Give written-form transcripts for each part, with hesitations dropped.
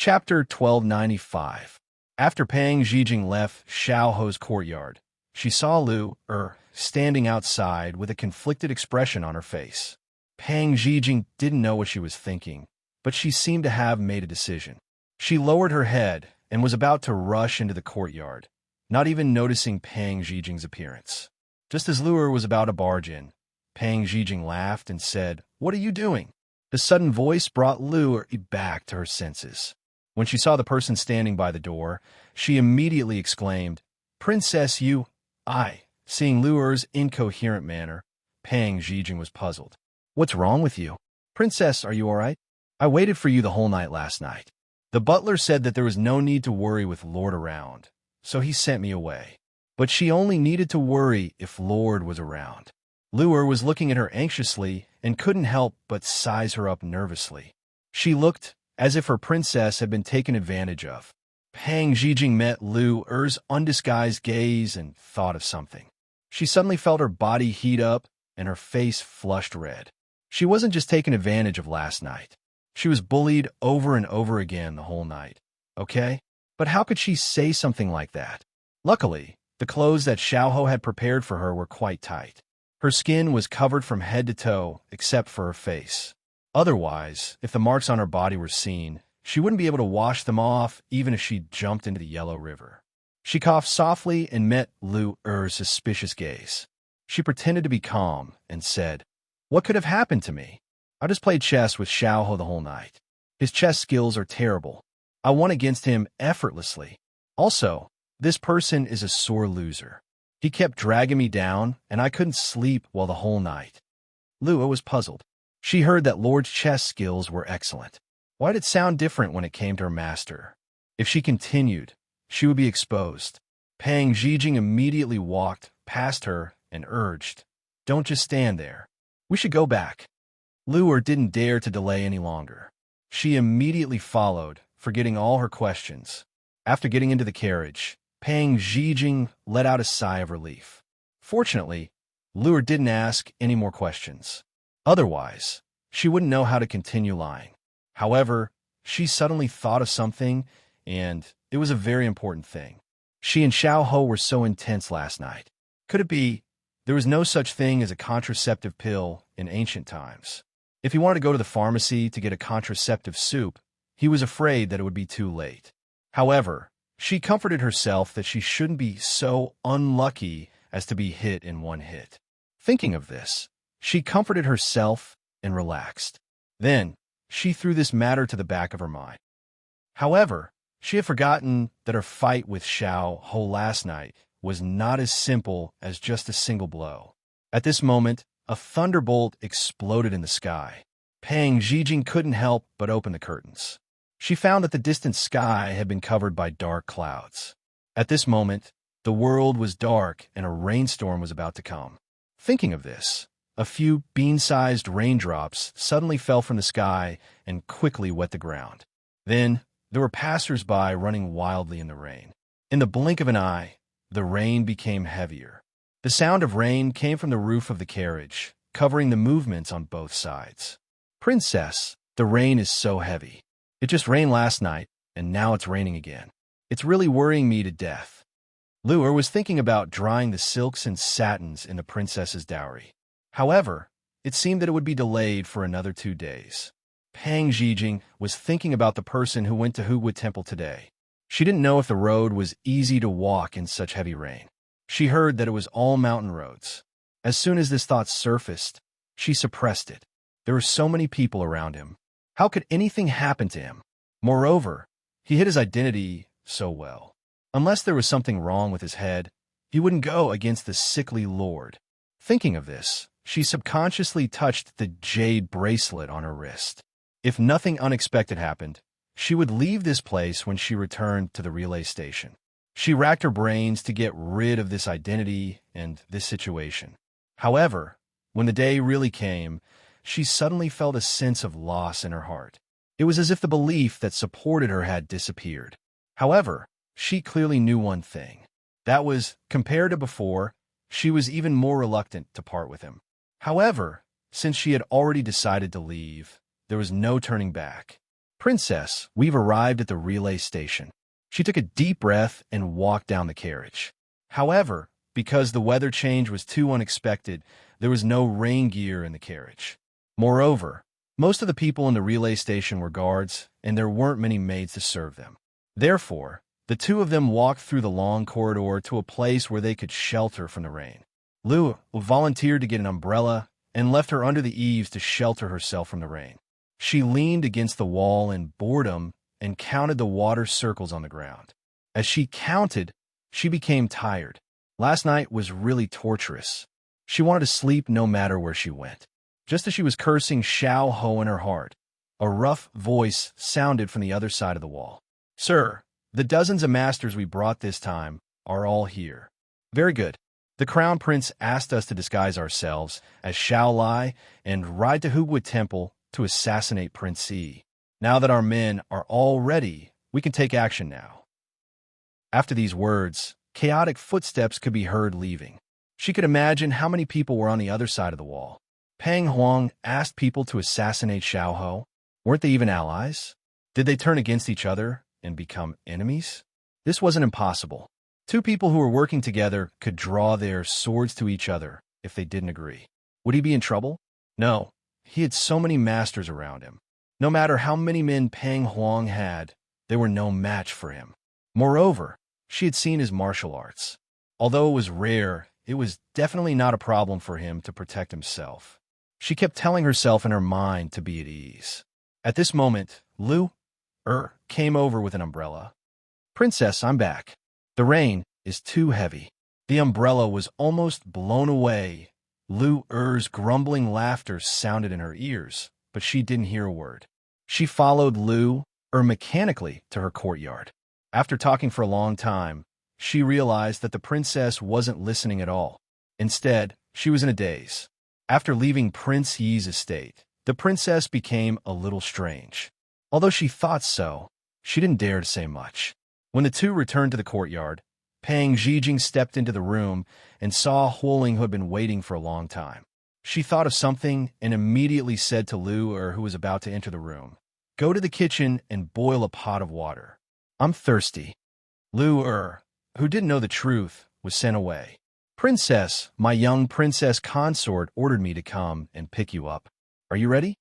Chapter 1295. After Pang Zhijing left Xiao's courtyard, she saw Lu standing outside with a conflicted expression on her face. Pang Zhijing didn't know what she was thinking, but she seemed to have made a decision. She lowered her head and was about to rush into the courtyard, not even noticing Pang Zhijing's appearance. Just as Lu was about to barge in, Pang Zhijing laughed and said, "What are you doing?" The sudden voice brought Lu back to her senses. When she saw the person standing by the door, she immediately exclaimed, "Princess, you..." Seeing Lu's incoherent manner, Pang Zhijing was puzzled. "What's wrong with you? Princess, are you all right? I waited for you the whole night last night." The butler said that there was no need to worry with Lord around, so he sent me away. But she only needed to worry if Lord was around. Lu was looking at her anxiously and couldn't help but size her up nervously. She looked as if her princess had been taken advantage of. Pang Zhijing met Lu's undisguised gaze and thought of something. She suddenly felt her body heat up and her face flushed red. She wasn't just taken advantage of last night. She was bullied over and over again the whole night. Okay? But how could she say something like that? Luckily, the clothes that Xiao had prepared for her were quite tight. Her skin was covered from head to toe except for her face. Otherwise, if the marks on her body were seen, she wouldn't be able to wash them off even if she jumped into the Yellow River. She coughed softly and met Lu's suspicious gaze. She pretended to be calm and said, "What could have happened to me? I just played chess with Xiao the whole night. His chess skills are terrible. I won against him effortlessly. Also, this person is a sore loser. He kept dragging me down, and I couldn't sleep the whole night." Lu was puzzled. She heard that Lord's chess skills were excellent. Why did it sound different when it came to her master? If she continued, she would be exposed. Pang Zhijing immediately walked past her and urged, "Don't just stand there. We should go back." Lu didn't dare to delay any longer. She immediately followed, forgetting all her questions. After getting into the carriage, Pang Zhijing let out a sigh of relief. Fortunately, Lu didn't ask any more questions. Otherwise, she wouldn't know how to continue lying. However, she suddenly thought of something, and it was a very important thing. She and Xiao were so intense last night. Could it be there was no such thing as a contraceptive pill in ancient times? If he wanted to go to the pharmacy to get a contraceptive soup, he was afraid that it would be too late. However, she comforted herself that she shouldn't be so unlucky as to be hit in one hit. Thinking of this, she comforted herself and relaxed. Then, she threw this matter to the back of her mind. However, she had forgotten that her fight with Xiao last night was not as simple as just a single blow. At this moment, a thunderbolt exploded in the sky. Pang Zhijing couldn't help but open the curtains. She found that the distant sky had been covered by dark clouds. At this moment, the world was dark and a rainstorm was about to come. Thinking of this, a few bean-sized raindrops suddenly fell from the sky and quickly wet the ground. Then, there were passers-by running wildly in the rain. In the blink of an eye, the rain became heavier. The sound of rain came from the roof of the carriage, covering the movements on both sides. "Princess, the rain is so heavy. It just rained last night, and now it's raining again. It's really worrying me to death." Lu was thinking about drying the silks and satins in the princess's dowry. However, it seemed that it would be delayed for another 2 days. Pang Zhijing was thinking about the person who went to Huguo Temple today. She didn't know if the road was easy to walk in such heavy rain. She heard that it was all mountain roads. As soon as this thought surfaced, she suppressed it. There were so many people around him. How could anything happen to him? Moreover, he hid his identity so well. Unless there was something wrong with his head, he wouldn't go against the sickly lord. Thinking of this, she subconsciously touched the jade bracelet on her wrist. If nothing unexpected happened, she would leave this place when she returned to the relay station. She racked her brains to get rid of this identity and this situation. However, when the day really came, she suddenly felt a sense of loss in her heart. It was as if the belief that supported her had disappeared. However, she clearly knew one thing. That was, compared to before, she was even more reluctant to part with him. However, since she had already decided to leave, there was no turning back. Princess, we've arrived at the relay station. She took a deep breath and walked down the carriage. However, because the weather change was too unexpected, there was no rain gear in the carriage. Moreover, most of the people in the relay station were guards, and there weren't many maids to serve them. Therefore, the two of them walked through the long corridor to a place where they could shelter from the rain. Lu volunteered to get an umbrella and left her under the eaves to shelter herself from the rain. She leaned against the wall in boredom and counted the water circles on the ground. As she counted, she became tired. Last night was really torturous. She wanted to sleep no matter where she went. Just as she was cursing Xiao Ho in her heart, a rough voice sounded from the other side of the wall. "Sir, the dozens of masters we brought this time are all here." "Very good. The Crown Prince asked us to disguise ourselves as Xiao Lai and ride to Hugwood Temple to assassinate Prince Yi. Now that our men are all ready, we can take action now." After these words, chaotic footsteps could be heard leaving. She could imagine how many people were on the other side of the wall. Pang Huang asked people to assassinate Xiao Ho. Weren't they even allies? Did they turn against each other and become enemies? This wasn't impossible. Two people who were working together could draw their swords to each other if they didn't agree. Would he be in trouble? No. He had so many masters around him. No matter how many men Pang Huang had, they were no match for him. Moreover, she had seen his martial arts. Although it was rare, it was definitely not a problem for him to protect himself. She kept telling herself in her mind to be at ease. At this moment, Lu came over with an umbrella. "Princess, I'm back. The rain is too heavy." The umbrella was almost blown away. Lu's grumbling laughter sounded in her ears, but she didn't hear a word. She followed Lu mechanically to her courtyard. After talking for a long time, she realized that the princess wasn't listening at all. Instead, she was in a daze. After leaving Prince Yi's estate, the princess became a little strange. Although she thought so, she didn't dare to say much. When the two returned to the courtyard, Pang Zhijing stepped into the room and saw Huoling, who had been waiting for a long time. She thought of something and immediately said to Lu, who was about to enter the room, "Go to the kitchen and boil a pot of water. I'm thirsty." Lu, who didn't know the truth, was sent away. "Princess, my young princess consort ordered me to come and pick you up. Are you ready?"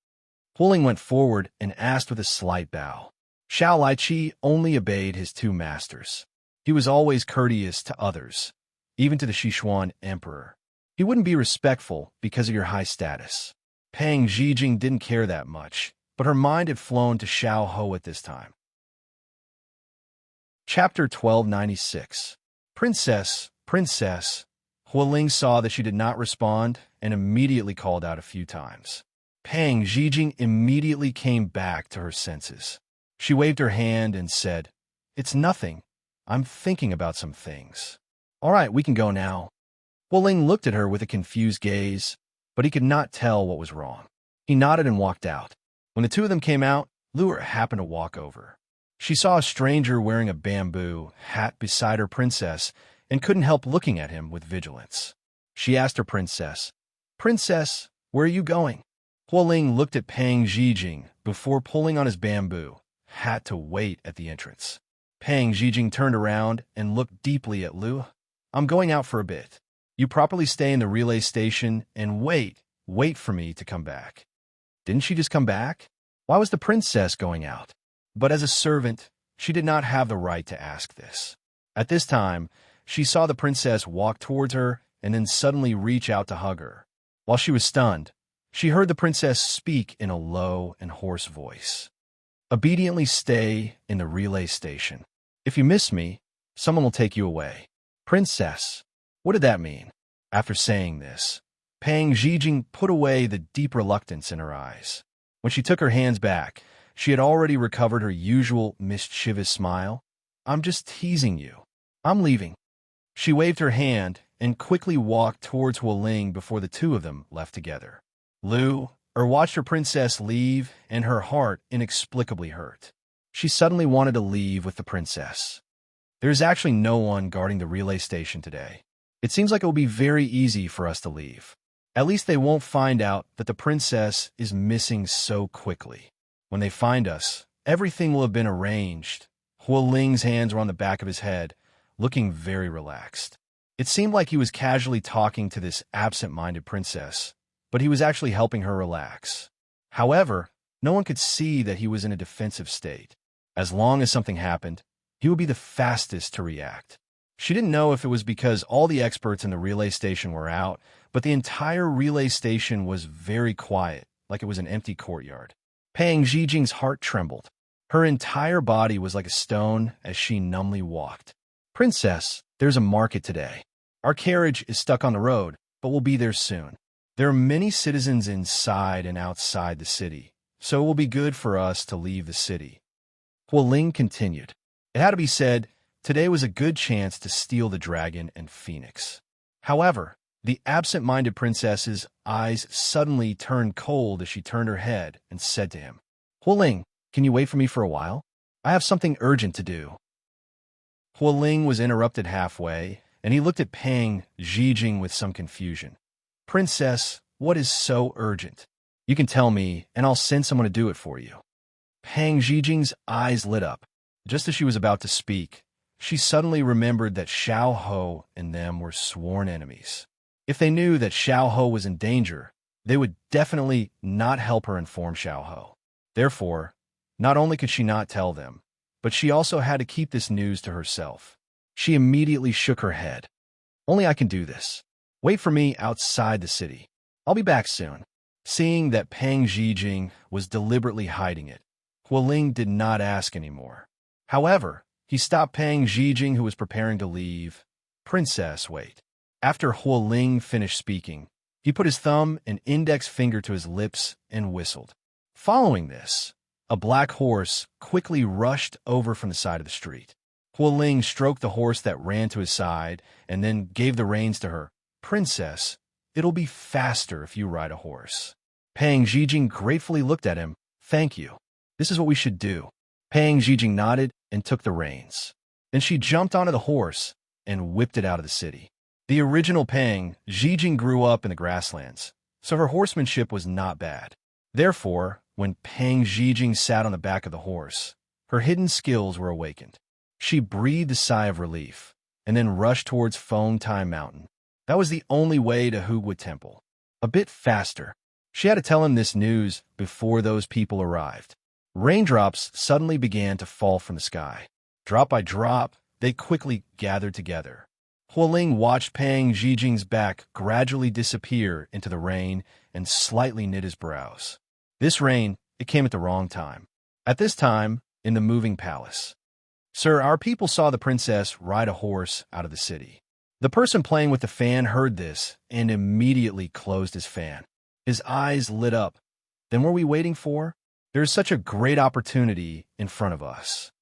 Huoling went forward and asked with a slight bow. Xiao Laiqi only obeyed his two masters. He was always courteous to others, even to the Sichuan emperor. He wouldn't be respectful because of your high status. Pang Zhijing didn't care that much, but her mind had flown to Xiao Ho at this time. Chapter 1296. Princess, Princess. Huoling saw that she did not respond and immediately called out a few times. Pang Zhijing immediately came back to her senses. She waved her hand and said, "It's nothing. I'm thinking about some things." "All right, we can go now." Huoling looked at her with a confused gaze, but he could not tell what was wrong. He nodded and walked out. When the two of them came out, Lu happened to walk over. She saw a stranger wearing a bamboo hat beside her princess and couldn't help looking at him with vigilance. She asked her princess, "Princess, where are you going?" Huoling looked at Pang Zhijing before pulling on his bamboo hat to wait at the entrance. Pang Zhijing turned around and looked deeply at Lu. "I'm going out for a bit. You properly stay in the relay station and wait for me to come back." Didn't she just come back? Why was the princess going out? But as a servant, she did not have the right to ask this. At this time, she saw the princess walk towards her and then suddenly reach out to hug her. While she was stunned, she heard the princess speak in a low and hoarse voice. "Obediently stay in the relay station. If you miss me, someone will take you away." Princess. What did that mean? After saying this, Pang Zhijing put away the deep reluctance in her eyes. When she took her hands back, she had already recovered her usual mischievous smile. "I'm just teasing you. I'm leaving." She waved her hand and quickly walked towards Huoling before the two of them left together. Lu watched her princess leave, and her heart inexplicably hurt. She suddenly wanted to leave with the princess. There's actually no one guarding the relay station today. It seems like it will be very easy for us to leave. At least they won't find out that the princess is missing so quickly. When they find us, everything will have been arranged. Hua Ling's hands were on the back of his head, looking very relaxed. It seemed like he was casually talking to this absent-minded princess, but he was actually helping her relax. However, no one could see that he was in a defensive state. As long as something happened, he would be the fastest to react. She didn't know if it was because all the experts in the relay station were out, but the entire relay station was very quiet, like it was an empty courtyard. Pang Zhijing's heart trembled. Her entire body was like a stone as she numbly walked. Princess, there's a market today. Our carriage is stuck on the road, but we'll be there soon. There are many citizens inside and outside the city, so it will be good for us to leave the city. Hua Ling continued. It had to be said, today was a good chance to steal the dragon and phoenix. However, the absent-minded princess's eyes suddenly turned cold as she turned her head and said to him, Hua Ling, can you wait for me for a while? I have something urgent to do. Hua Ling was interrupted halfway, and he looked at Pang Zhijing with some confusion. Princess, what is so urgent? You can tell me, and I'll send someone to do it for you. Pang Zhijing's eyes lit up. Just as she was about to speak, she suddenly remembered that Xiao Ho and them were sworn enemies. If they knew that Xiao Ho was in danger, they would definitely not help her inform Xiao Ho. Therefore, not only could she not tell them, but she also had to keep this news to herself. She immediately shook her head. Only I can do this. Wait for me outside the city. I'll be back soon. Seeing that Pang Zhijing was deliberately hiding it, Hua Ling did not ask anymore. However, he stopped Pang Zhijing, who was preparing to leave. Princess, wait. After Hua Ling finished speaking, he put his thumb and index finger to his lips and whistled. Following this, a black horse quickly rushed over from the side of the street. Hua Ling stroked the horse that ran to his side and then gave the reins to her. Princess, it'll be faster if you ride a horse. Pang Zhijing gratefully looked at him. Thank you. This is what we should do. Pang Zhijing nodded and took the reins. Then she jumped onto the horse and whipped it out of the city. The original Pang Zhijing grew up in the grasslands, so her horsemanship was not bad. Therefore, when Pang Zhijing sat on the back of the horse, her hidden skills were awakened. She breathed a sigh of relief and then rushed towards Fengtai Mountain. That was the only way to Hugua Temple. A bit faster. She had to tell him this news before those people arrived. Raindrops suddenly began to fall from the sky. Drop by drop, they quickly gathered together. Hua Ling watched Pang Zhijing's back gradually disappear into the rain and slightly knit his brows. This rain, it came at the wrong time. At this time, in the moving palace. Sir, our people saw the princess ride a horse out of the city. The person playing with the fan heard this and immediately closed his fan. His eyes lit up. Then what are we waiting for? There is such a great opportunity in front of us.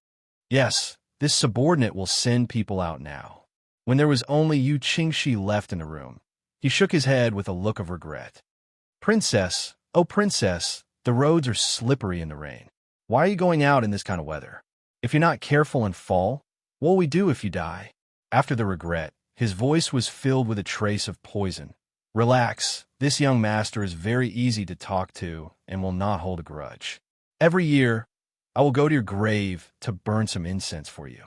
Yes, this subordinate will send people out now. When there was only Yu Qingxi left in the room, he shook his head with a look of regret. Princess, oh princess, the roads are slippery in the rain. Why are you going out in this kind of weather? If you're not careful and fall, what will we do if you die? After the regret, his voice was filled with a trace of poison. Relax, this young master is very easy to talk to and will not hold a grudge. Every year, I will go to your grave to burn some incense for you.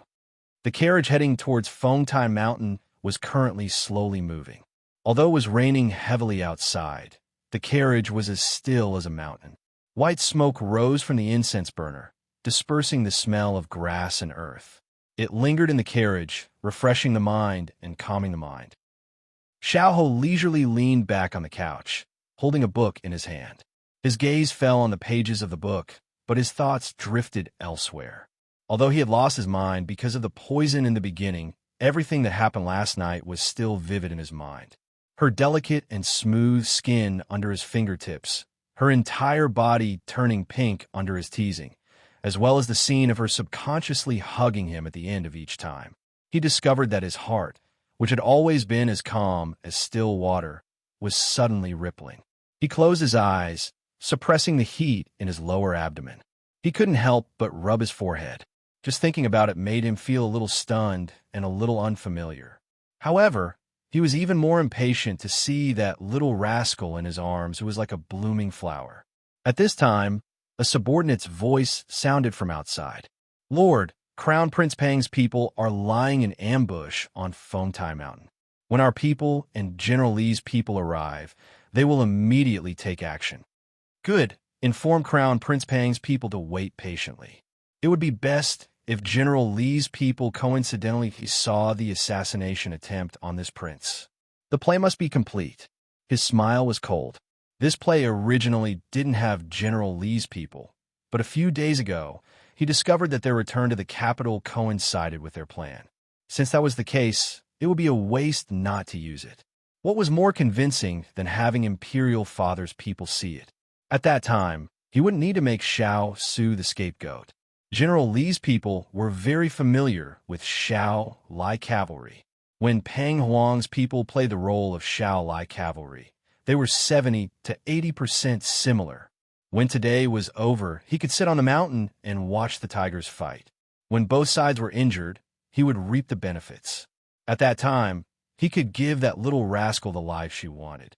The carriage heading towards Fengtai Mountain was currently slowly moving. Although it was raining heavily outside, the carriage was as still as a mountain. White smoke rose from the incense burner, dispersing the smell of grass and earth. It lingered in the carriage, refreshing the mind and calming the mind. Xiao Ho leisurely leaned back on the couch, holding a book in his hand. His gaze fell on the pages of the book, but his thoughts drifted elsewhere. Although he had lost his mind because of the poison in the beginning, everything that happened last night was still vivid in his mind. Her delicate and smooth skin under his fingertips, her entire body turning pink under his teasing, as well as the scene of her subconsciously hugging him at the end of each time. He discovered that his heart, which had always been as calm as still water, was suddenly rippling. He closed his eyes, suppressing the heat in his lower abdomen. He couldn't help but rub his forehead. Just thinking about it made him feel a little stunned and a little unfamiliar. However, he was even more impatient to see that little rascal in his arms who was like a blooming flower. At this time, A subordinate's voice sounded from outside. Lord, Crown Prince Pang's people are lying in ambush on Fengtai Mountain. When our people and General Li's people arrive, they will immediately take action. Good. Inform Crown Prince Pang's people to wait patiently. It would be best if General Li's people coincidentally saw the assassination attempt on this prince. The play must be complete. His smile was cold. This play originally didn't have General Li's people, but a few days ago, he discovered that their return to the capital coincided with their plan. Since that was the case, it would be a waste not to use it. What was more convincing than having Imperial Father's people see it? At that time, he wouldn't need to make Xiao Su the scapegoat. General Li's people were very familiar with Xiao Lai cavalry. When Pang Huang's people played the role of Xiao Lai cavalry, they were 70 to 80% similar. When today was over, he could sit on the mountain and watch the tigers fight. When both sides were injured, he would reap the benefits. At that time, he could give that little rascal the life she wanted.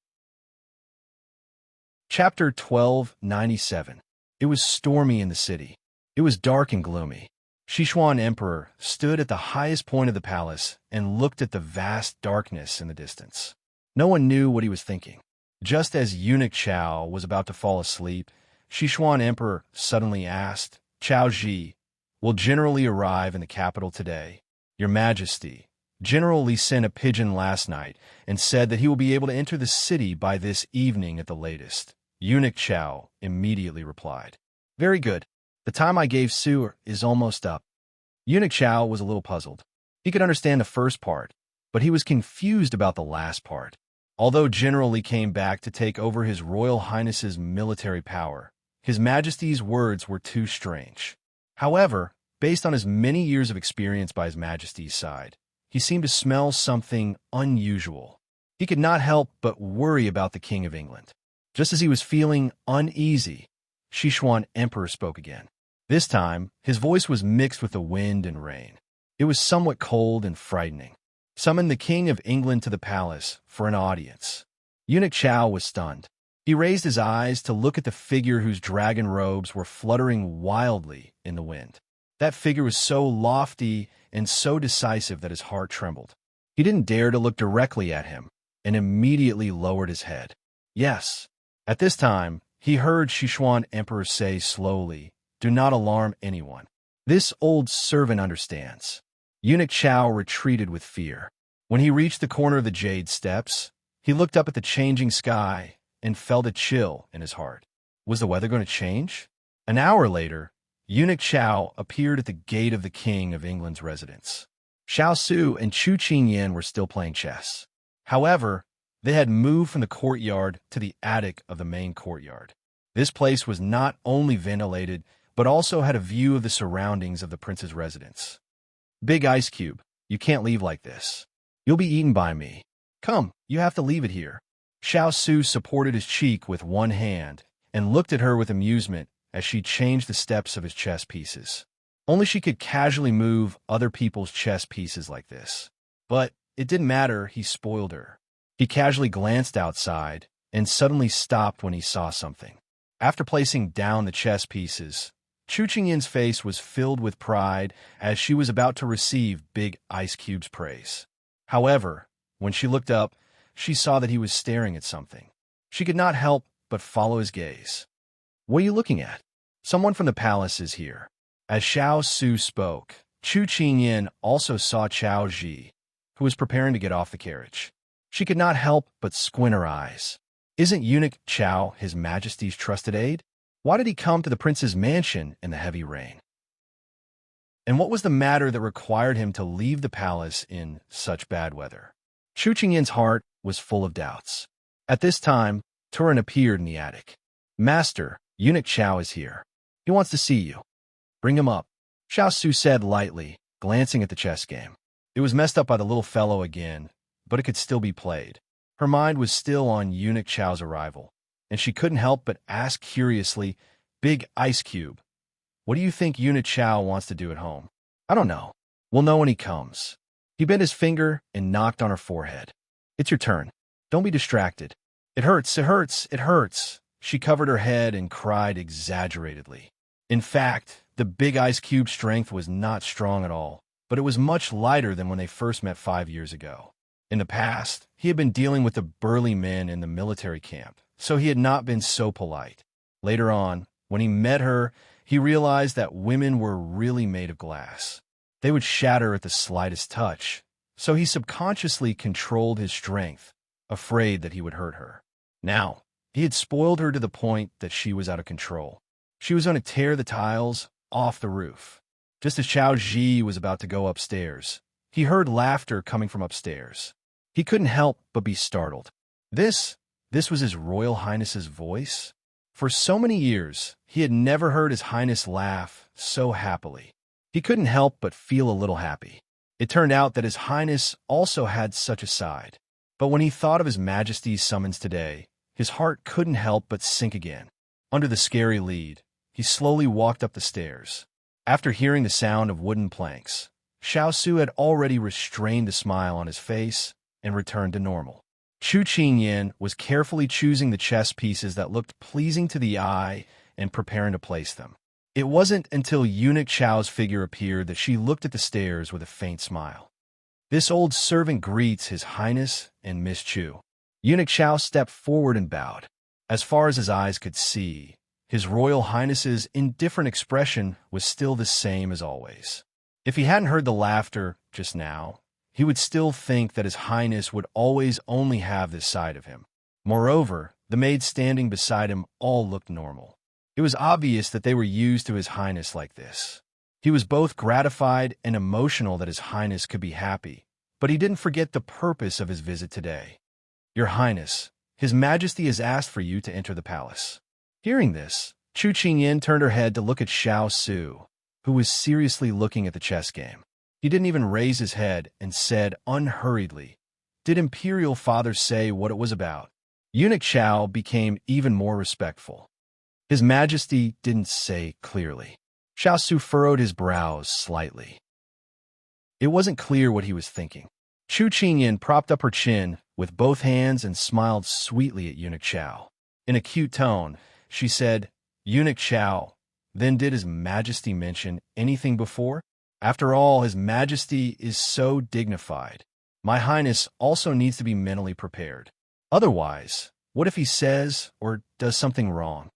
Chapter 1297. It was stormy in the city. It was dark and gloomy. Sichuan Emperor stood at the highest point of the palace and looked at the vast darkness in the distance. No one knew what he was thinking. Just as eunuch Xiao was about to fall asleep, Sichuan Emperor suddenly asked, Qiao Ji, will General Li arrive in the capital today? Your Majesty, General Li sent a pigeon last night and said that he will be able to enter the city by this evening at the latest. Eunuch Xiao immediately replied. Very good. The time I gave Su is almost up. Eunuch Xiao was a little puzzled. He could understand the first part, but he was confused about the last part. Although General Li came back to take over His Royal Highness's military power, His Majesty's words were too strange. However, based on his many years of experience by His Majesty's side, he seemed to smell something unusual. He could not help but worry about the King of England. Just as he was feeling uneasy, Sichuan Emperor spoke again. This time, his voice was mixed with the wind and rain. It was somewhat cold and frightening. Summon the King of England to the palace for an audience. Eunuch Xiao was stunned. He raised his eyes to look at the figure whose dragon robes were fluttering wildly in the wind. That figure was so lofty and so decisive that his heart trembled. He didn't dare to look directly at him and immediately lowered his head. Yes. At this time, he heard Sichuan Emperor say slowly, do not alarm anyone. This old servant understands. Eunuch Xiao retreated with fear. When he reached the corner of the jade steps, he looked up at the changing sky and felt a chill in his heart. Was the weather going to change? An hour later, Eunuch Xiao appeared at the gate of the King of England's residence. Xiao Su and Chu Qingyan were still playing chess. However, they had moved from the courtyard to the attic of the main courtyard. This place was not only ventilated, but also had a view of the surroundings of the prince's residence. Big Ice Cube, you can't leave like this. You'll be eaten by me. Come, you have to leave it here. Xiao Su supported his cheek with one hand and looked at her with amusement as she changed the steps of his chess pieces. Only she could casually move other people's chess pieces like this. But it didn't matter, he spoiled her. He casually glanced outside and suddenly stopped when he saw something. After placing down the chess pieces, Chu Qingyan's face was filled with pride as she was about to receive Big Ice Cube's praise. However, when she looked up, she saw that he was staring at something. She could not help but follow his gaze. What are you looking at? Someone from the palace is here. As Xiao Su spoke, Chu Qingyan also saw Qiao Ji, who was preparing to get off the carriage. She could not help but squint her eyes. Isn't Eunuch Qiao His Majesty's trusted aide? Why did he come to the prince's mansion in the heavy rain? And what was the matter that required him to leave the palace in such bad weather? Chu Qingyan's heart was full of doubts. At this time, Turin appeared in the attic. Master, Eunuch Qiao is here. He wants to see you. Bring him up, Xiao Su said lightly, glancing at the chess game. It was messed up by the little fellow again, but it could still be played. Her mind was still on Eunuch Qiao's arrival, and she couldn't help but ask curiously, Big Ice Cube, what do you think Eunuch Qiao wants to do at home? I don't know. We'll know when he comes. He bent his finger and knocked on her forehead. It's your turn. Don't be distracted. It hurts, it hurts, it hurts, She covered her head and cried exaggeratedly. In fact, the big ice cube's strength was not strong at all, but it was much lighter than when they first met 5 years ago. In the past, he had been dealing with the burly men in the military camp, so he had not been so polite. Later on, when he met her, he realized that women were really made of glass. They would shatter at the slightest touch, so he subconsciously controlled his strength, afraid that he would hurt her. Now, he had spoiled her to the point that she was out of control. She was going to tear the tiles off the roof. Just as Xiao Ji was about to go upstairs, he heard laughter coming from upstairs. He couldn't help but be startled. This was His Royal Highness's voice? For so many years, he had never heard His Highness laugh so happily. He couldn't help but feel a little happy. It turned out that His Highness also had such a side. But when he thought of His Majesty's summons today, his heart couldn't help but sink again. Under the scary lead, he slowly walked up the stairs. After hearing the sound of wooden planks, Xiao Su had already restrained the smile on his face and returned to normal. Chu Qingyan was carefully choosing the chess pieces that looked pleasing to the eye and preparing to place them. It wasn't until Eunuch Xiao's figure appeared that she looked at the stairs with a faint smile. This old servant greets His Highness and Miss Chu. Eunuch Xiao stepped forward and bowed. As far as his eyes could see, His Royal Highness's indifferent expression was still the same as always. If he hadn't heard the laughter just now, he would still think that His Highness would always only have this side of him. Moreover, the maids standing beside him all looked normal. It was obvious that they were used to His Highness like this. He was both gratified and emotional that His Highness could be happy, but he didn't forget the purpose of his visit today. Your Highness, His Majesty has asked for you to enter the palace. Hearing this, Chu Qingyan turned her head to look at Xiao Su, who was seriously looking at the chess game. He didn't even raise his head and said unhurriedly, "Did Imperial Father say what it was about?" Eunuch Xiao became even more respectful. His Majesty didn't say clearly. Xiao Su furrowed his brows slightly. It wasn't clear what he was thinking. Chu Qingyan propped up her chin with both hands and smiled sweetly at Eunuch Xiao. In a cute tone, she said, "Eunuch Xiao, then did His Majesty mention anything before? After all, His Majesty is so dignified. My Highness also needs to be mentally prepared. Otherwise, what if he says or does something wrong?"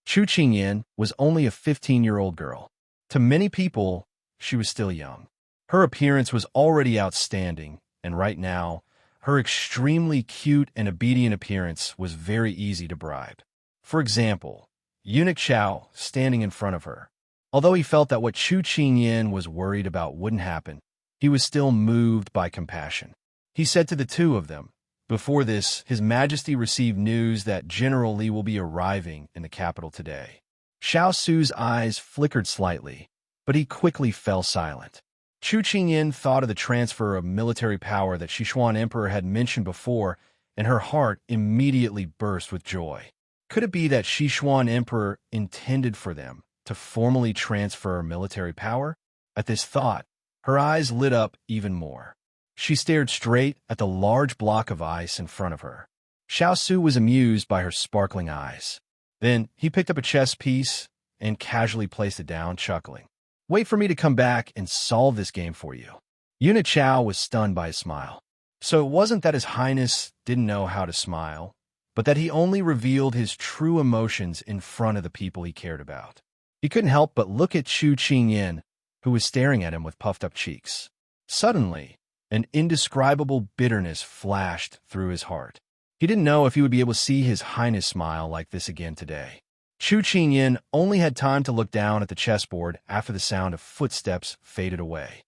Chu Qingyan was only a 15-year-old girl. To many people, she was still young. Her appearance was already outstanding, and right now, her extremely cute and obedient appearance was very easy to bribe. For example, Eunuch Xiao standing in front of her. Although he felt that what Chu Qingyan was worried about wouldn't happen, he was still moved by compassion. He said to the two of them, "Before this, His Majesty received news that General Li will be arriving in the capital today." Xiao Su's eyes flickered slightly, but he quickly fell silent. Chu Qingyan thought of the transfer of military power that Sichuan Emperor had mentioned before, and her heart immediately burst with joy. Could it be that Sichuan Emperor intended for them to formally transfer military power? At this thought, her eyes lit up even more. She stared straight at the large block of ice in front of her. Xiao Su was amused by her sparkling eyes. Then he picked up a chess piece and casually placed it down, chuckling. "Wait for me to come back and solve this game for you." Eunuch Xiao was stunned by his smile. So it wasn't that His Highness didn't know how to smile, but that he only revealed his true emotions in front of the people he cared about. He couldn't help but look at Chu Qingyan, who was staring at him with puffed-up cheeks. Suddenly, an indescribable bitterness flashed through his heart. He didn't know if he would be able to see His Highness smile like this again today. Chu Qingyan only had time to look down at the chessboard after the sound of footsteps faded away.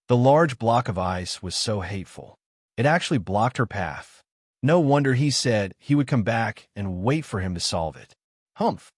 The large block of ice was so hateful. It actually blocked her path. No wonder he said he would come back and wait for him to solve it. Humph.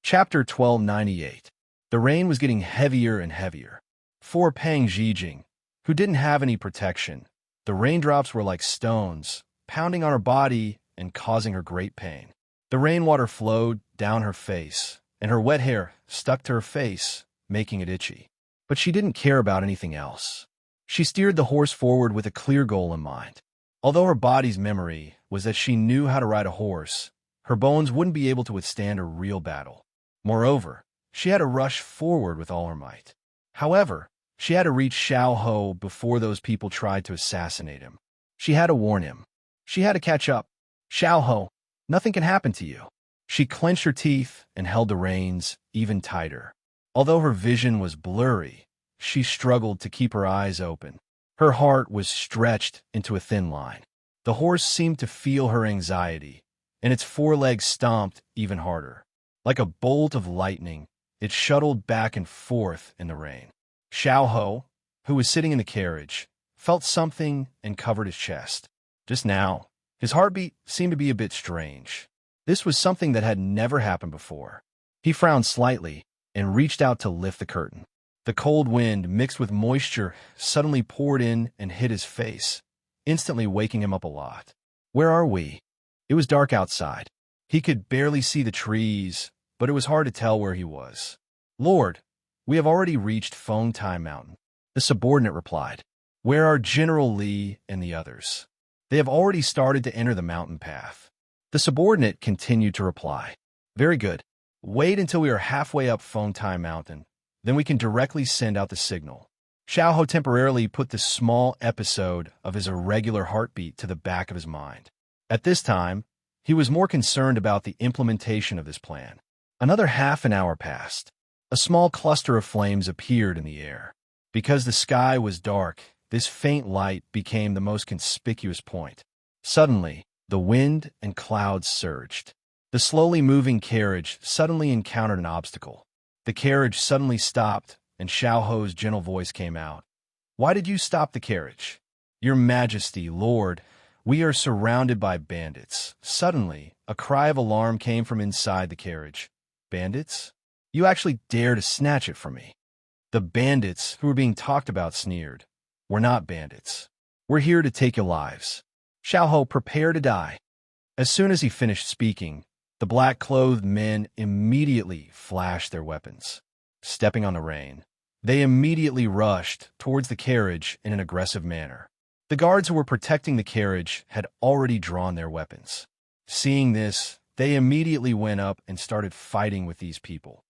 Chapter 1298. The rain was getting heavier and heavier. For Pang Zhijing, who didn't have any protection, the raindrops were like stones, pounding on her body and causing her great pain. The rainwater flowed down her face, and her wet hair stuck to her face, making it itchy. But she didn't care about anything else. She steered the horse forward with a clear goal in mind. Although her body's memory was that she knew how to ride a horse, her bones wouldn't be able to withstand a real battle. Moreover, she had to rush forward with all her might. However, she had to reach Xiao Ho before those people tried to assassinate him. She had to warn him. She had to catch up. Xiao Ho, nothing can happen to you. She clenched her teeth and held the reins even tighter. Although her vision was blurry, she struggled to keep her eyes open. Her heart was stretched into a thin line. The horse seemed to feel her anxiety, and its forelegs stomped even harder. Like a bolt of lightning, it shuttled back and forth in the rain. Xiao Ho, who was sitting in the carriage, felt something and covered his chest. Just now, his heartbeat seemed to be a bit strange. This was something that had never happened before. He frowned slightly and reached out to lift the curtain. The cold wind, mixed with moisture, suddenly poured in and hit his face, instantly waking him up a lot. Where are we? It was dark outside. He could barely see the trees, but it was hard to tell where he was. Lord, we have already reached Feng Tai Mountain. The subordinate replied. Where are General Li and the others? They have already started to enter the mountain path. The subordinate continued to reply. Very good. Wait until we are halfway up Feng Tai Mountain. Then we can directly send out the signal. Xiao Ho temporarily put this small episode of his irregular heartbeat to the back of his mind. At this time, he was more concerned about the implementation of this plan. Another half an hour passed. A small cluster of flames appeared in the air. Because the sky was dark, this faint light became the most conspicuous point. Suddenly, the wind and clouds surged. The slowly moving carriage suddenly encountered an obstacle. The carriage suddenly stopped, and Xiao Ho's gentle voice came out. Why did you stop the carriage? Your Majesty, Lord, we are surrounded by bandits. Suddenly, a cry of alarm came from inside the carriage. Bandits? You actually dare to snatch it from me. The bandits who were being talked about sneered. We're not bandits. We're here to take your lives. Xiao Ho, prepare to die. As soon as he finished speaking, the black-clothed men immediately flashed their weapons. Stepping on the rein, they immediately rushed towards the carriage in an aggressive manner. The guards who were protecting the carriage had already drawn their weapons. Seeing this, they immediately went up and started fighting with these people.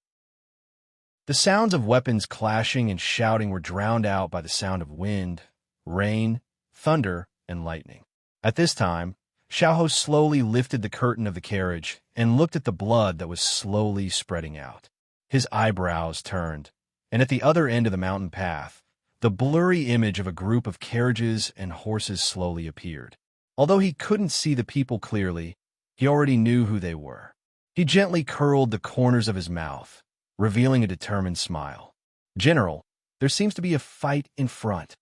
The sounds of weapons clashing and shouting were drowned out by the sound of wind, rain, thunder, and lightning. At this time, Xiao Ho slowly lifted the curtain of the carriage and looked at the blood that was slowly spreading out. His eyebrows turned, and at the other end of the mountain path, the blurry image of a group of carriages and horses slowly appeared. Although he couldn't see the people clearly, he already knew who they were. He gently curled the corners of his mouth, revealing a determined smile. General, there seems to be a fight in front.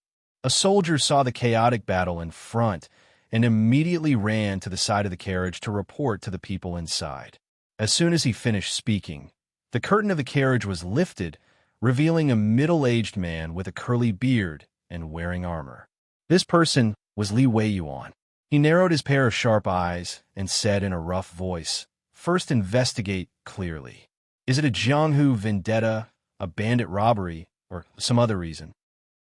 A soldier saw the chaotic battle in front and immediately ran to the side of the carriage to report to the people inside. As soon as he finished speaking, the curtain of the carriage was lifted, revealing a middle-aged man with a curly beard and wearing armor. This person was Li Weiyuan. He narrowed his pair of sharp eyes and said in a rough voice, First investigate clearly. Is it a Jianghu vendetta, a bandit robbery, or some other reason?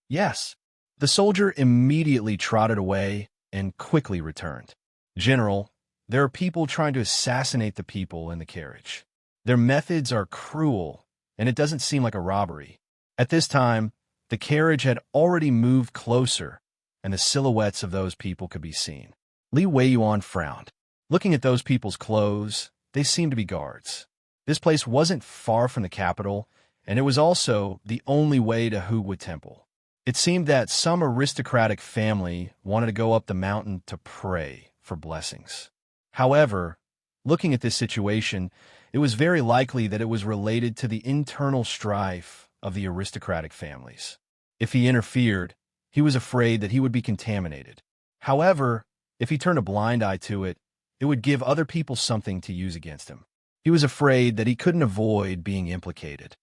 Yes. The soldier immediately trotted away and quickly returned. General, there are people trying to assassinate the people in the carriage. Their methods are cruel, and it doesn't seem like a robbery. At this time, the carriage had already moved closer, and the silhouettes of those people could be seen. Li Weiyuan frowned. Looking at those people's clothes, they seemed to be guards. This place wasn't far from the capital, and it was also the only way to Huwa Temple. It seemed that some aristocratic family wanted to go up the mountain to pray for blessings. However, looking at this situation, it was very likely that it was related to the internal strife of the aristocratic families. If he interfered, he was afraid that he would be contaminated. However, if he turned a blind eye to it, it would give other people something to use against him. He was afraid that he couldn't avoid being implicated.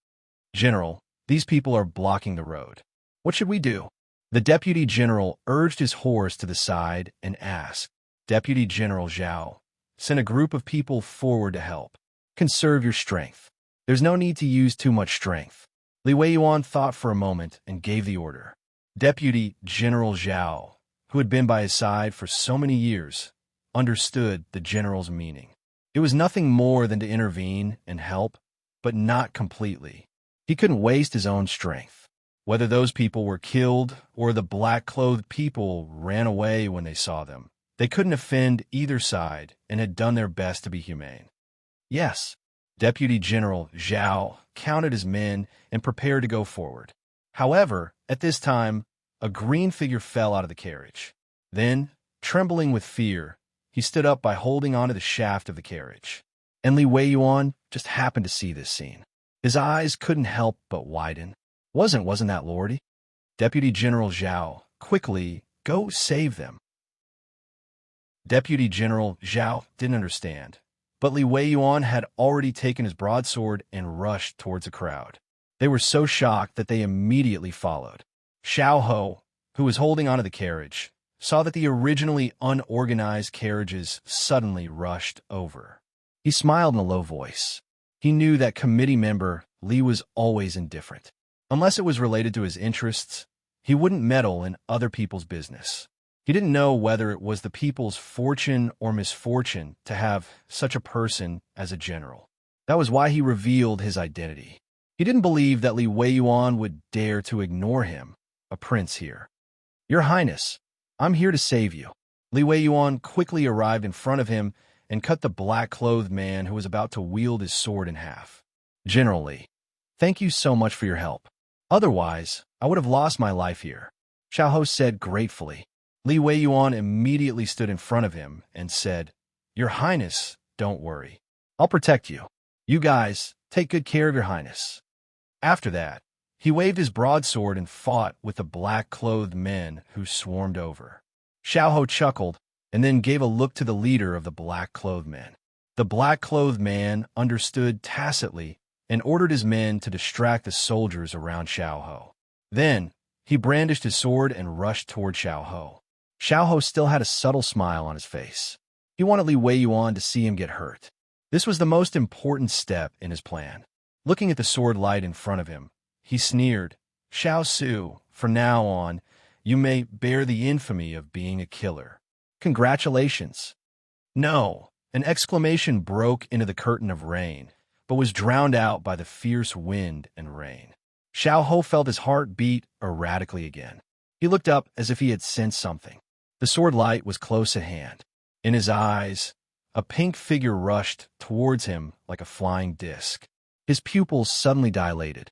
General, these people are blocking the road. What should we do? The deputy general urged his horse to the side and asked. Deputy General Xiao, send a group of people forward to help. Conserve your strength. There's no need to use too much strength. Li Weiyuan thought for a moment and gave the order. Deputy General Xiao, who had been by his side for so many years, understood the general's meaning. It was nothing more than to intervene and help, but not completely. He couldn't waste his own strength. Whether those people were killed or the black-clothed people ran away when they saw them, they couldn't offend either side and had done their best to be humane. Yes, Deputy General Xiao counted his men and prepared to go forward. However, at this time, a green figure fell out of the carriage. Then, trembling with fear, he stood up by holding onto the shaft of the carriage. And Li Weiyuan just happened to see this scene. His eyes couldn't help but widen. Wasn't that Lordy? Deputy General Xiao, quickly, go save them. Deputy General Xiao didn't understand, but Li Weiyuan had already taken his broadsword and rushed towards the crowd. They were so shocked that they immediately followed. Xiao Ho, who was holding onto the carriage, saw that the originally unorganized carriages suddenly rushed over. He smiled in a low voice. He knew that committee member Li was always indifferent. Unless it was related to his interests, he wouldn't meddle in other people's business. He didn't know whether it was the people's fortune or misfortune to have such a person as a general. That was why he revealed his identity. He didn't believe that Li Weiyuan would dare to ignore him, a prince here. Your Highness, I'm here to save you. Li Weiyuan quickly arrived in front of him and cut the black-clothed man who was about to wield his sword in half. General Li, thank you so much for your help. Otherwise, I would have lost my life here, Xiao Ho said gratefully. Li Weiyuan immediately stood in front of him and said, Your Highness, don't worry. I'll protect you. You guys, take good care of your Highness. After that, he waved his broadsword and fought with the black-clothed men who swarmed over. Xiao Ho chuckled and then gave a look to the leader of the black-clothed men. The black-clothed man understood tacitly and ordered his men to distract the soldiers around Xiao Ho. Then, he brandished his sword and rushed toward Xiao Ho. Xiao Ho still had a subtle smile on his face. He wanted Li Weiyuan to see him get hurt. This was the most important step in his plan. Looking at the sword light in front of him, he sneered, Xiao Su, from now on, you may bear the infamy of being a killer. Congratulations. No, an exclamation broke into the curtain of rain, but was drowned out by the fierce wind and rain. Xiao Ho felt his heart beat erratically again. He looked up as if he had sensed something. The sword light was close at hand. In his eyes, a pink figure rushed towards him like a flying disc. His pupils suddenly dilated.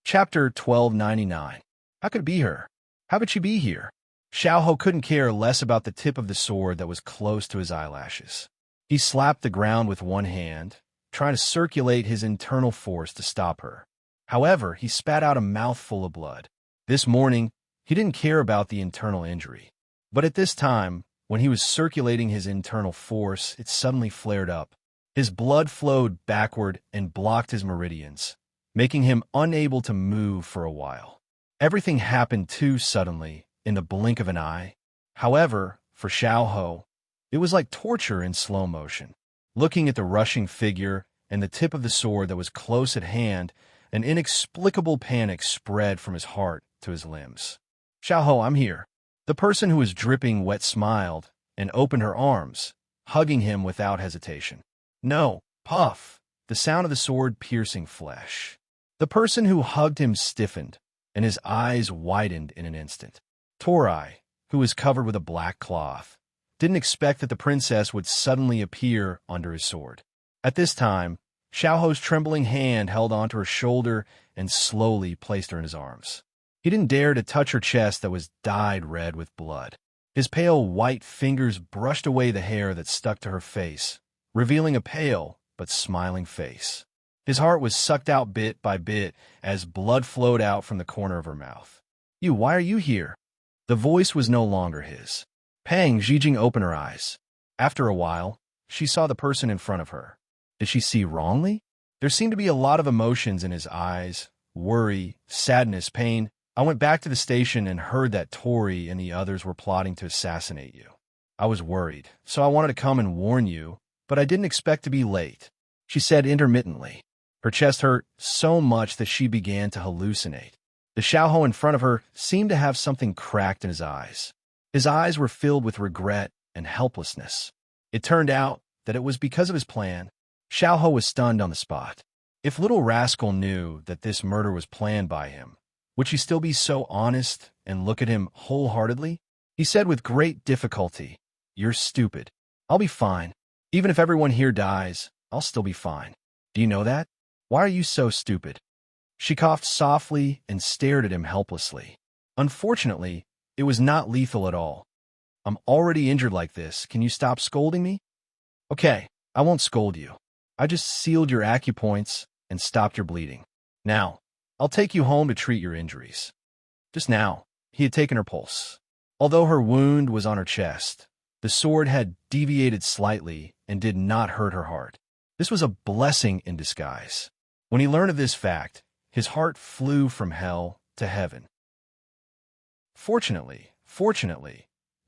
Chapter 1299. How could it be her? How could she be here? Xiao Ho couldn't care less about the tip of the sword that was close to his eyelashes. He slapped the ground with one hand, trying to circulate his internal force to stop her. However, he spat out a mouthful of blood. This morning, he didn't care about the internal injury. But at this time, when he was circulating his internal force, it suddenly flared up. His blood flowed backward and blocked his meridians, making him unable to move for a while. Everything happened too suddenly, in the blink of an eye. However, for Xiao Ho, it was like torture in slow motion. Looking at the rushing figure and the tip of the sword that was close at hand, an inexplicable panic spread from his heart to his limbs. Xiao Ho, I'm here. The person who was dripping wet smiled and opened her arms, hugging him without hesitation. No, puff, the sound of the sword piercing flesh. The person who hugged him stiffened, and his eyes widened in an instant. Torai, who was covered with a black cloth, didn't expect that the princess would suddenly appear under his sword. At this time, Xiao Ho's trembling hand held onto her shoulder and slowly placed her in his arms. He didn't dare to touch her chest that was dyed red with blood. His pale white fingers brushed away the hair that stuck to her face, revealing a pale but smiling face. His heart was sucked out bit by bit as blood flowed out from the corner of her mouth. Why are you here? The voice was no longer his. Pang Zhijing opened her eyes. After a while, she saw the person in front of her. Did she see wrongly? There seemed to be a lot of emotions in his eyes, worry, sadness, pain. I went back to the station and heard that Tori and the others were plotting to assassinate you. I was worried, so I wanted to come and warn you, but I didn't expect to be late, she said intermittently. Her chest hurt so much that she began to hallucinate. The Xiao in front of her seemed to have something cracked in his eyes. His eyes were filled with regret and helplessness. It turned out that it was because of his plan. Xiao was stunned on the spot. If little rascal knew that this murder was planned by him, would she still be so honest and look at him wholeheartedly? He said with great difficulty, "You're stupid. I'll be fine. Even if everyone here dies, I'll still be fine. Do you know that? Why are you so stupid?" She coughed softly and stared at him helplessly. Unfortunately, it was not lethal at all. "I'm already injured like this. Can you stop scolding me?" "Okay, I won't scold you. I just sealed your acupoints and stopped your bleeding. Now, I'll take you home to treat your injuries." Just now, he had taken her pulse. Although her wound was on her chest, the sword had deviated slightly and did not hurt her heart. This was a blessing in disguise. When he learned of this fact, his heart flew from hell to heaven. Fortunately,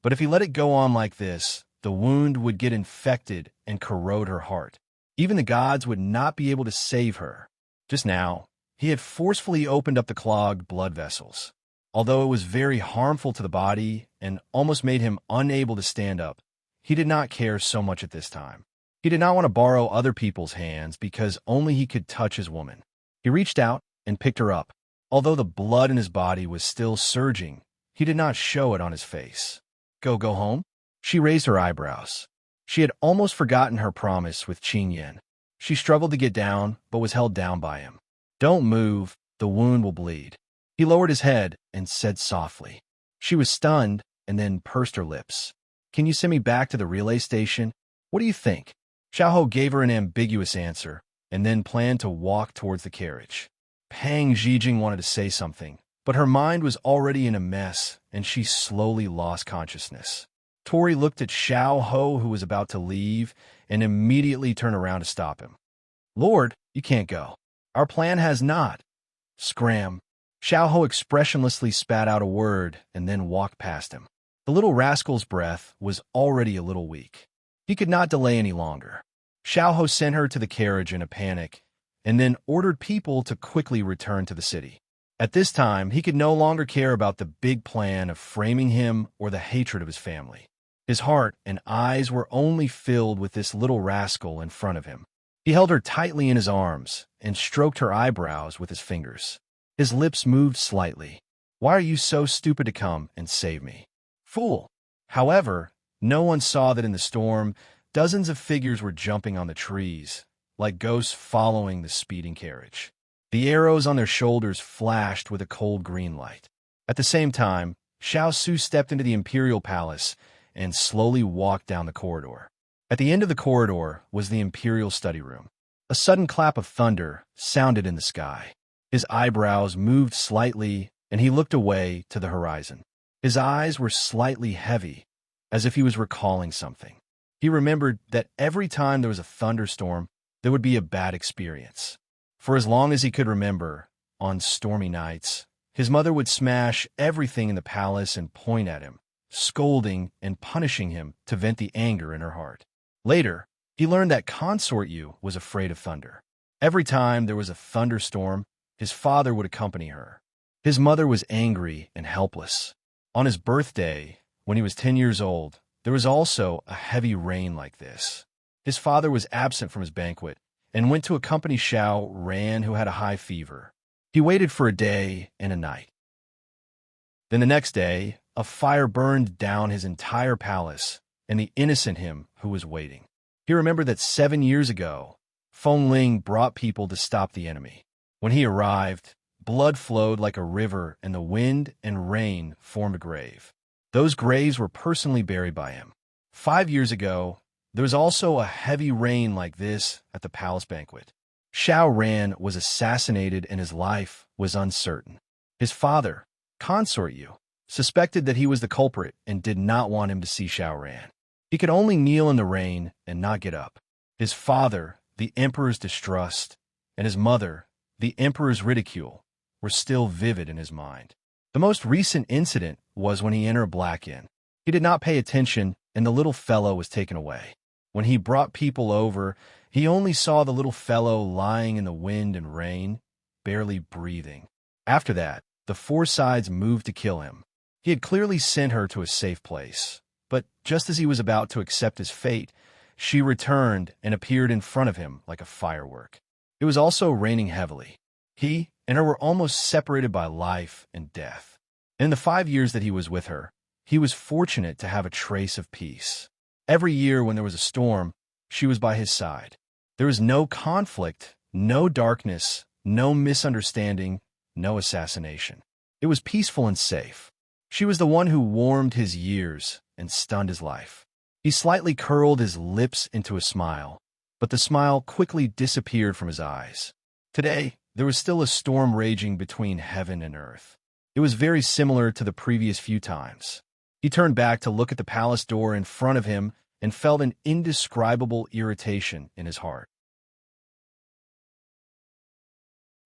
but if he let it go on like this, the wound would get infected and corrode her heart. Even the gods would not be able to save her. Just now, he had forcefully opened up the clogged blood vessels. Although it was very harmful to the body and almost made him unable to stand up, he did not care so much at this time. He did not want to borrow other people's hands because only he could touch his woman. He reached out and picked her up. Although the blood in his body was still surging, he did not show it on his face. Go home?" She raised her eyebrows. She had almost forgotten her promise with Qin Yan. She struggled to get down, but was held down by him. "Don't move, the wound will bleed." He lowered his head and said softly. She was stunned and then pursed her lips. "Can you send me back to the relay station? What do you think?" Xiao gave her an ambiguous answer and then planned to walk towards the carriage. Pang Zhijing wanted to say something, but her mind was already in a mess and she slowly lost consciousness. Tori looked at Xiao, who was about to leave, and immediately turned around to stop him. "Lord, you can't go. Our plan has not." Scram. Xiao expressionlessly spat out a word and then walked past him. The little rascal's breath was already a little weak. He could not delay any longer. Xiao sent her to the carriage in a panic and then ordered people to quickly return to the city. At this time, he could no longer care about the big plan of framing him or the hatred of his family. His heart and eyes were only filled with this little rascal in front of him. He held her tightly in his arms and stroked her eyebrows with his fingers. His lips moved slightly. "Why are you so stupid to come and save me? Fool!" However, no one saw that in the storm, dozens of figures were jumping on the trees, like ghosts following the speeding carriage. The arrows on their shoulders flashed with a cold green light. At the same time, Xiao Su stepped into the imperial palace and slowly walked down the corridor. At the end of the corridor was the imperial study room. A sudden clap of thunder sounded in the sky. His eyebrows moved slightly, and he looked away to the horizon. His eyes were slightly heavy, as if he was recalling something. He remembered that every time there was a thunderstorm, there would be a bad experience. For as long as he could remember, on stormy nights, his mother would smash everything in the palace and point at him, scolding and punishing him to vent the anger in her heart. Later, he learned that Consort Yu was afraid of thunder. Every time there was a thunderstorm, his father would accompany her. His mother was angry and helpless. On his birthday, when he was 10 years old, there was also a heavy rain like this. His father was absent from his banquet and went to accompany Xiao Ran, who had a high fever. He waited for a day and a night. Then the next day, a fire burned down his entire palace and the innocent him who was waiting. He remembered that 7 years ago, Feng Ling brought people to stop the enemy. When he arrived, blood flowed like a river and the wind and rain formed a grave. Those graves were personally buried by him. 5 years ago, there was also a heavy rain like this at the palace banquet. Xiao Ran was assassinated and his life was uncertain. His father, Consort Yu, suspected that he was the culprit and did not want him to see Xiao Ran. He could only kneel in the rain and not get up. His father, the emperor's distrust, and his mother, the emperor's ridicule, were still vivid in his mind. The most recent incident was when he entered Black Inn. He did not pay attention and the little fellow was taken away. When he brought people over, he only saw the little fellow lying in the wind and rain, barely breathing. After that, the four sides moved to kill him. He had clearly sent her to a safe place, but just as he was about to accept his fate, she returned and appeared in front of him like a firework. It was also raining heavily. He and her were almost separated by life and death. In the 5 years that he was with her, he was fortunate to have a trace of peace. Every year when there was a storm, she was by his side. There was no conflict, no darkness, no misunderstanding, no assassination. It was peaceful and safe. She was the one who warmed his years and stunned his life. He slightly curled his lips into a smile, but the smile quickly disappeared from his eyes. Today, there was still a storm raging between heaven and earth. It was very similar to the previous few times. He turned back to look at the palace door in front of him and felt an indescribable irritation in his heart.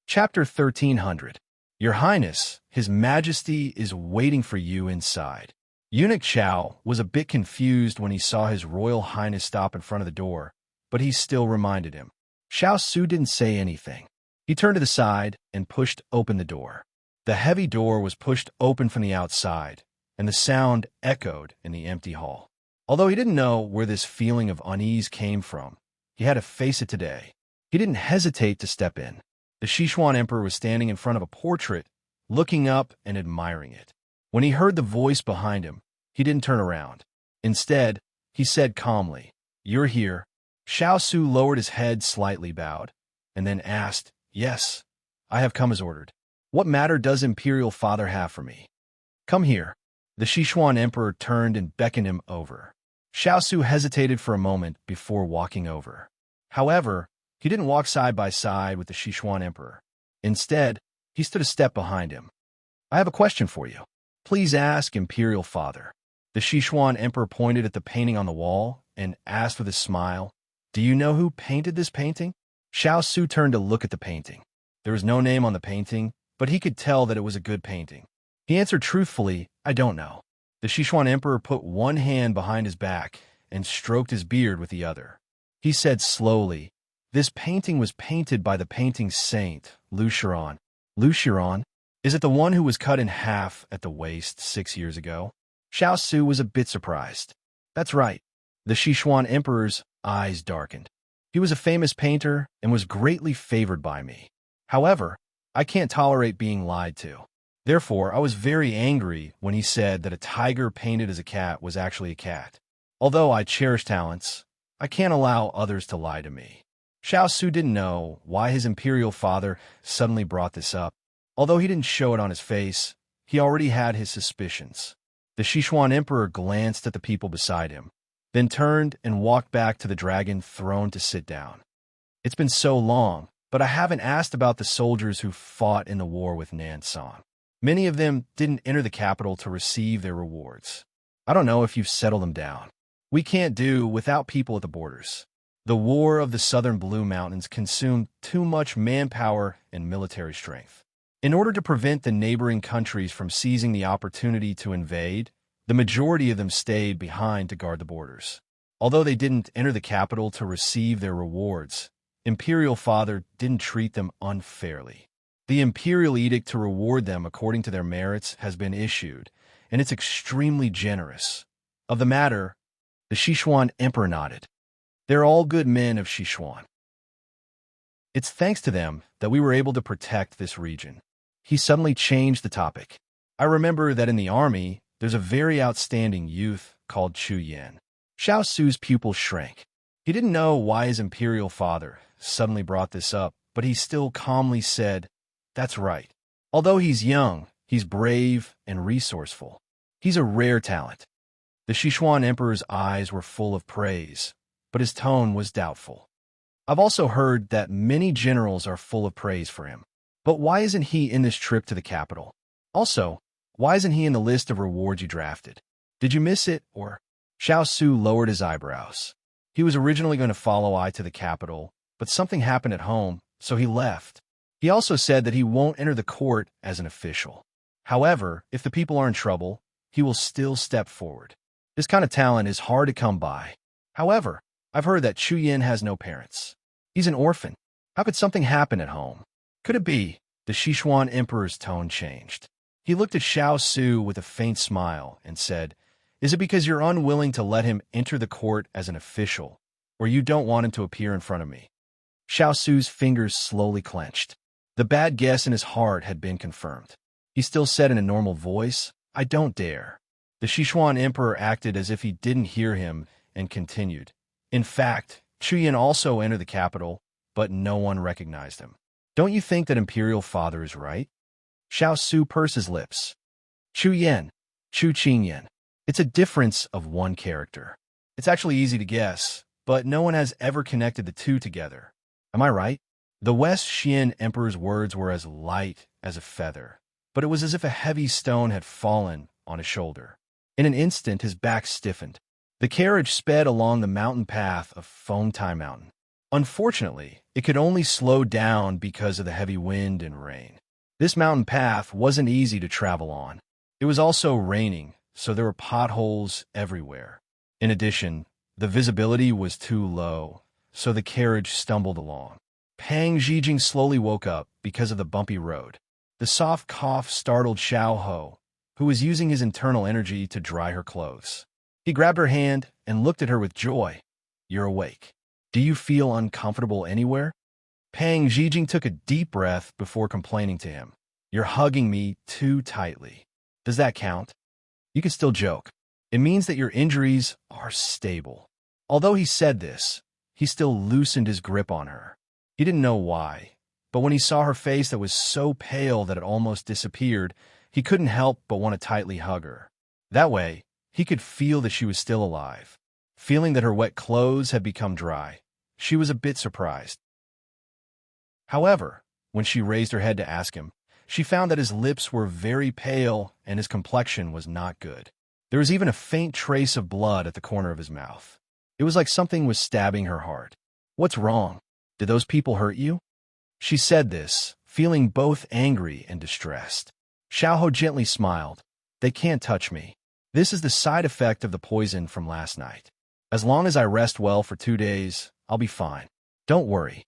Chapter 1300. Your Highness, His Majesty is waiting for you inside. Eunuch Xiao was a bit confused when he saw His Royal Highness stop in front of the door, but he still reminded him. Xiao Su didn't say anything. He turned to the side and pushed open the door. The heavy door was pushed open from the outside, and the sound echoed in the empty hall. Although he didn't know where this feeling of unease came from, he had to face it today. He didn't hesitate to step in. The Sichuan Emperor was standing in front of a portrait, looking up and admiring it. When he heard the voice behind him, he didn't turn around. Instead, he said calmly, "You're here." Xiao Su lowered his head, slightly bowed, and then asked, "Yes, I have come as ordered. What matter does Imperial Father have for me?" "Come here." The Sichuan Emperor turned and beckoned him over. Xiao Su hesitated for a moment before walking over. However, he didn't walk side by side with the Sichuan Emperor. Instead, he stood a step behind him. "I have a question for you. Please ask, Imperial Father." The Sichuan Emperor pointed at the painting on the wall and asked with a smile, "Do you know who painted this painting?" Xiao Su turned to look at the painting. There was no name on the painting, but he could tell that it was a good painting. He answered truthfully, "I don't know." The Sichuan Emperor put one hand behind his back and stroked his beard with the other. He said slowly, "This painting was painted by the painting saint, Lu Xiran." Lu Xiran? Is it the one who was cut in half at the waist 6 years ago? Xiao Su was a bit surprised. "That's right." The Sichuan Emperor's eyes darkened. "He was a famous painter and was greatly favored by me. However, I can't tolerate being lied to. Therefore, I was very angry when he said that a tiger painted as a cat was actually a cat. Although I cherish talents, I can't allow others to lie to me." Xiao Su didn't know why his imperial father suddenly brought this up. Although he didn't show it on his face, he already had his suspicions. The Sichuan Emperor glanced at the people beside him, then turned and walked back to the dragon throne to sit down. "It's been so long, but I haven't asked about the soldiers who fought in the war with Nansan. Many of them didn't enter the capital to receive their rewards. I don't know if you've settled them down. We can't do without people at the borders. The War of the Southern Blue Mountains consumed too much manpower and military strength. In order to prevent the neighboring countries from seizing the opportunity to invade, the majority of them stayed behind to guard the borders. Although they didn't enter the capital to receive their rewards, Imperial Father didn't treat them unfairly. The Imperial Edict to reward them according to their merits has been issued, and it's extremely generous. Of the matter, the Sichuan Emperor nodded. They're all good men of Sichuan. It's thanks to them that we were able to protect this region. He suddenly changed the topic. I remember that in the army, there's a very outstanding youth called Chu Yan. Xiao Su's pupil shrank. He didn't know why his imperial father suddenly brought this up, but he still calmly said, "That's right. Although he's young, he's brave and resourceful. He's a rare talent." The Sichuan Emperor's eyes were full of praise, but his tone was doubtful. "I've also heard that many generals are full of praise for him. But why isn't he in this trip to the capital? Also, why isn't he in the list of rewards you drafted? Did you miss it, or?" Xiao Su lowered his eyebrows. He was originally going to follow I to the capital, but something happened at home, so he left. He also said that he won't enter the court as an official. However, if the people are in trouble, he will still step forward. This kind of talent is hard to come by. However, I've heard that Chu Yin has no parents. He's an orphan. How could something happen at home? Could it be The Sichuan emperor's tone changed. He looked at Xiao Su with a faint smile and said, "Is it because you're unwilling to let him enter the court as an official, or you don't want him to appear in front of me?" Xiao Su's fingers slowly clenched. The bad guess in his heart had been confirmed. He still said in a normal voice, "I don't dare." The Sichuan emperor acted as if he didn't hear him and continued. "In fact, Chu Yin also entered the capital, but no one recognized him. Don't you think that Imperial Father is right?" Xiao Su pursed his lips. "Chu Yin, Chu Qingyan. It's a difference of one character. It's actually easy to guess, but no one has ever connected the two together. Am I right?" The West Xian emperor's words were as light as a feather, but it was as if a heavy stone had fallen on his shoulder. In an instant, his back stiffened. The carriage sped along the mountain path of Foam Tai Mountain. Unfortunately, it could only slow down because of the heavy wind and rain. This mountain path wasn't easy to travel on. It was also raining, so there were potholes everywhere. In addition, the visibility was too low, so the carriage stumbled along. Pang Zhijing slowly woke up because of the bumpy road. The soft cough startled Xiao Ho, who was using his internal energy to dry her clothes. He grabbed her hand and looked at her with joy. "You're awake. Do you feel uncomfortable anywhere?" Pang Zhijing took a deep breath before complaining to him. "You're hugging me too tightly. Does that count?" You can still joke. It means that your injuries are stable. Although he said this, he still loosened his grip on her. He didn't know why, but when he saw her face that was so pale that it almost disappeared, he couldn't help but want to tightly hug her. That way, he could feel that she was still alive. Feeling that her wet clothes had become dry, she was a bit surprised. However, when she raised her head to ask him, she found that his lips were very pale and his complexion was not good. There was even a faint trace of blood at the corner of his mouth. It was like something was stabbing her heart. "What's wrong? Did those people hurt you?" She said this, feeling both angry and distressed. Xiao Ho gently smiled. "They can't touch me. This is the side effect of the poison from last night. As long as I rest well for 2 days, I'll be fine. Don't worry."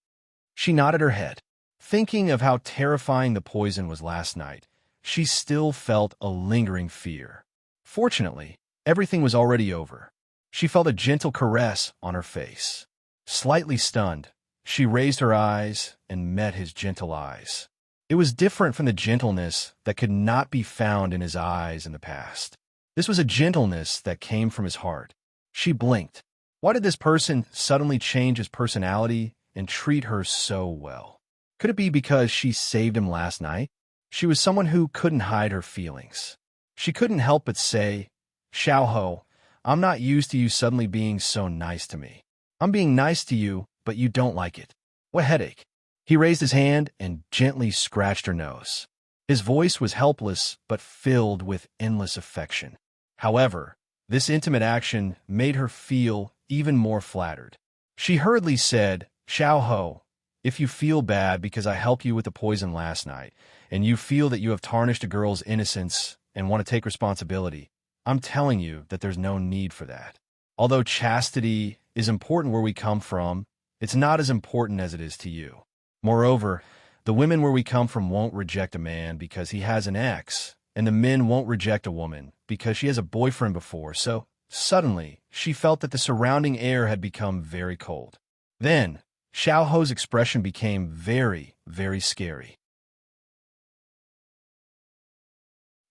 She nodded her head. Thinking of how terrifying the poison was last night, she still felt a lingering fear. Fortunately, everything was already over. She felt a gentle caress on her face. Slightly stunned, she raised her eyes and met his gentle eyes. It was different from the gentleness that could not be found in his eyes in the past. This was a gentleness that came from his heart. She blinked. Why did this person suddenly change his personality and treat her so well? Could it be because she saved him last night? She was someone who couldn't hide her feelings. She couldn't help but say, "Xiao Ho, I'm not used to you suddenly being so nice to me. I'm being nice to you, but you don't like it. What headache?" He raised his hand and gently scratched her nose. His voice was helpless but filled with endless affection. However, this intimate action made her feel even more flattered. She hurriedly said, "Xiao Ho, if you feel bad because I helped you with the poison last night, and you feel that you have tarnished a girl's innocence and want to take responsibility, I'm telling you that there's no need for that. Although chastity is important where we come from, it's not as important as it is to you. Moreover, the women where we come from won't reject a man because he has an ex, and the men won't reject a woman because she has a boyfriend before." So, suddenly, she felt that the surrounding air had become very cold. Then, Xiao Ho's expression became very, very scary.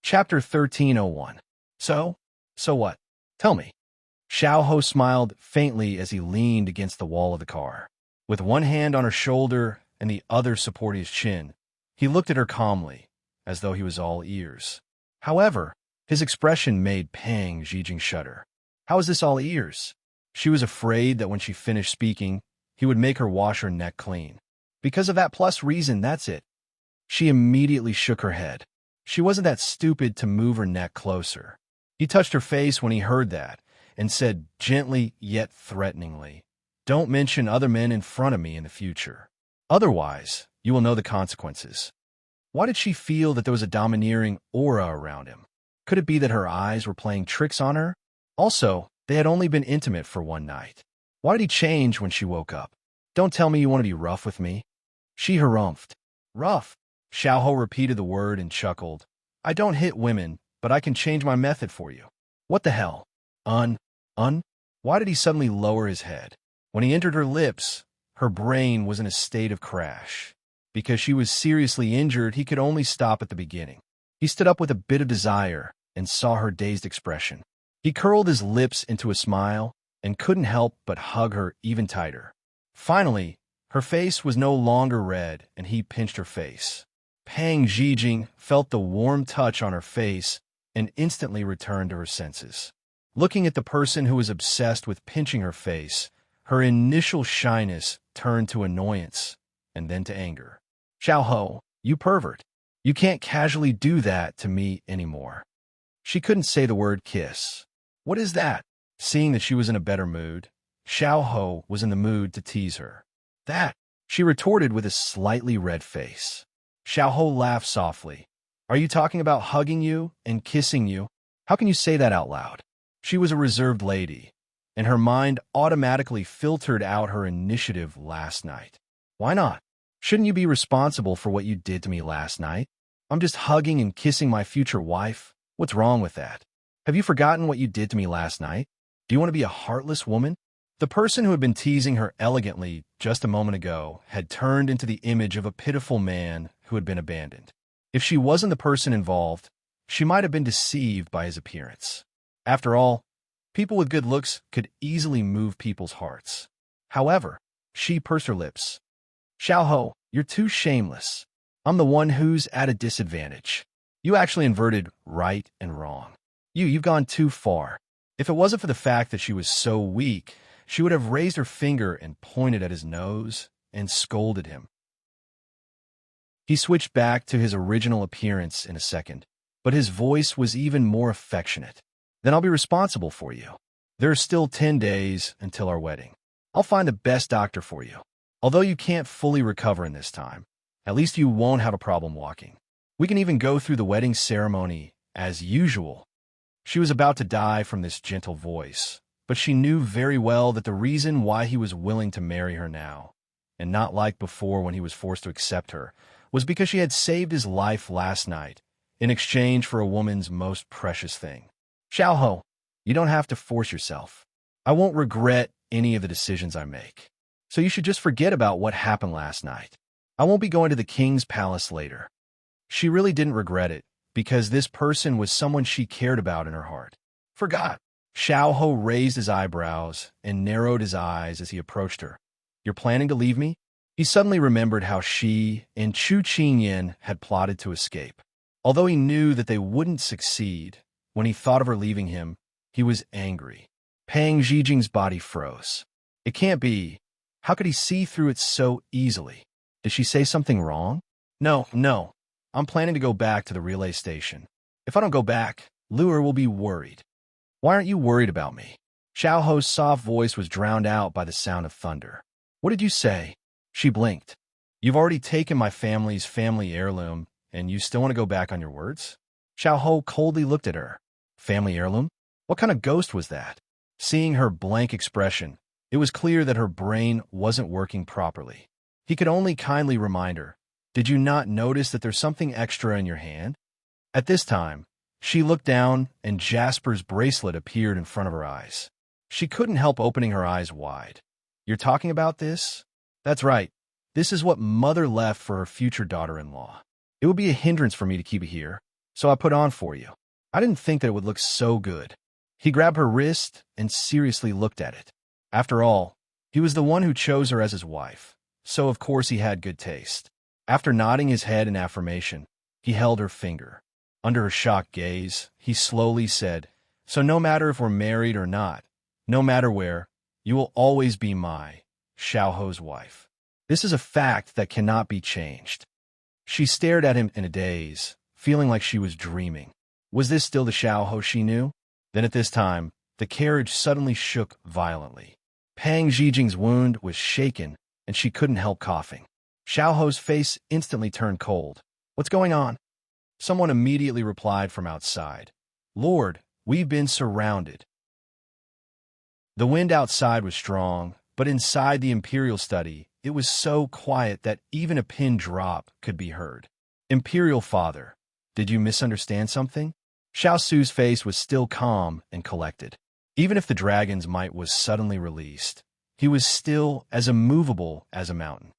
Chapter 1301. So what? Tell me. Xiao Ho smiled faintly as he leaned against the wall of the car. With one hand on her shoulder and the other supporting his chin, he looked at her calmly, as though he was all ears. However, his expression made Pang Zhijing shudder. How is this all ears? She was afraid that when she finished speaking, he would make her wash her neck clean. Because of that plus reason, that's it. She immediately shook her head. She wasn't that stupid to move her neck closer. He touched her face when he heard that, and said gently yet threateningly, "Don't mention other men in front of me in the future. Otherwise, you will know the consequences." Why did she feel that there was a domineering aura around him? Could it be that her eyes were playing tricks on her? Also, they had only been intimate for one night. Why did he change when she woke up? "Don't tell me you want to be rough with me." She harumphed. "Rough? Xiao repeated the word and chuckled. I don't hit women, but I can change my method for you. What the hell? Un? Why did he suddenly lower his head? When he entered her lips, her brain was in a state of crash. Because she was seriously injured, he could only stop at the beginning. He stood up with a bit of desire and saw her dazed expression. He curled his lips into a smile and couldn't help but hug her even tighter. Finally, her face was no longer red, and he pinched her face. Pang Zhijing felt the warm touch on her face and instantly returned to her senses. Looking at the person who was obsessed with pinching her face, her initial shyness turned to annoyance and then to anger. Xiao, you pervert. You can't casually do that to me anymore. She couldn't say the word kiss. What is that? Seeing that she was in a better mood, Xiao was in the mood to tease her. That, she retorted with a slightly red face. Xiao laughed softly. Are you talking about hugging you and kissing you? How can you say that out loud? She was a reserved lady, and her mind automatically filtered out her initiative last night. Why not? Shouldn't you be responsible for what you did to me last night? I'm just hugging and kissing my future wife. What's wrong with that? Have you forgotten what you did to me last night? Do you want to be a heartless woman? The person who had been teasing her elegantly just a moment ago had turned into the image of a pitiful man who had been abandoned. If she wasn't the person involved, she might have been deceived by his appearance. After all, people with good looks could easily move people's hearts. However, she pursed her lips. Xiao, you're too shameless. I'm the one who's at a disadvantage. You actually inverted right and wrong. You've gone too far. If it wasn't for the fact that she was so weak, she would have raised her finger and pointed at his nose and scolded him. He switched back to his original appearance in a second, but his voice was even more affectionate. Then I'll be responsible for you. There are still 10 days until our wedding. I'll find the best doctor for you. Although you can't fully recover in this time, at least you won't have a problem walking. We can even go through the wedding ceremony as usual. She was about to die from this gentle voice, but she knew very well that the reason why he was willing to marry her now, and not like before when he was forced to accept her, was because she had saved his life last night in exchange for a woman's most precious thing. Xiao, you don't have to force yourself. I won't regret any of the decisions I make. So you should just forget about what happened last night. I won't be going to the king's palace later. She really didn't regret it, because this person was someone she cared about in her heart. Forgot. Xiao raised his eyebrows and narrowed his eyes as he approached her. You're planning to leave me? He suddenly remembered how she and Chu Qingyan had plotted to escape. Although he knew that they wouldn't succeed, when he thought of her leaving him, he was angry. Pang Zhijing's body froze. It can't be. How could he see through it so easily? Did she say something wrong? No. I'm planning to go back to the relay station. If I don't go back, Luer will be worried. Why aren't you worried about me? Xiao's soft voice was drowned out by the sound of thunder. What did you say? She blinked. You've already taken my family's family heirloom, and you still want to go back on your words? Xiao coldly looked at her. Family heirloom? What kind of ghost was that? Seeing her blank expression, it was clear that her brain wasn't working properly. He could only kindly remind her, did you not notice that there's something extra in your hand? At this time, she looked down and Jasper's bracelet appeared in front of her eyes. She couldn't help opening her eyes wide. You're talking about this? That's right. This is what Mother left for her future daughter-in-law. It would be a hindrance for me to keep it here, so I put on for you. I didn't think that it would look so good. He grabbed her wrist and seriously looked at it. After all, he was the one who chose her as his wife, so of course he had good taste. After nodding his head in affirmation, he held her finger. Under her shocked gaze, he slowly said, so no matter if we're married or not, no matter where, you will always be my, Xiao's wife. This is a fact that cannot be changed. She stared at him in a daze, feeling like she was dreaming. Was this still the Xiao she knew? Then at this time, the carriage suddenly shook violently. Pang Zhijing's wound was shaken, and she couldn't help coughing. Xiao's face instantly turned cold. What's going on? Someone immediately replied from outside. Lord, we've been surrounded. The wind outside was strong, but inside the imperial study, it was so quiet that even a pin drop could be heard. Imperial Father, did you misunderstand something? Xiao Su's face was still calm and collected. Even if the dragon's might was suddenly released, he was still as immovable as a mountain.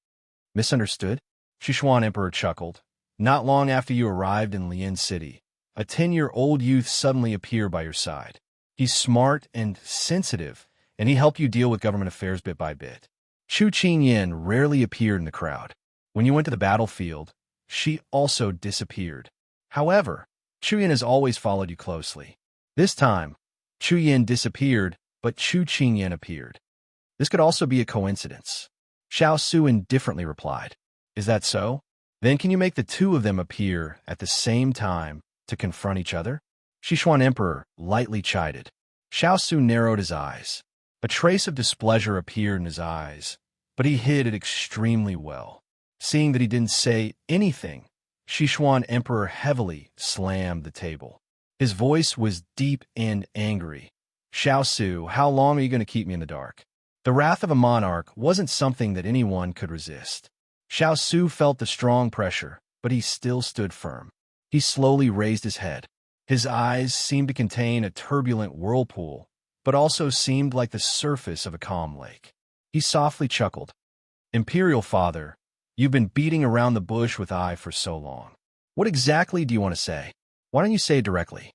Misunderstood? Sichuan Emperor chuckled. Not long after you arrived in Lian City, a 10-year-old youth suddenly appeared by your side. He's smart and sensitive, and he helped you deal with government affairs bit by bit. Chu Qingyan rarely appeared in the crowd. When you went to the battlefield, she also disappeared. However, Chu Yin has always followed you closely. This time, Chu Yin disappeared, but Chu Qingyan appeared. This could also be a coincidence. Xiao Su indifferently replied. Is that so? Then can you make the two of them appear at the same time to confront each other? Sichuan Emperor lightly chided. Xiao Su narrowed his eyes. A trace of displeasure appeared in his eyes, but he hid it extremely well. Seeing that he didn't say anything, Sichuan Emperor heavily slammed the table. His voice was deep and angry. Xiao Su, how long are you going to keep me in the dark? The wrath of a monarch wasn't something that anyone could resist. Xiao Su felt the strong pressure, but he still stood firm. He slowly raised his head. His eyes seemed to contain a turbulent whirlpool, but also seemed like the surface of a calm lake. He softly chuckled. Imperial Father, you've been beating around the bush with I for so long. What exactly do you want to say? Why don't you say it directly?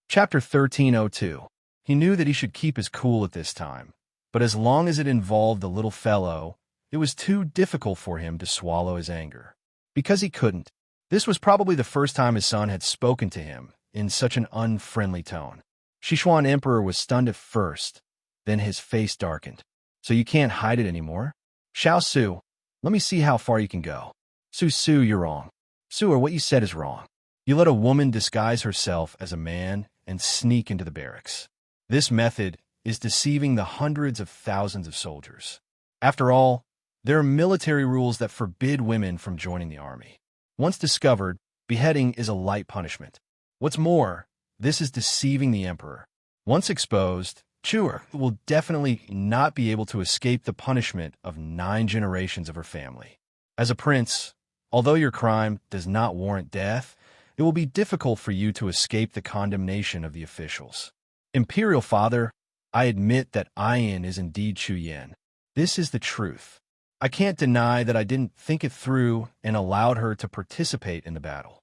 Chapter 1302. He knew that he should keep his cool at this time, but as long as it involved the little fellow, it was too difficult for him to swallow his anger. Because he couldn't. This was probably the first time his son had spoken to him in such an unfriendly tone. Sichuan Emperor was stunned at first, then his face darkened. So you can't hide it anymore? Xiao Su, let me see how far you can go. Su, you're wrong. Su, what you said is wrong. You let a woman disguise herself as a man and sneak into the barracks. This method is deceiving the hundreds of thousands of soldiers. After all, there are military rules that forbid women from joining the army. Once discovered, beheading is a light punishment. What's more, this is deceiving the emperor. Once exposed, Chu will definitely not be able to escape the punishment of 9 generations of her family. As a prince, although your crime does not warrant death, it will be difficult for you to escape the condemnation of the officials. Imperial Father, I admit that Ayan is indeed Chu Yan. This is the truth. I can't deny that I didn't think it through and allowed her to participate in the battle.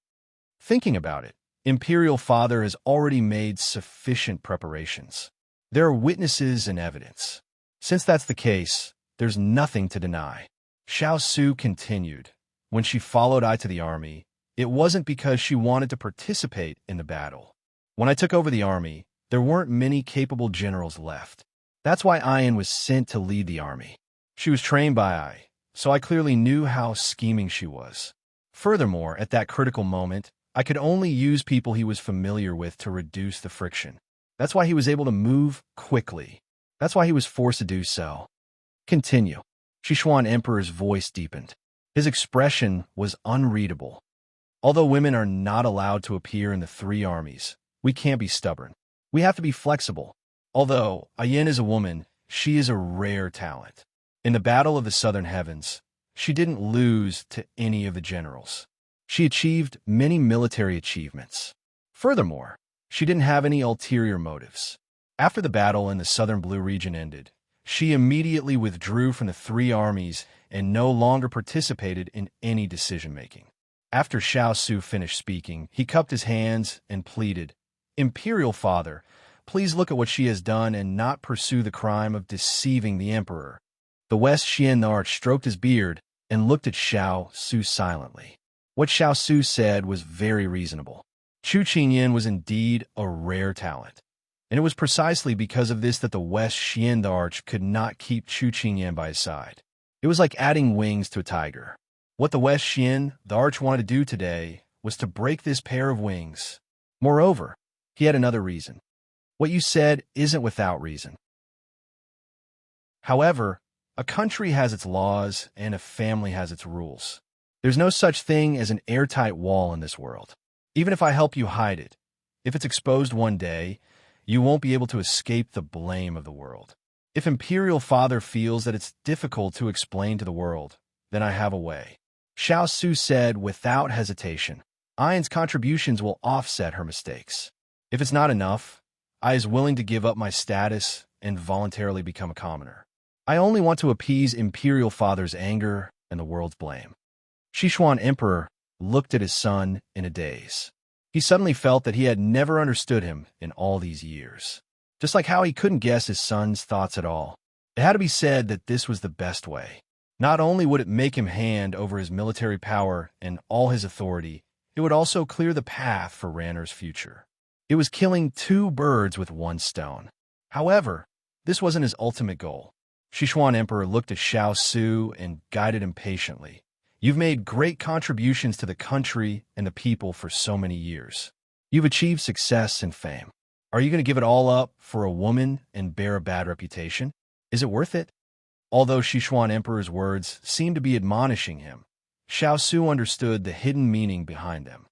Thinking about it, Imperial Father has already made sufficient preparations. There are witnesses and evidence. Since that's the case, there's nothing to deny. Xiao Su continued. When she followed I to the army, it wasn't because she wanted to participate in the battle. When I took over the army, there weren't many capable generals left. That's why Ayan was sent to lead the army. She was trained by I, so I clearly knew how scheming she was. Furthermore, at that critical moment, I could only use people he was familiar with to reduce the friction. That's why he was able to move quickly. That's why he was forced to do so. Continue. Sichuan Emperor's voice deepened. His expression was unreadable. Although women are not allowed to appear in the 3 armies, we can't be stubborn. We have to be flexible. Although Ayan is a woman, she is a rare talent. In the Battle of the Southern Heavens, she didn't lose to any of the generals. She achieved many military achievements. Furthermore, she didn't have any ulterior motives. After the battle in the Southern Blue region ended, she immediately withdrew from the 3 armies and no longer participated in any decision-making. After Xiao Su finished speaking, he cupped his hands and pleaded, Imperial Father, please look at what she has done and not pursue the crime of deceiving the emperor. The West Xian the Arch stroked his beard and looked at Xiao Su silently. What Xiao Su said was very reasonable. Chu Qingyan was indeed a rare talent, and it was precisely because of this that the West Xian the Arch could not keep Chu Qingyan by his side. It was like adding wings to a tiger. What the West Xian the Arch wanted to do today was to break this pair of wings. Moreover, he had another reason. What you said isn't without reason. However, a country has its laws and a family has its rules. There's no such thing as an airtight wall in this world. Even if I help you hide it, if it's exposed one day, you won't be able to escape the blame of the world. If Imperial Father feels that it's difficult to explain to the world, then I have a way. Xiao Su said without hesitation. Ain's contributions will offset her mistakes. If it's not enough, I is willing to give up my status and voluntarily become a commoner. I only want to appease Imperial Father's anger and the world's blame. Sichuan Emperor looked at his son in a daze. He suddenly felt that he had never understood him in all these years. Just like how he couldn't guess his son's thoughts at all. It had to be said that this was the best way. Not only would it make him hand over his military power and all his authority, it would also clear the path for Ranner's future. It was killing two birds with one stone. However, this wasn't his ultimate goal. Sichuan Emperor looked at Xiao Su and guided him patiently. You've made great contributions to the country and the people for so many years. You've achieved success and fame. Are you going to give it all up for a woman and bear a bad reputation? Is it worth it? Although Sichuan Emperor's words seemed to be admonishing him, Xiao Su understood the hidden meaning behind them.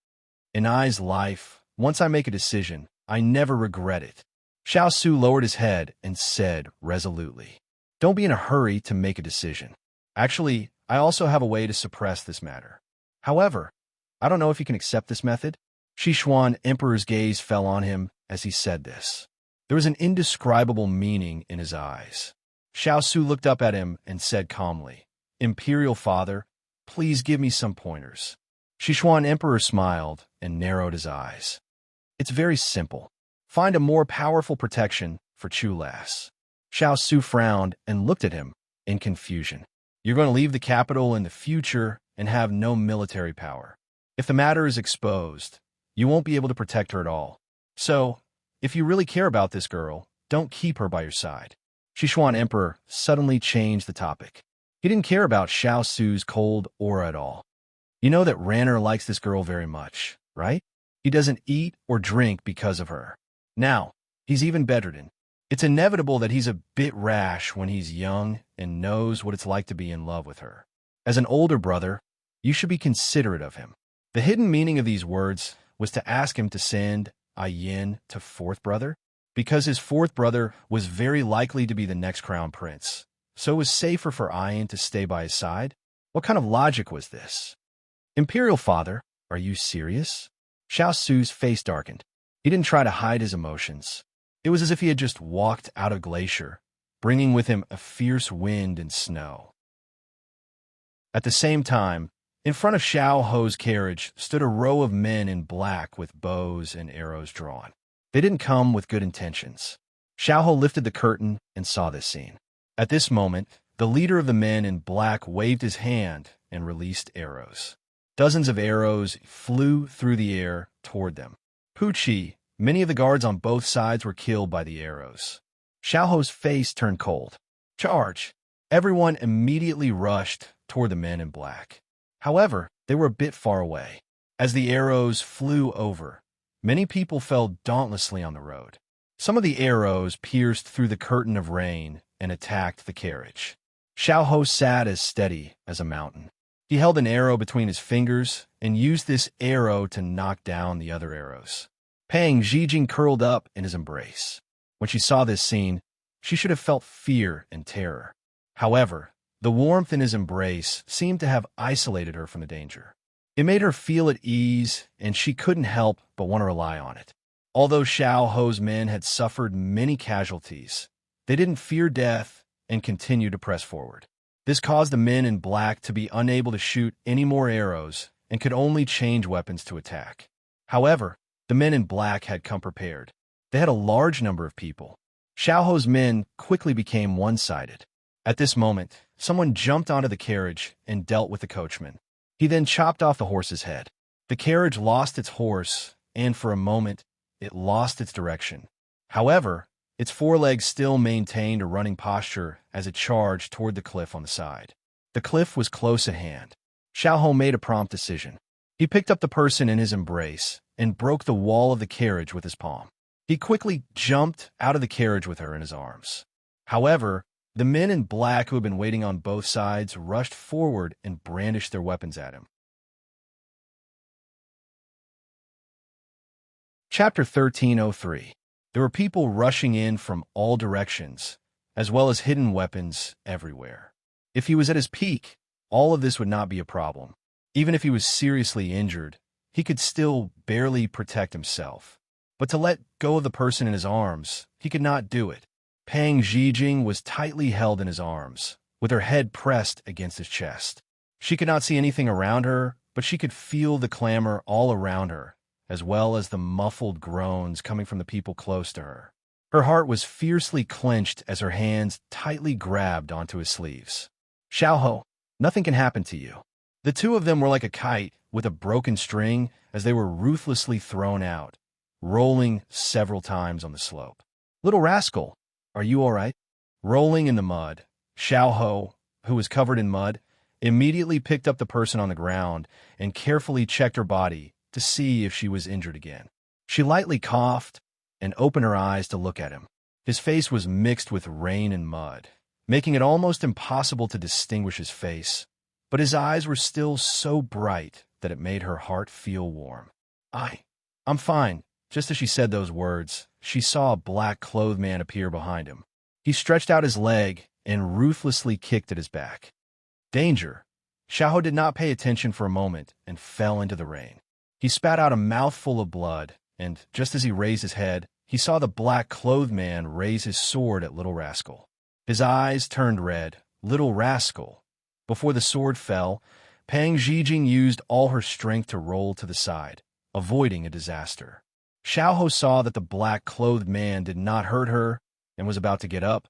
In Ai's life, once I make a decision, I never regret it. Xiao Su lowered his head and said resolutely, Don't be in a hurry to make a decision. Actually, I also have a way to suppress this matter. However, I don't know if you can accept this method. Sichuan Emperor's gaze fell on him as he said this. There was an indescribable meaning in his eyes. Xiao Su looked up at him and said calmly, Imperial Father, please give me some pointers. Sichuan Emperor smiled and narrowed his eyes. It's very simple. Find a more powerful protection for Chulas. Xiao Su frowned and looked at him in confusion. You're going to leave the capital in the future and have no military power. If the matter is exposed, you won't be able to protect her at all. So, if you really care about this girl, don't keep her by your side. Sichuan Emperor suddenly changed the topic. He didn't care about Xiao Su's cold aura at all. You know that Ranner likes this girl very much, right? He doesn't eat or drink because of her. Now, he's even bedridden. It's inevitable that he's a bit rash when he's young and knows what it's like to be in love with her. As an older brother, you should be considerate of him. The hidden meaning of these words was to ask him to send Yin to fourth brother, because his fourth brother was very likely to be the next crown prince. So it was safer for Yin to stay by his side. What kind of logic was this? Imperial Father, are you serious? Xiao Su's face darkened. He didn't try to hide his emotions. It was as if he had just walked out of glacier, bringing with him a fierce wind and snow. At the same time, in front of Xiao Ho's carriage stood a row of men in black with bows and arrows drawn. They didn't come with good intentions. Xiao Ho lifted the curtain and saw this scene. At this moment, the leader of the men in black waved his hand and released arrows. Dozens of arrows flew through the air toward them. Pucci, many of the guards on both sides were killed by the arrows. Xiao Ho's face turned cold. Charge! Everyone immediately rushed toward the men in black. However, they were a bit far away. As the arrows flew over, many people fell dauntlessly on the road. Some of the arrows pierced through the curtain of rain and attacked the carriage. Xiao Ho sat as steady as a mountain. He held an arrow between his fingers and used this arrow to knock down the other arrows. Pang Zhijing curled up in his embrace. When she saw this scene, she should have felt fear and terror. However, the warmth in his embrace seemed to have isolated her from the danger. It made her feel at ease, and she couldn't help but want to rely on it. Although Xiao Ho's men had suffered many casualties, they didn't fear death and continued to press forward. This caused the men in black to be unable to shoot any more arrows and could only change weapons to attack. However, the men in black had come prepared. They had a large number of people. Xiao Ho's men quickly became one-sided. At this moment, someone jumped onto the carriage and dealt with the coachman. He then chopped off the horse's head. The carriage lost its horse, and for a moment, it lost its direction. However, its forelegs still maintained a running posture as it charged toward the cliff on the side. The cliff was close at hand. Xiao Ho made a prompt decision. He picked up the person in his embrace and broke the wall of the carriage with his palm. He quickly jumped out of the carriage with her in his arms. However, the men in black who had been waiting on both sides rushed forward and brandished their weapons at him. Chapter 1303. There were people rushing in from all directions, as well as hidden weapons everywhere. If he was at his peak, all of this would not be a problem. Even if he was seriously injured, he could still barely protect himself. But to let go of the person in his arms, he could not do it. Pang Zhijing was tightly held in his arms, with her head pressed against his chest. She could not see anything around her, but she could feel the clamor all around her, as well as the muffled groans coming from the people close to her. Her heart was fiercely clenched as her hands tightly grabbed onto his sleeves. Xiao, nothing can happen to you. The two of them were like a kite with a broken string as they were ruthlessly thrown out, rolling several times on the slope. Little rascal, are you all right? Rolling in the mud, Xiao, who was covered in mud, immediately picked up the person on the ground and carefully checked her body to see if she was injured again. She lightly coughed and opened her eyes to look at him. His face was mixed with rain and mud, making it almost impossible to distinguish his face, but his eyes were still so bright that it made her heart feel warm. I'm fine. Just as she said those words, she saw a black-clothed man appear behind him. He stretched out his leg and ruthlessly kicked at his back. Danger! Xiao did not pay attention for a moment and fell into the rain. He spat out a mouthful of blood, and just as he raised his head, he saw the black-clothed man raise his sword at Little Rascal. His eyes turned red. Little Rascal. Before the sword fell, Pang Zhijing used all her strength to roll to the side, avoiding a disaster. Xiao saw that the black-clothed man did not hurt her and was about to get up,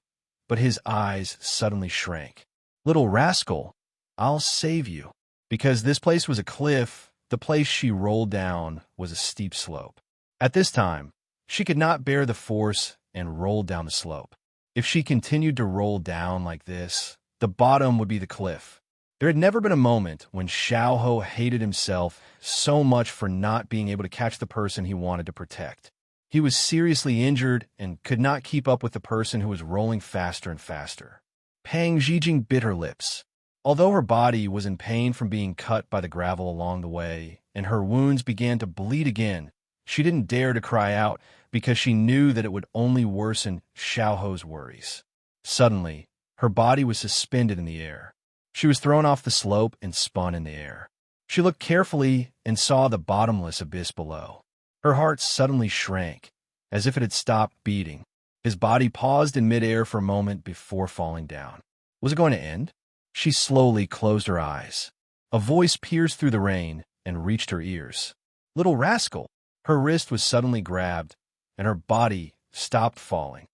but his eyes suddenly shrank. Little Rascal, I'll save you. Because this place was a cliff, the place she rolled down was a steep slope. At this time, she could not bear the force and rolled down the slope. If she continued to roll down like this, the bottom would be the cliff. There had never been a moment when Xiao hated himself so much for not being able to catch the person he wanted to protect. He was seriously injured and could not keep up with the person who was rolling faster and faster. Pang Zhijing bit her lips. Although her body was in pain from being cut by the gravel along the way, and her wounds began to bleed again, she didn't dare to cry out because she knew that it would only worsen Xiao's worries. Suddenly, her body was suspended in the air. She was thrown off the slope and spun in the air. She looked carefully and saw the bottomless abyss below. Her heart suddenly shrank, as if it had stopped beating. His body paused in midair for a moment before falling down. Was it going to end? She slowly closed her eyes. A voice pierced through the rain and reached her ears. Little Rascal! Her wrist was suddenly grabbed, and her body stopped falling.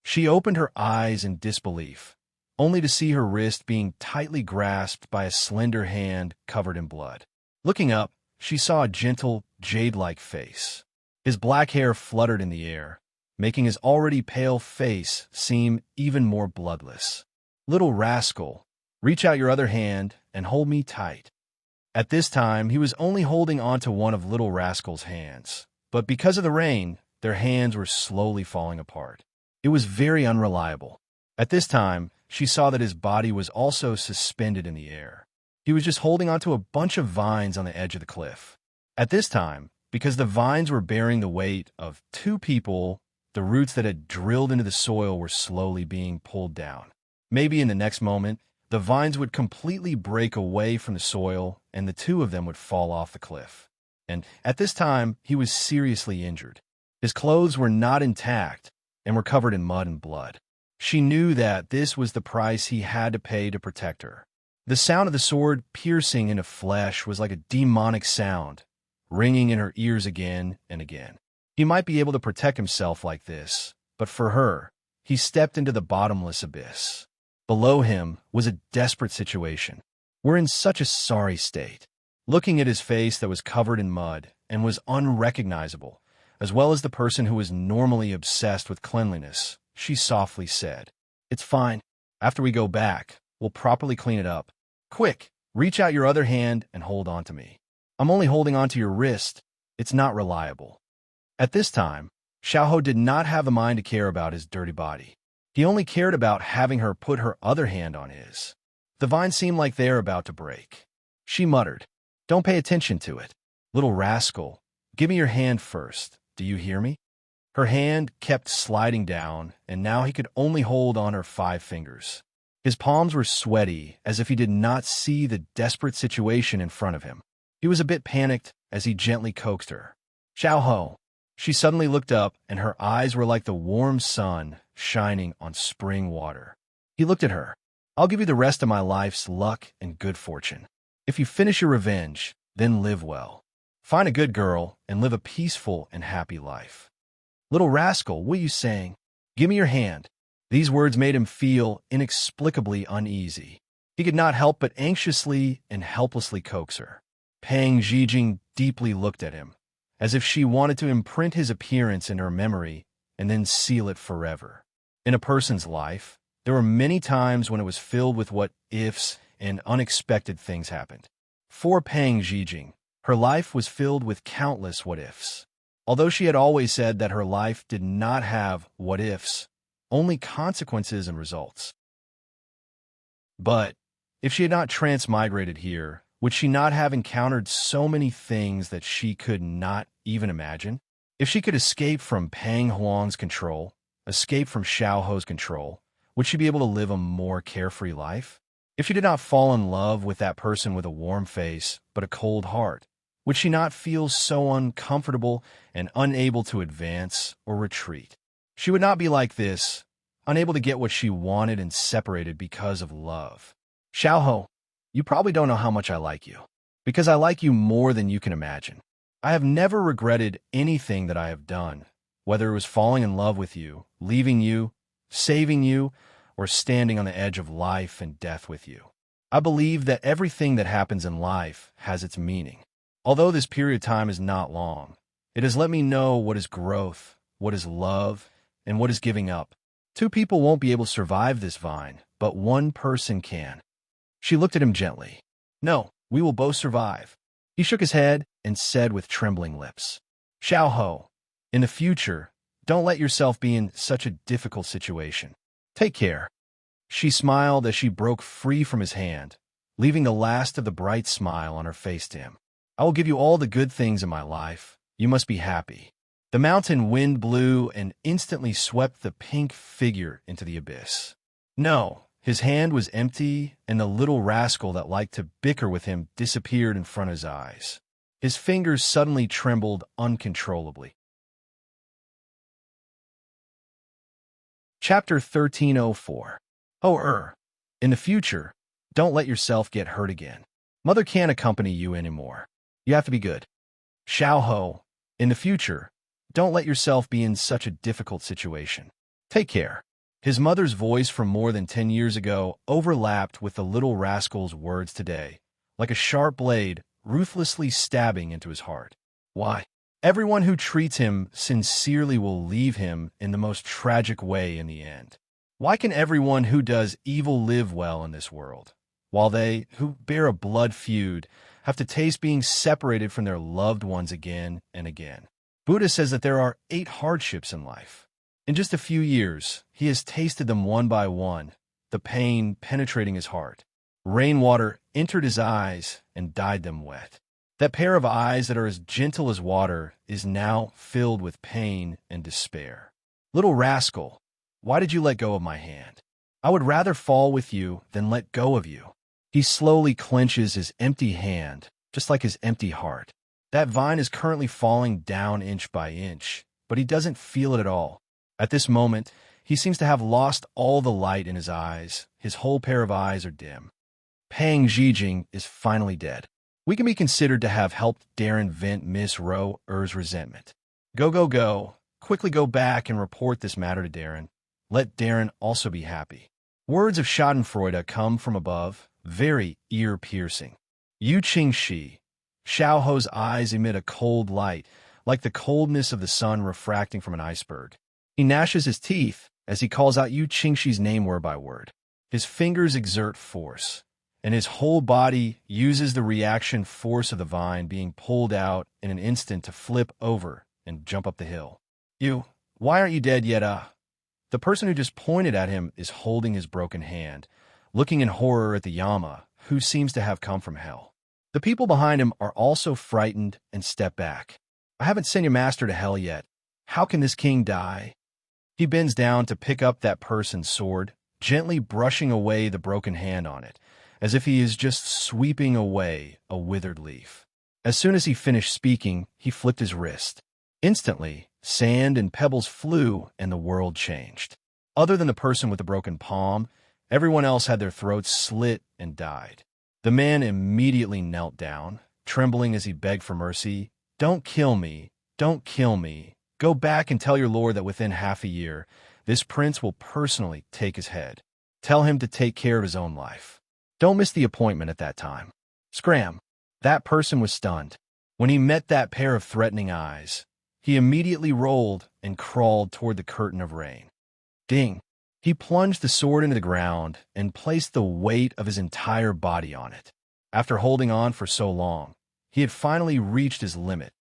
She opened her eyes in disbelief, only to see her wrist being tightly grasped by a slender hand covered in blood. Looking up, she saw a gentle, jade-like face. His black hair fluttered in the air, making his already pale face seem even more bloodless. Little Rascal, reach out your other hand and hold me tight. At this time, he was only holding onto one of Little Rascal's hands, but because of the rain, their hands were slowly falling apart. It was very unreliable. At this time, she saw that his body was also suspended in the air. He was just holding onto a bunch of vines on the edge of the cliff. At this time, because the vines were bearing the weight of two people, the roots that had drilled into the soil were slowly being pulled down. Maybe in the next moment, the vines would completely break away from the soil and the two of them would fall off the cliff. And at this time, he was seriously injured. His clothes were not intact and were covered in mud and blood. She knew that this was the price he had to pay to protect her. The sound of the sword piercing into flesh was like a demonic sound, ringing in her ears again and again. He might be able to protect himself like this, but for her, he stepped into the bottomless abyss. Below him was a desperate situation. We're in such a sorry state. Looking at his face that was covered in mud and was unrecognizable, as well as the person who was normally obsessed with cleanliness, she softly said, It's fine. After we go back, we'll properly clean it up. Quick, reach out your other hand and hold on to me. I'm only holding on to your wrist. It's not reliable. At this time, Xiao did not have a mind to care about his dirty body. He only cared about having her put her other hand on his. The vines seemed like they were about to break. She muttered, Don't pay attention to it. Little Rascal, give me your hand first. Do you hear me? Her hand kept sliding down, and now he could only hold on her 5 fingers. His palms were sweaty, as if he did not see the desperate situation in front of him. He was a bit panicked as he gently coaxed her. Xiao Ho. She suddenly looked up, and her eyes were like the warm sun shining on spring water. He looked at her. I'll give you the rest of my life's luck and good fortune. If you finish your revenge, then live well. Find a good girl and live a peaceful and happy life. Little rascal, what are you saying? Give me your hand. These words made him feel inexplicably uneasy. He could not help but anxiously and helplessly coax her. Pang Zhijing deeply looked at him, as if she wanted to imprint his appearance in her memory and then seal it forever. In a person's life, there were many times when it was filled with what-ifs and unexpected things happened. For Pang Zhijing, her life was filled with countless what-ifs. Although she had always said that her life did not have what-ifs, only consequences and results. But if she had not transmigrated here, would she not have encountered so many things that she could not even imagine? If she could escape from Pang Huang's control, escape from Xiao Ho's control, would she be able to live a more carefree life? If she did not fall in love with that person with a warm face but a cold heart, would she not feel so uncomfortable and unable to advance or retreat? She would not be like this, unable to get what she wanted and separated because of love. Xiao Ho, you probably don't know how much I like you, because I like you more than you can imagine. I have never regretted anything that I have done, whether it was falling in love with you, leaving you, saving you, or standing on the edge of life and death with you. I believe that everything that happens in life has its meaning. Although this period of time is not long, it has let me know what is growth, what is love, and what is giving up. 2 people won't be able to survive this vine, but 1 person can. She looked at him gently. No, we will both survive. He shook his head and said with trembling lips, Xiao Ho, in the future, don't let yourself be in such a difficult situation. Take care. She smiled as she broke free from his hand, leaving the last of the bright smile on her face to him. I will give you all the good things in my life. You must be happy. The mountain wind blew and instantly swept the pink figure into the abyss. No, his hand was empty, and the little rascal that liked to bicker with him disappeared in front of his eyes. His fingers suddenly trembled uncontrollably. Chapter 1304. In the future, don't let yourself get hurt again. Mother can't accompany you anymore. You have to be good. Xiao Ho, in the future, don't let yourself be in such a difficult situation. Take care. His mother's voice from more than 10 years ago overlapped with the little rascal's words today, like a sharp blade ruthlessly stabbing into his heart. Why? Everyone who treats him sincerely will leave him in the most tragic way in the end. Why can everyone who does evil live well in this world, while they, who bear a blood feud, have to taste being separated from their loved ones again and again? Buddha says that there are 8 hardships in life. In just a few years, he has tasted them one by one, the pain penetrating his heart. Rainwater entered his eyes and dyed them wet. That pair of eyes that are as gentle as water is now filled with pain and despair. Little rascal, why did you let go of my hand? I would rather fall with you than let go of you. He slowly clenches his empty hand, just like his empty heart. That vine is currently falling down inch by inch, but he doesn't feel it at all. At this moment, he seems to have lost all the light in his eyes. His whole pair of eyes are dim. Pang Zhijing is finally dead. We can be considered to have helped Darren vent Miss Ro Er's resentment. Go. Quickly go back and report this matter to Darren. Let Darren also be happy. Words of schadenfreude come from above, very ear-piercing. Yu Qingxi. Xiao Ho's eyes emit a cold light, like the coldness of the sun refracting from an iceberg. He gnashes his teeth as he calls out Yu Qingxi's name word by word. His fingers exert force, and his whole body uses the reaction force of the vine being pulled out in an instant to flip over and jump up the hill. Why aren't you dead yet, The person who just pointed at him is holding his broken hand, looking in horror at the Yama, who seems to have come from hell. The people behind him are also frightened and step back. I haven't sent your master to hell yet. How can this king die? He bends down to pick up that person's sword, gently brushing away the broken hand on it, as if he is just sweeping away a withered leaf. As soon as he finished speaking, he flipped his wrist. Instantly, sand and pebbles flew and the world changed. Other than the person with the broken palm, everyone else had their throats slit and died. The man immediately knelt down, trembling as he begged for mercy. "Don't kill me. Don't kill me. Go back and tell your lord that within half a year, this prince will personally take his head. Tell him to take care of his own life. Don't miss the appointment at that time." Scram! That person was stunned. When he met that pair of threatening eyes, he immediately rolled and crawled toward the curtain of rain. Ding! He plunged the sword into the ground and placed the weight of his entire body on it. After holding on for so long, he had finally reached his limit.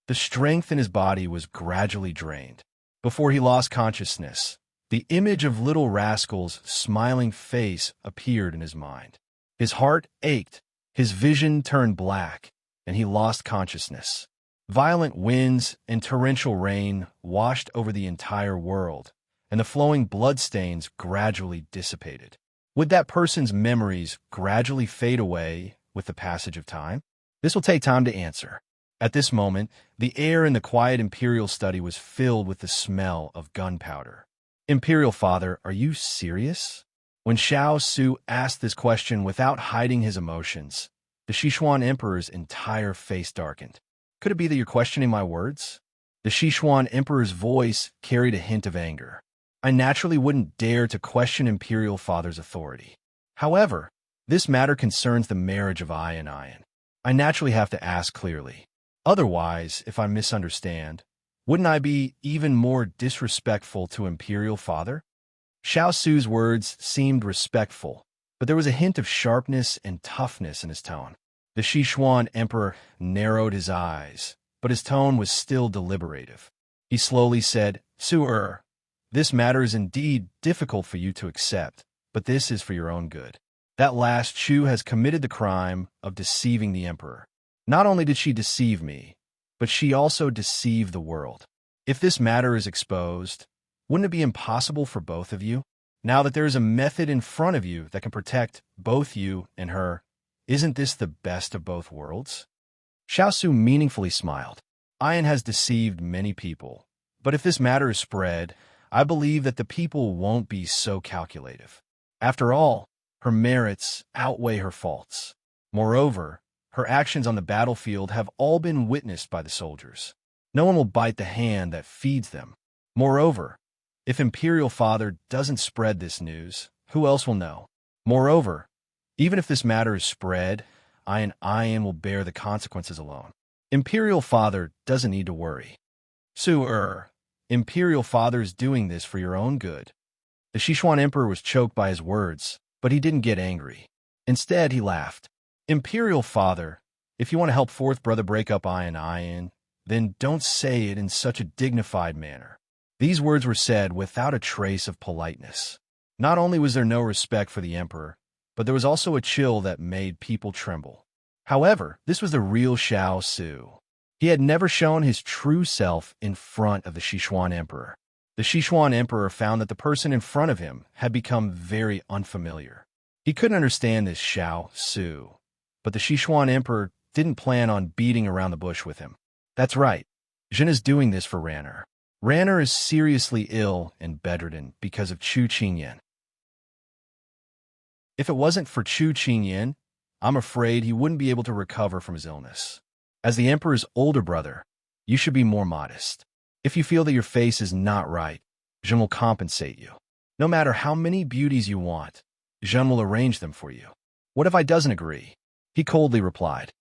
The strength in his body was gradually drained. Before he lost consciousness, the image of little rascal's smiling face appeared in his mind. His heart ached, his vision turned black, and he lost consciousness. Violent winds and torrential rain washed over the entire world, and the flowing bloodstains gradually dissipated. Would that person's memories gradually fade away with the passage of time? This will take time to answer. At this moment, the air in the quiet imperial study was filled with the smell of gunpowder. "Imperial Father, are you serious?" When Xiao Su asked this question without hiding his emotions, the Sichuan Emperor's entire face darkened. "Could it be that you're questioning my words?" The Sichuan Emperor's voice carried a hint of anger. "I naturally wouldn't dare to question Imperial Father's authority. However, this matter concerns the marriage of I and Ian. I naturally have to ask clearly. Otherwise, if I misunderstand, wouldn't I be even more disrespectful to Imperial Father?" Xiao Su's words seemed respectful, but there was a hint of sharpness and toughness in his tone. The Sichuan Emperor narrowed his eyes, but his tone was still deliberative. He slowly said, "Su-er, this matter is indeed difficult for you to accept, but this is for your own good. That last Chu has committed the crime of deceiving the Emperor. Not only did she deceive me, but she also deceived the world. If this matter is exposed, wouldn't it be impossible for both of you? Now that there is a method in front of you that can protect both you and her, isn't this the best of both worlds?" Xiao Su meaningfully smiled. "Ian has deceived many people, but if this matter is spread, I believe that the people won't be so calculative. After all, her merits outweigh her faults. Moreover, her actions on the battlefield have all been witnessed by the soldiers. No one will bite the hand that feeds them. Moreover, if Imperial Father doesn't spread this news, who else will know? Moreover, even if this matter is spread, Ian will bear the consequences alone. Imperial Father doesn't need to worry. Su-er, Imperial Father is doing this for your own good." The Sichuan Emperor was choked by his words, but he didn't get angry. Instead, he laughed. "Imperial Father, if you want to help fourth brother break up Ian, then don't say it in such a dignified manner." These words were said without a trace of politeness. Not only was there no respect for the Emperor, but there was also a chill that made people tremble. However, this was the real Xiao Su. He had never shown his true self in front of the Sichuan Emperor. The Sichuan Emperor found that the person in front of him had become very unfamiliar. He couldn't understand this Xiao Su, but the Sichuan Emperor didn't plan on beating around the bush with him. That's right, Jin is doing this for Ranner. Ranner is seriously ill and bedridden because of Chu Qingyan. If it wasn't for Chu Qingyan, I'm afraid he wouldn't be able to recover from his illness. As the Emperor's older brother, you should be more modest. If you feel that your face is not right, Jin will compensate you. No matter how many beauties you want, Jin will arrange them for you. What if I doesn't agree? He coldly replied.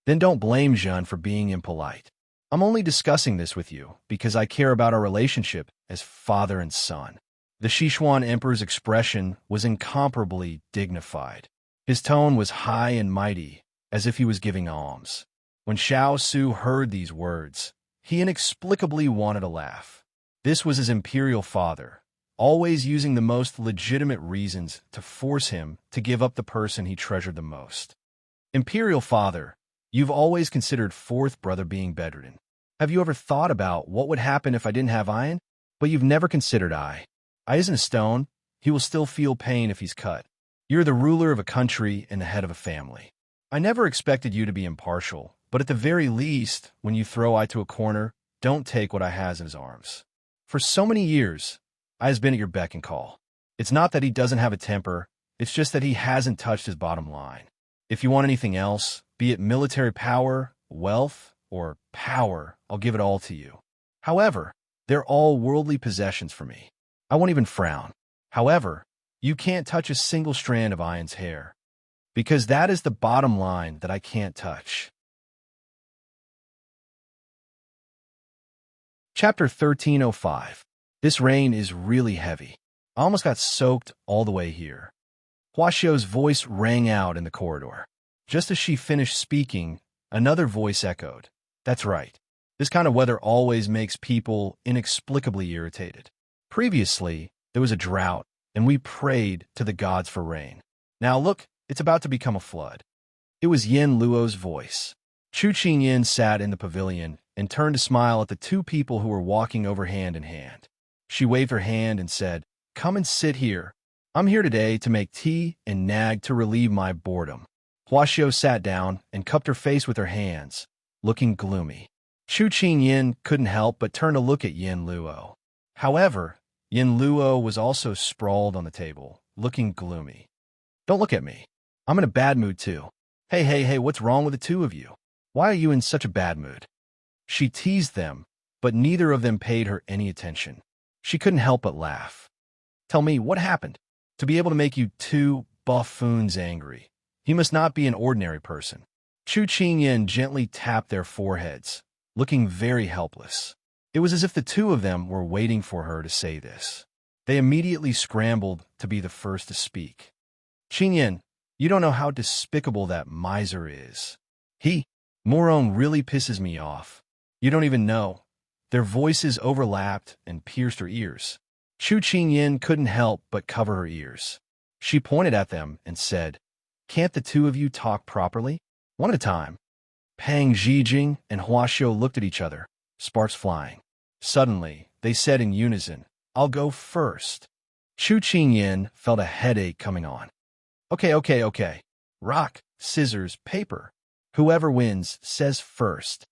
Then don't blame Jin for being impolite. I'm only discussing this with you because I care about our relationship as father and son. The Sichuan Emperor's expression was incomparably dignified. His tone was high and mighty, as if he was giving alms. When Xiao Su heard these words, he inexplicably wanted to laugh. This was his imperial father, always using the most legitimate reasons to force him to give up the person he treasured the most. Imperial father, you've always considered fourth brother being bedridden. Have you ever thought about what would happen if I didn't have iron? But you've never considered I. I isn't a stone. He will still feel pain if he's cut. You're the ruler of a country and the head of a family. I never expected you to be impartial, but at the very least, when you throw I to a corner, don't take what I has in his arms. For so many years, I has been at your beck and call. It's not that he doesn't have a temper, it's just that he hasn't touched his bottom line. If you want anything else, be it military power, wealth, or power, I'll give it all to you. However, they're all worldly possessions for me. I won't even frown. However, you can't touch a single strand of Ian's hair, because that is the bottom line that I can't touch. Chapter 1305. This rain is really heavy. I almost got soaked all the way here. Xiao's voice rang out in the corridor. Just as she finished speaking, another voice echoed. That's right. This kind of weather always makes people inexplicably irritated. Previously, there was a drought, and we prayed to the gods for rain. Now look, it's about to become a flood. It was Yin Luo's voice. Chu Qingyin sat in the pavilion and turned to smile at the two people who were walking over hand in hand. She waved her hand and said, "Come and sit here. I'm here today to make tea and nag to relieve my boredom." Xiao sat down and cupped her face with her hands, looking gloomy. Chu Qingyin couldn't help but turn to look at Yin Luo. However, Yin Luo was also sprawled on the table, looking gloomy. "Don't look at me. I'm in a bad mood too. Hey, what's wrong with the two of you? Why are you in such a bad mood?" She teased them, but neither of them paid her any attention. She couldn't help but laugh. "Tell me, what happened? To be able to make you two buffoons angry. He must not be an ordinary person." Chu Qingyin gently tapped their foreheads, looking very helpless. It was as if the two of them were waiting for her to say this. They immediately scrambled to be the first to speak. "Qingyin, you don't know how despicable that miser is. Moron really pisses me off. You don't even know." Their voices overlapped and pierced her ears. Chu Qingyin couldn't help but cover her ears. She pointed at them and said, "Can't the two of you talk properly? One at a time." Pang Zhijing and Xiao looked at each other, sparks flying. Suddenly, they said in unison, "I'll go first." Chu Qingyin felt a headache coming on. Okay. Rock, scissors, paper. Whoever wins says first."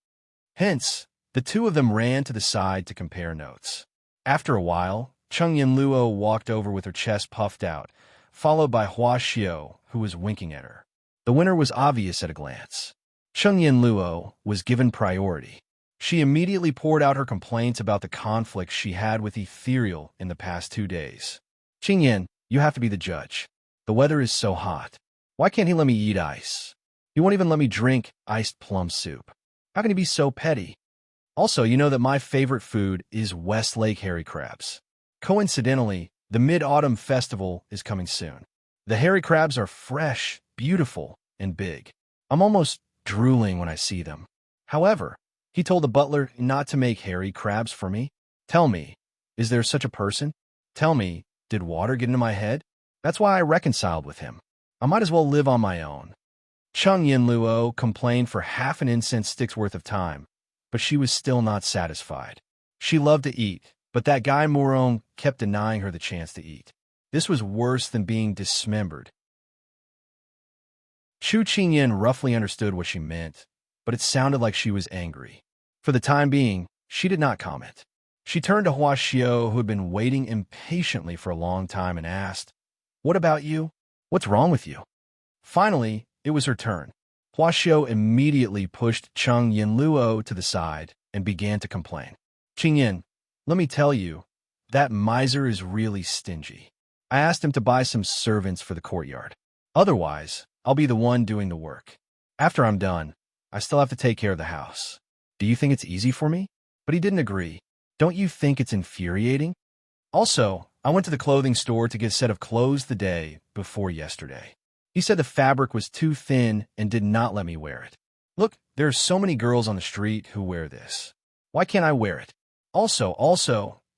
Hence, the two of them ran to the side to compare notes. After a while, Cheng Yin Luo walked over with her chest puffed out, followed by Xiao, who was winking at her. The winner was obvious at a glance. Cheng Yin Luo was given priority. She immediately poured out her complaints about the conflict she had with Ethereal in the past 2 days. "Qingyin, you have to be the judge. The weather is so hot. Why can't he let me eat ice? He won't even let me drink iced plum soup. How can he be so petty? Also, you know that my favorite food is Westlake Hairy Crabs. Coincidentally, the Mid-Autumn Festival is coming soon. The hairy crabs are fresh, beautiful, and big. I'm almost drooling when I see them. However, he told the butler not to make hairy crabs for me. Tell me, is there such a person? Tell me, did water get into my head? That's why I reconciled with him. I might as well live on my own." Cheng Yin Luo complained for half an incense stick's worth of time, but she was still not satisfied. She loved to eat, but that guy Moron kept denying her the chance to eat. This was worse than being dismembered. Chu Qingyin roughly understood what she meant, but it sounded like she was angry. For the time being, she did not comment. She turned to Xiao, who had been waiting impatiently for a long time, and asked, "What about you? What's wrong with you?" Finally, it was her turn. Xiao immediately pushed Cheng Yin Luo to the side and began to complain. "Qingyin, let me tell you, that miser is really stingy. I asked him to buy some servants for the courtyard. Otherwise, I'll be the one doing the work. After I'm done, I still have to take care of the house. Do you think it's easy for me?" But he didn't agree. "Don't you think it's infuriating? Also, I went to the clothing store to get a set of clothes the day before yesterday. He said the fabric was too thin and did not let me wear it. Look, there are so many girls on the street who wear this. Why can't I wear it?" Also,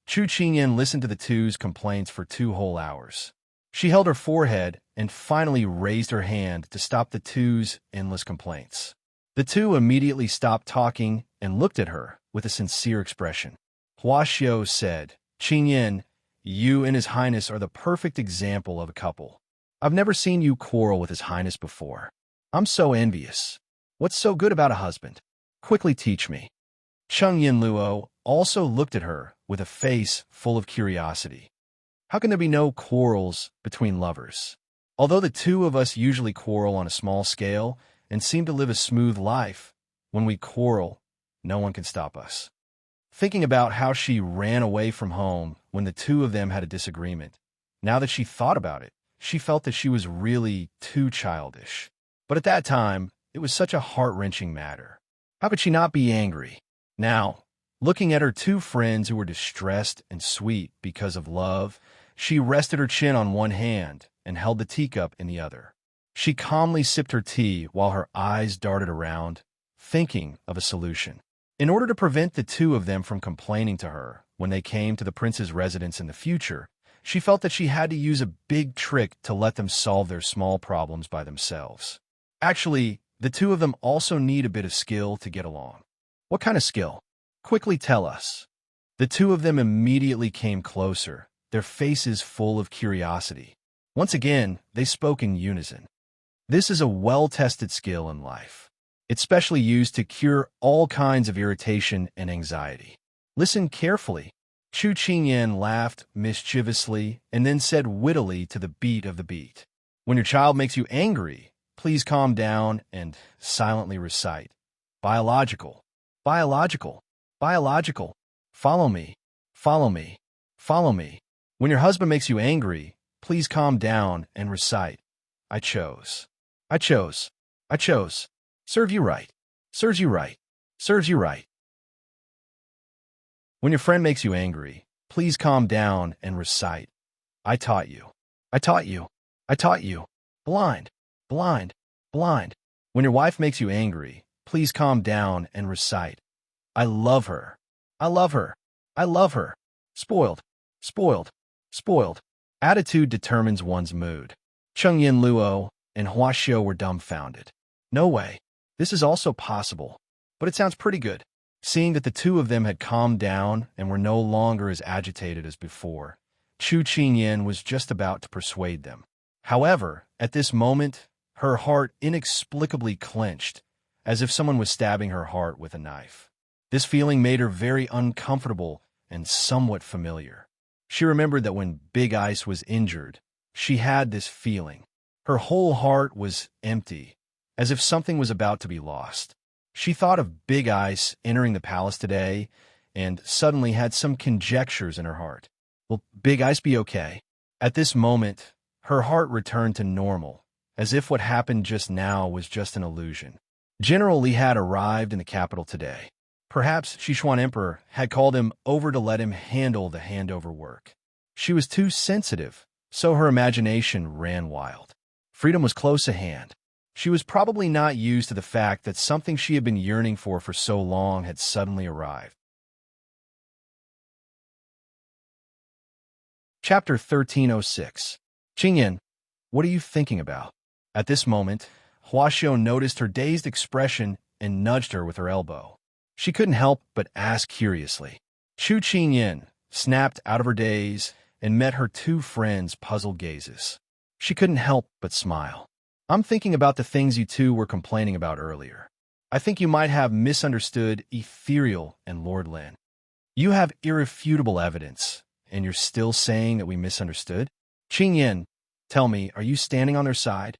Chu Qingyin listened to the two's complaints for 2 whole hours. She held her forehead and finally raised her hand to stop the two's endless complaints. The two immediately stopped talking and looked at her with a sincere expression. Hua Xiao said, "Qingyan, you and His Highness are the perfect example of a couple. I've never seen you quarrel with His Highness before. I'm so envious. What's so good about a husband? Quickly teach me." Cheng Yinluo also looked at her with a face full of curiosity. How can there be no quarrels between lovers? Although the two of us usually quarrel on a small scale and seem to live a smooth life, when we quarrel, no one can stop us. Thinking about how she ran away from home when the two of them had a disagreement, now that she thought about it, she felt that she was really too childish. But at that time, it was such a heart-wrenching matter. How could she not be angry? Now, looking at her two friends who were distressed and sweet because of love, she rested her chin on one hand and held the teacup in the other. She calmly sipped her tea while her eyes darted around, thinking of a solution. In order to prevent the two of them from complaining to her when they came to the prince's residence in the future, she felt that she had to use a big trick to let them solve their small problems by themselves. Actually, the two of them also need a bit of skill to get along. What kind of skill? Quickly tell us. The two of them immediately came closer, their faces full of curiosity. Once again, they spoke in unison. This is a well-tested skill in life. It's specially used to cure all kinds of irritation and anxiety. Listen carefully. Chu Qingyan laughed mischievously and then said wittily to the beat of the beat. When your child makes you angry, please calm down and silently recite. Biological, biological, biological. Follow me, follow me, follow me. When your husband makes you angry, please calm down and recite. I chose, I chose, I chose. Serve you right, serves you right, serves you right. When your friend makes you angry, please calm down and recite. I taught you, I taught you, I taught you. Blind, blind, blind. When your wife makes you angry, please calm down and recite. I love her, I love her, I love her. Spoiled, spoiled, spoiled. Attitude determines one's mood. Cheng Yinluo and Hua Xiao were dumbfounded. No way. This is also possible, but it sounds pretty good. Seeing that the two of them had calmed down and were no longer as agitated as before, Chu Qingyan was just about to persuade them. However, at this moment, her heart inexplicably clenched, as if someone was stabbing her heart with a knife. This feeling made her very uncomfortable and somewhat familiar. She remembered that when Big Ice was injured, she had this feeling. Her whole heart was empty, as if something was about to be lost. She thought of Big Ice entering the palace today and suddenly had some conjectures in her heart. Will Big Ice be okay? At this moment, her heart returned to normal, as if what happened just now was just an illusion. General Li had arrived in the capital today. Perhaps Sichuan Emperor had called him over to let him handle the handover work. She was too sensitive, so her imagination ran wild. Freedom was close at hand. She was probably not used to the fact that something she had been yearning for so long had suddenly arrived. Chapter 1306. Qingyan, what are you thinking about? At this moment, Hua Xiao noticed her dazed expression and nudged her with her elbow. She couldn't help but ask curiously. Chu Qingyan snapped out of her daze and met her two friends' puzzled gazes. She couldn't help but smile. I'm thinking about the things you two were complaining about earlier. I think you might have misunderstood Ethereal and Lord Lin. You have irrefutable evidence, and you're still saying that we misunderstood? Qingyan, tell me, are you standing on their side?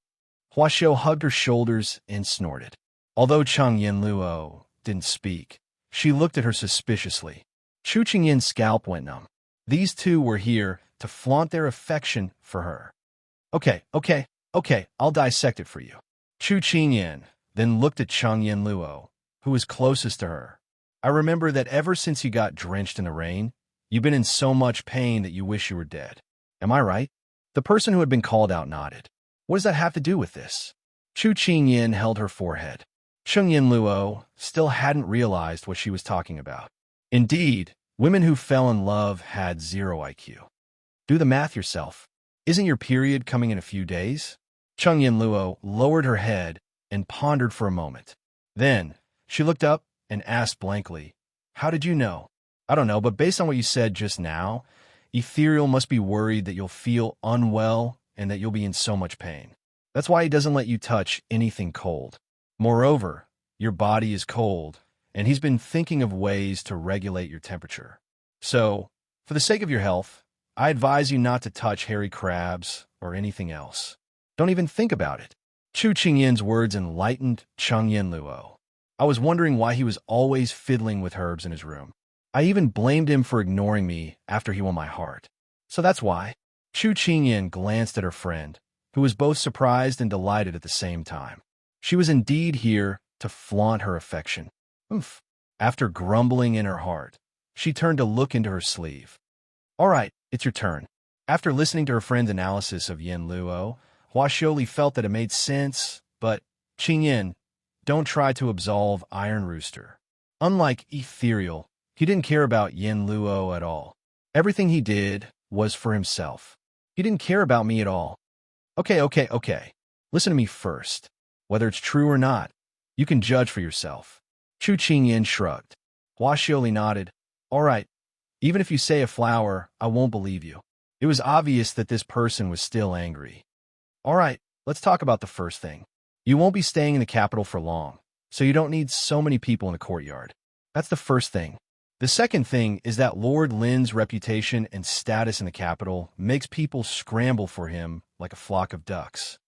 Hua Xiao hugged her shoulders and snorted. Although Cheng Yinluo didn't speak, she looked at her suspiciously. Chu Qingyan's scalp went numb. These two were here to flaunt their affection for her. Okay, I'll dissect it for you. Chu Qingyan then looked at Cheng Yinluo, who was closest to her. I remember that ever since you got drenched in the rain, you've been in so much pain that you wish you were dead. Am I right? The person who had been called out nodded. What does that have to do with this? Chu Qingyan held her forehead. Cheng Yinluo still hadn't realized what she was talking about. Indeed, women who fell in love had 0 IQ. Do the math yourself. Isn't your period coming in a few days? Cheng Yinluo lowered her head and pondered for a moment. Then, she looked up and asked blankly, "How did you know?" "I don't know, but based on what you said just now, Ethereal must be worried that you'll feel unwell and that you'll be in so much pain. That's why he doesn't let you touch anything cold. Moreover, your body is cold, and he's been thinking of ways to regulate your temperature. So, for the sake of your health, I advise you not to touch hairy crabs or anything else. Don't even think about it." Chu Qingyin's words enlightened Chengyin Luo. I was wondering why he was always fiddling with herbs in his room. I even blamed him for ignoring me after he won my heart. So that's why. Chu Qingyin glanced at her friend, who was both surprised and delighted at the same time. She was indeed here to flaunt her affection. Oof. After grumbling in her heart, she turned to look into her sleeve. "All right, it's your turn." After listening to her friend's analysis of Yin Luo, Hua Xiaoli felt that it made sense, but Qingyin, don't try to absolve Iron Rooster. Unlike Ethereal, he didn't care about Yin Luo at all. Everything he did was for himself. He didn't care about me at all. Okay. Listen to me first. Whether it's true or not, you can judge for yourself." Chu Qingyin shrugged. Hua Xiaoli nodded. "All right. Even if you say a flower, I won't believe you." It was obvious that this person was still angry. "All right, let's talk about the first thing. You won't be staying in the capital for long, so you don't need so many people in the courtyard. That's the first thing. The second thing is that Lord Lin's reputation and status in the capital makes people scramble for him like a flock of ducks.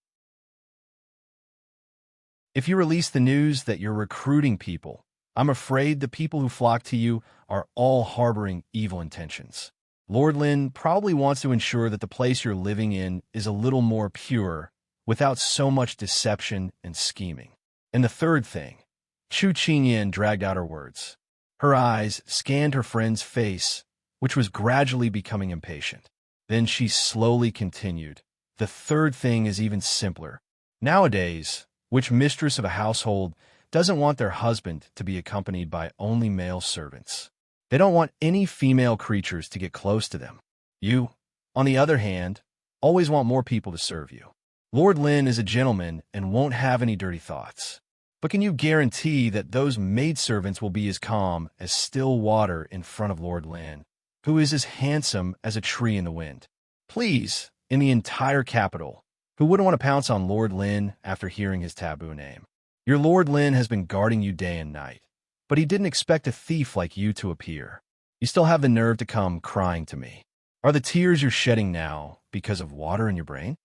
If you release the news that you're recruiting people, I'm afraid the people who flock to you are all harboring evil intentions. Lord Lin probably wants to ensure that the place you're living in is a little more pure, without so much deception and scheming. And the third thing," Chu Qingyin dragged out her words. Her eyes scanned her friend's face, which was gradually becoming impatient. Then she slowly continued, "The third thing is even simpler. Nowadays, which mistress of a household doesn't want their husband to be accompanied by only male servants? They don't want any female creatures to get close to them. You, on the other hand, always want more people to serve you. Lord Lin is a gentleman and won't have any dirty thoughts. But can you guarantee that those maidservants will be as calm as still water in front of Lord Lin, who is as handsome as a tree in the wind? Please, in the entire capital, who wouldn't want to pounce on Lord Lin after hearing his taboo name? Your Lord Lin has been guarding you day and night, but he didn't expect a thief like you to appear. You still have the nerve to come crying to me. Are the tears you're shedding now because of water in your brain?"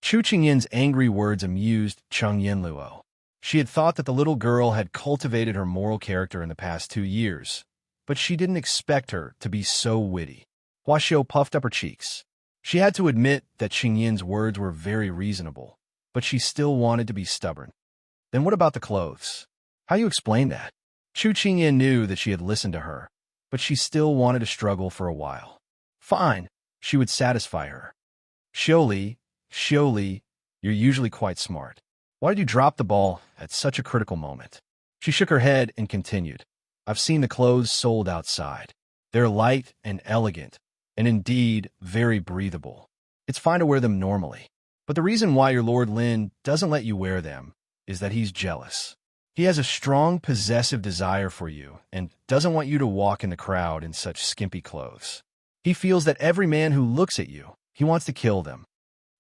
Chu Qingyin's angry words amused Chengyin Luo. She had thought that the little girl had cultivated her moral character in the past 2 years, but she didn't expect her to be so witty. Hua Xiao puffed up her cheeks. She had to admit that Qingyin's words were very reasonable, but she still wanted to be stubborn. "Then what about the clothes? How you explain that?" Chu Qingyin knew that she had listened to her, but she still wanted to struggle for a while. "Fine," she would satisfy her. Xiaoli, you're usually quite smart. Why did you drop the ball at such a critical moment?" She shook her head and continued, "I've seen the clothes sold outside. They're light and elegant, and indeed very breathable. It's fine to wear them normally. But the reason why your Lord Lin doesn't let you wear them is that he's jealous. He has a strong possessive desire for you and doesn't want you to walk in the crowd in such skimpy clothes. He feels that every man who looks at you, he wants to kill them."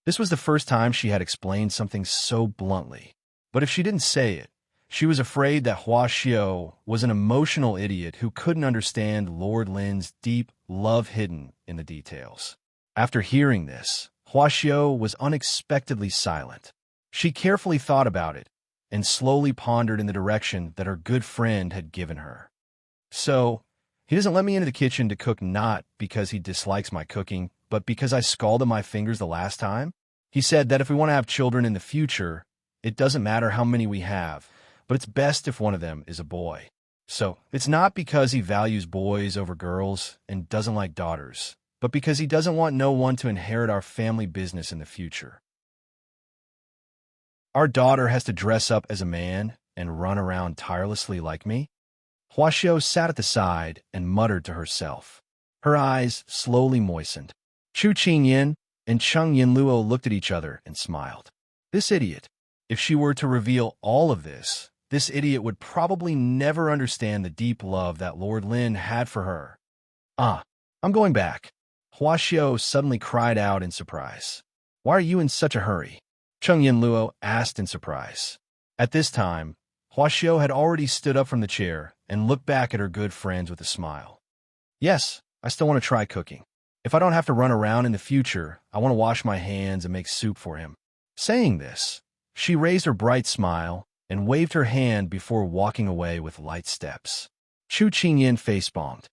This was the first time she had explained something so bluntly. But if she didn't say it, she was afraid that Hua Xiao was an emotional idiot who couldn't understand Lord Lin's deep love hidden in the details. After hearing this, Hua Xiao was unexpectedly silent. She carefully thought about it and slowly pondered in the direction that her good friend had given her. "So, he doesn't let me into the kitchen to cook not because he dislikes my cooking, but because I scalded my fingers the last time? He said that if we want to have children in the future, it doesn't matter how many we have, but it's best if one of them is a boy. So, it's not because he values boys over girls and doesn't like daughters, but because he doesn't want no one to inherit our family business in the future. Our daughter has to dress up as a man and run around tirelessly like me?" Hua Xiao sat at the side and muttered to herself. Her eyes slowly moistened. Chu Qingyin and Chengyin Luo looked at each other and smiled. This idiot. If she were to reveal all of this, this idiot would probably never understand the deep love that Lord Lin had for her. Ah, I'm going back. Xiao suddenly cried out in surprise. Why are you in such a hurry? Cheng Yinluo asked in surprise. At this time, Xiao had already stood up from the chair and looked back at her good friends with a smile. Yes, I still want to try cooking. If I don't have to run around in the future, I want to wash my hands and make soup for him. Saying this, she raised her bright smile and waved her hand before walking away with light steps. Chu Qingyan face-bombed.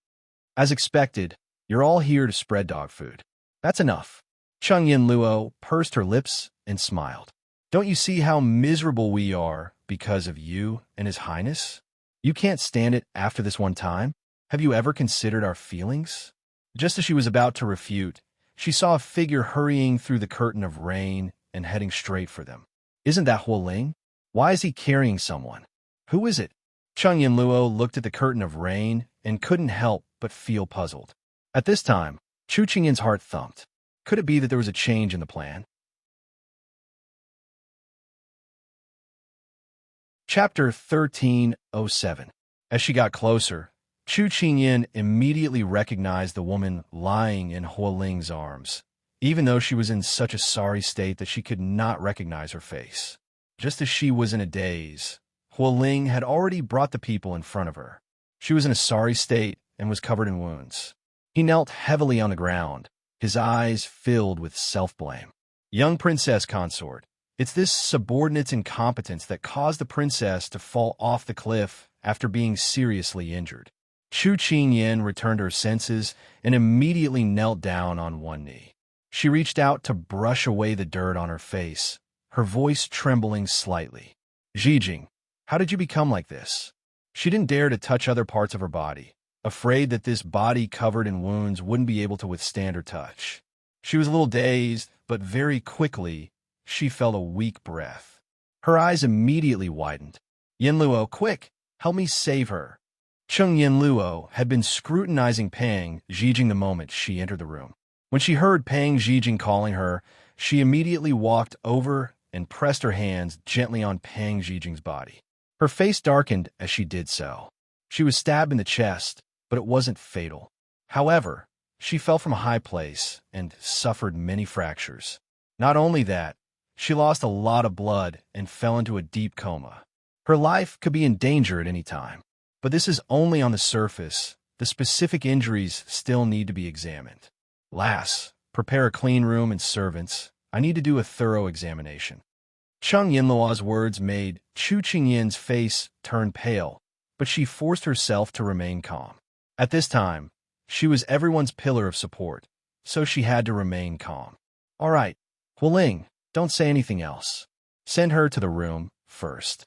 As expected, you're all here to spread dog food. That's enough. Cheng Yinluo pursed her lips and smiled. Don't you see how miserable we are because of you and His Highness? You can't stand it after this one time? Have you ever considered our feelings? Just as she was about to refute, she saw a figure hurrying through the curtain of rain and heading straight for them. Isn't that Huo Ling? Why is he carrying someone? Who is it? Cheng Yinluo looked at the curtain of rain and couldn't help but feel puzzled. At this time, Chu Qingyan's heart thumped. Could it be that there was a change in the plan? Chapter 1307. As she got closer, Chu Qingyan immediately recognized the woman lying in Huo Ling's arms, even though she was in such a sorry state that she could not recognize her face. Just as she was in a daze, Huo Ling had already brought the people in front of her. She was in a sorry state and was covered in wounds. He knelt heavily on the ground, his eyes filled with self-blame. Young princess consort, it's this subordinate's incompetence that caused the princess to fall off the cliff after being seriously injured. Chu Qingyan returned her senses and immediately knelt down on one knee. She reached out to brush away the dirt on her face, her voice trembling slightly. Zhijing, how did you become like this? She didn't dare to touch other parts of her body, afraid that this body covered in wounds wouldn't be able to withstand her touch. She was a little dazed, but very quickly, she felt a weak breath. Her eyes immediately widened. Yinluo, quick, help me save her. Cheng Yinluo had been scrutinizing Pang Zhijing the moment she entered the room. When she heard Pang Zhijing calling her, she immediately walked over and pressed her hands gently on Pang Zhijing's body. Her face darkened as she did so. She was stabbed in the chest, but it wasn't fatal. However, she fell from a high place and suffered many fractures. Not only that, she lost a lot of blood and fell into a deep coma. Her life could be in danger at any time. But this is only on the surface. The specific injuries still need to be examined. Lass, prepare a clean room and servants. I need to do a thorough examination. Cheng Yinluo's words made Chu Qingyan's face turn pale, but she forced herself to remain calm. At this time, she was everyone's pillar of support, so she had to remain calm. All right, Huo Ling, don't say anything else. Send her to the room first.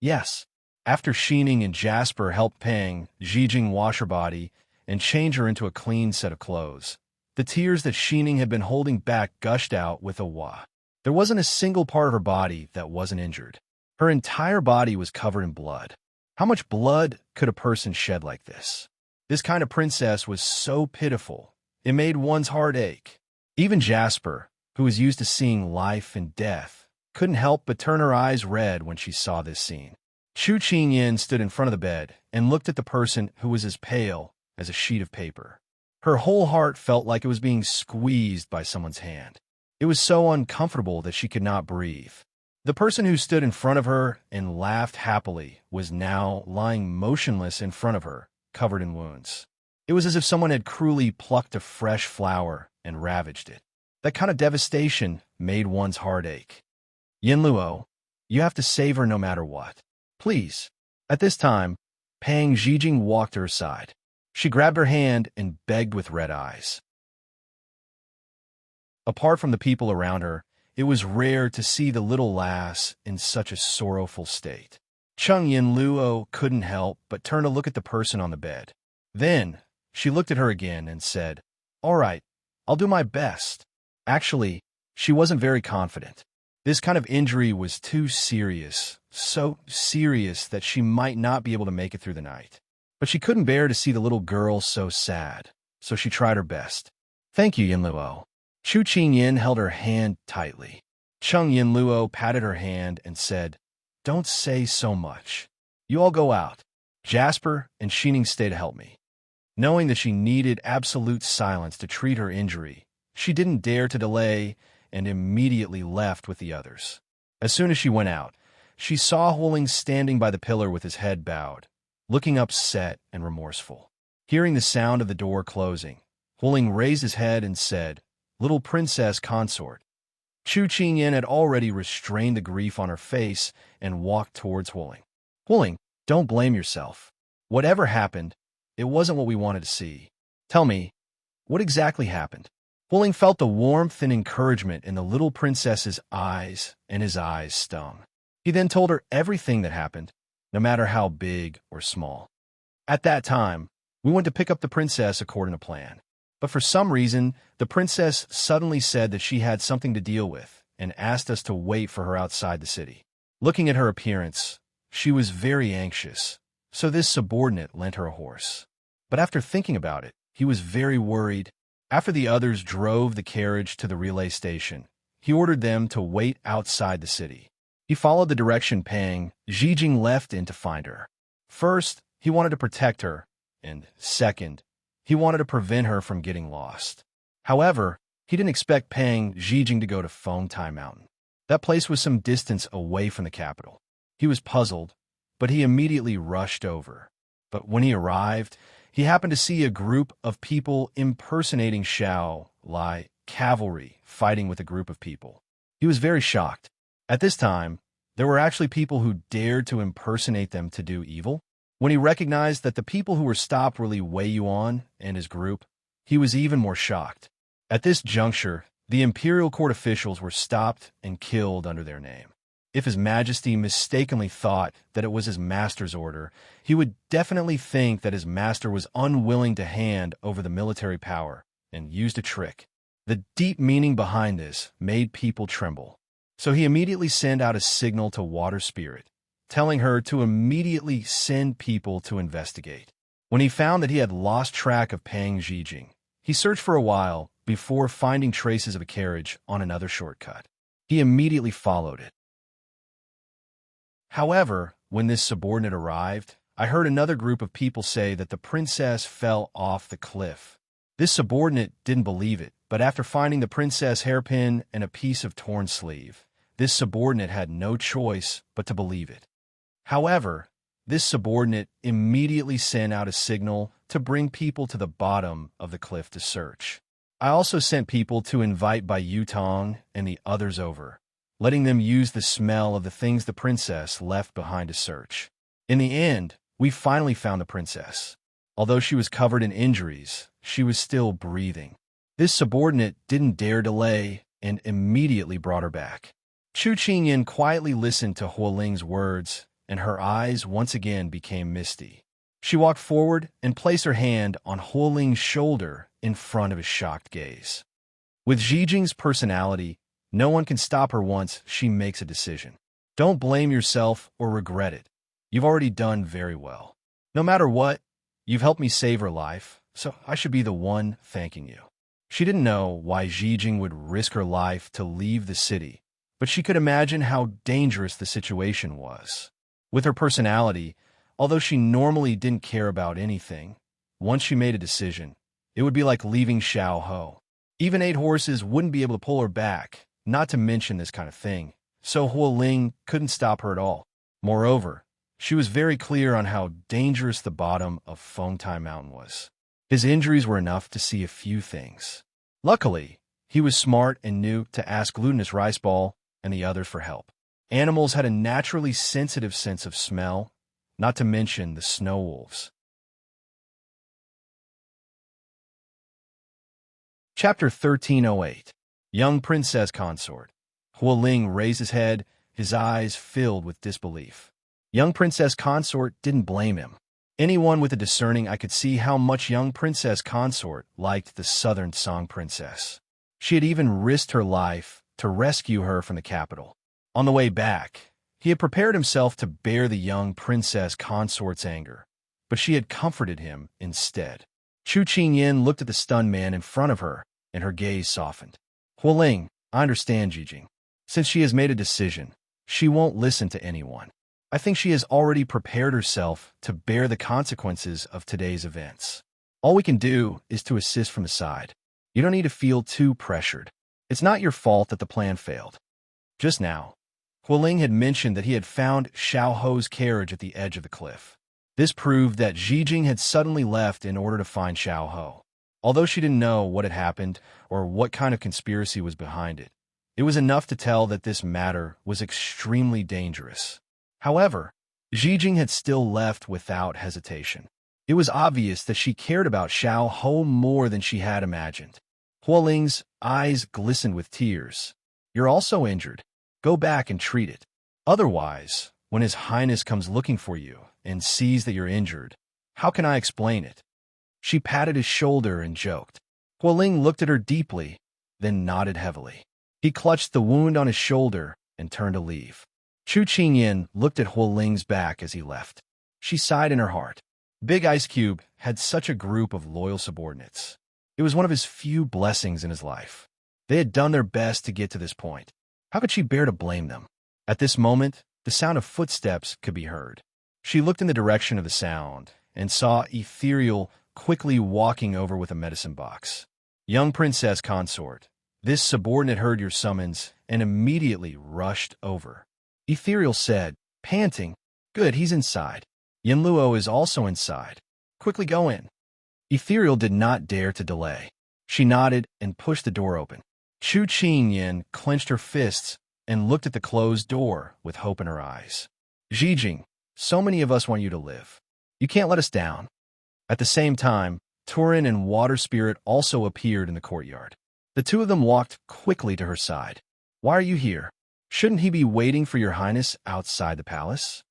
Yes. After Xining and Jasper helped Pang Zhijing wash her body and change her into a clean set of clothes, the tears that Xining had been holding back gushed out with a wah. There wasn't a single part of her body that wasn't injured. Her entire body was covered in blood. How much blood could a person shed like this? This kind of princess was so pitiful, it made one's heart ache. Even Jasper, who was used to seeing life and death, couldn't help but turn her eyes red when she saw this scene. Chu Qingyan stood in front of the bed and looked at the person who was as pale as a sheet of paper. Her whole heart felt like it was being squeezed by someone's hand. It was so uncomfortable that she could not breathe. The person who stood in front of her and laughed happily was now lying motionless in front of her, covered in wounds. It was as if someone had cruelly plucked a fresh flower and ravaged it. That kind of devastation made one's heart ache. Yinluo, you have to save her no matter what. Please. At this time, Pang Zhijing walked to her side. She grabbed her hand and begged with red eyes. Apart from the people around her, it was rare to see the little lass in such a sorrowful state. Cheng Yinluo couldn't help but turn to look at the person on the bed. Then, she looked at her again and said, "All right, I'll do my best." Actually, she wasn't very confident. This kind of injury was too serious, so serious that she might not be able to make it through the night. But she couldn't bear to see the little girl so sad, so she tried her best. "Thank you, Yinluo." Chu Qingyan held her hand tightly. Cheng Yinluo patted her hand and said, Don't say so much. You all go out. Jasper and Sheening stay to help me. Knowing that she needed absolute silence to treat her injury, she didn't dare to delay and immediately left with the others. As soon as she went out, she saw Huling standing by the pillar with his head bowed, looking upset and remorseful. Hearing the sound of the door closing, Huling raised his head and said, "Little princess consort." Chu Qingyan had already restrained the grief on her face and walked towards Huling. "Huling, don't blame yourself. Whatever happened, it wasn't what we wanted to see. Tell me, what exactly happened?" Huling felt the warmth and encouragement in the little princess's eyes, and his eyes stung. He then told her everything that happened, no matter how big or small. "At that time, we went to pick up the princess according to plan. But for some reason, the princess suddenly said that she had something to deal with and asked us to wait for her outside the city. Looking at her appearance, she was very anxious, so this subordinate lent her a horse. But after thinking about it, he was very worried. After the others drove the carriage to the relay station, he ordered them to wait outside the city. He followed the direction Pang Zhijing left in to find her. First, he wanted to protect her, and second, he wanted to prevent her from getting lost. However, he didn't expect Pang Zhijing to go to Fengtai Mountain. That place was some distance away from the capital. He was puzzled, but he immediately rushed over. But when he arrived, he happened to see a group of people impersonating Xiao, like cavalry, fighting with a group of people. He was very shocked. At this time, there were actually people who dared to impersonate them to do evil. When he recognized that the people who were stopped were Li Weiyuan and his group, he was even more shocked. At this juncture, the imperial court officials were stopped and killed under their name. If His Majesty mistakenly thought that it was his master's order, he would definitely think that his master was unwilling to hand over the military power and used a trick. The deep meaning behind this made people tremble. So he immediately sent out a signal to Water Spirit, telling her to immediately send people to investigate. When he found that he had lost track of Pang Zhijing, he searched for a while before finding traces of a carriage on another shortcut. He immediately followed it. However, when this subordinate arrived, I heard another group of people say that the princess fell off the cliff. This subordinate didn't believe it, but after finding the princess hairpin and a piece of torn sleeve, this subordinate had no choice but to believe it. However, this subordinate immediately sent out a signal to bring people to the bottom of the cliff to search. I also sent people to invite Bai Yutong and the others over, letting them use the smell of the things the princess left behind to search. In the end, we finally found the princess. Although she was covered in injuries, she was still breathing. This subordinate didn't dare delay and immediately brought her back. Chu Qingyan quietly listened to Huoling's words, and her eyes once again became misty. She walked forward and placed her hand on Huoling's shoulder in front of his shocked gaze. With Zhijing's personality, no one can stop her once she makes a decision. Don't blame yourself or regret it. You've already done very well. No matter what, you've helped me save her life, so I should be the one thanking you. She didn't know why Zhijing would risk her life to leave the city, but she could imagine how dangerous the situation was. With her personality, although she normally didn't care about anything, once she made a decision, it would be like leaving Xiao Ho. Even 8 horses wouldn't be able to pull her back, not to mention this kind of thing, so Huoling couldn't stop her at all. Moreover, she was very clear on how dangerous the bottom of Fengtai Mountain was. His injuries were enough to see a few things. Luckily, he was smart and knew to ask Glutinous Riceball and the others for help. Animals had a naturally sensitive sense of smell, not to mention the snow wolves. Chapter 1308. Young Princess Consort. Huoling raised his head, his eyes filled with disbelief. Young Princess Consort didn't blame him. Anyone with a discerning eye could see how much Young Princess Consort liked the Southern Song Princess. She had even risked her life to rescue her from the capital. On the way back, he had prepared himself to bear the Young Princess Consort's anger, but she had comforted him instead. Chu Qingyan looked at the stunned man in front of her, and her gaze softened. Huoling, I understand, Zhijing. Since she has made a decision, She won't listen to anyone. I think she has already prepared herself to bear the consequences of today's events. All we can do is to assist from the side. You don't need to feel too pressured. It's not your fault that the plan failed. Just now, Hualing had mentioned that he had found Xiao Ho's carriage at the edge of the cliff. This proved that Zhijing had suddenly left in order to find Xiao Ho. Although she didn't know what had happened or what kind of conspiracy was behind it, it was enough to tell that this matter was extremely dangerous. However, Zhijing had still left without hesitation. It was obvious that she cared about Xiao Ho more than she had imagined. Hualing's eyes glistened with tears. You're also injured. Go back and treat it. Otherwise, when His Highness comes looking for you and sees that you're injured, how can I explain it? She patted his shoulder and joked. Hualing looked at her deeply, then nodded heavily. He clutched the wound on his shoulder and turned to leave. Chu Qingyan looked at Hualing's back as he left. She sighed in her heart. Big Ice Cube had such a group of loyal subordinates. It was one of his few blessings in his life. They had done their best to get to this point. How could she bear to blame them? At this moment, the sound of footsteps could be heard. She looked in the direction of the sound and saw Ethereal quickly walking over with a medicine box. Young princess consort, this subordinate heard your summons and immediately rushed over. Ethereal said, panting, good, he's inside. Yanluo is also inside. Quickly go in. Ethereal did not dare to delay. She nodded and pushed the door open. Chu Qingyan clenched her fists and looked at the closed door with hope in her eyes. Zhijing, so many of us want you to live. You can't let us down. At the same time, Turin and Water Spirit also appeared in the courtyard. The two of them walked quickly to her side. Why are you here? Shouldn't he be waiting for your highness outside the palace?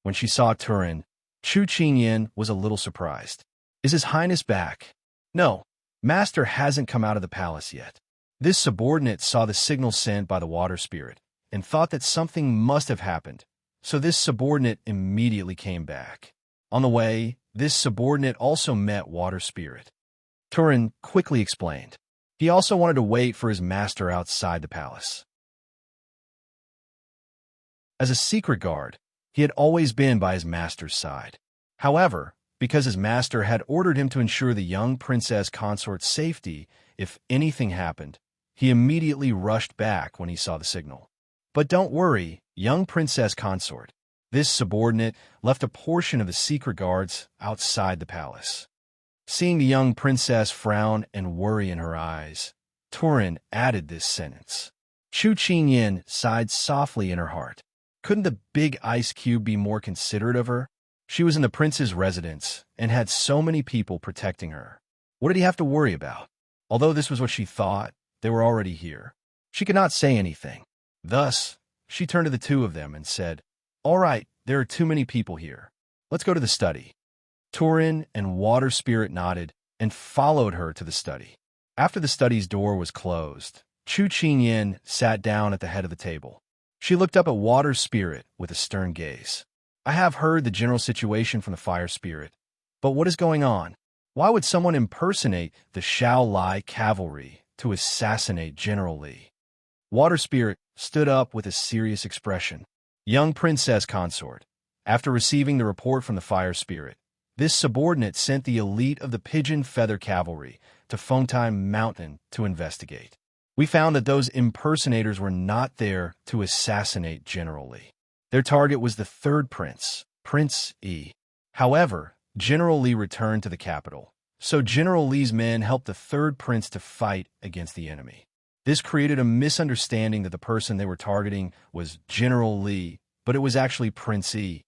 When she saw Turin, Chu Qingyan was a little surprised. Is his highness back? No, master hasn't come out of the palace yet. This subordinate saw the signal sent by the water spirit and thought that something must have happened, so this subordinate immediately came back. On the way, this subordinate also met water spirit. Turin quickly explained. He also wanted to wait for his master outside the palace. As a secret guard, he had always been by his master's side. However, because his master had ordered him to ensure the young princess consort's safety if anything happened, he immediately rushed back when he saw the signal. But don't worry, young princess consort. This subordinate left a portion of the secret guards outside the palace. Seeing the young princess frown and worry in her eyes, Turin added this sentence. Chu Qingyan sighed softly in her heart. Couldn't the big ice cube be more considerate of her? She was in the prince's residence and had so many people protecting her. What did he have to worry about? Although this was what she thought, they were already here. She could not say anything. Thus, she turned to the two of them and said, all right, there are too many people here. Let's go to the study. Turin and Water Spirit nodded and followed her to the study. After the study's door was closed, Chu Qingyan sat down at the head of the table. She looked up at Water Spirit with a stern gaze. I have heard the general situation from the Fire Spirit, but what is going on? Why would someone impersonate the Xiao Lai cavalry to assassinate General Li? Water Spirit stood up with a serious expression. Young princess consort, after receiving the report from the Fire Spirit, this subordinate sent the elite of the Pigeon Feather Cavalry to Fengtime Mountain to investigate. We found that those impersonators were not there to assassinate General Li. Their target was the third prince, Prince Yi. However, General Li returned to the capital, so General Li's men helped the third prince to fight against the enemy. This created a misunderstanding that the person they were targeting was General Li, but it was actually Prince Yi.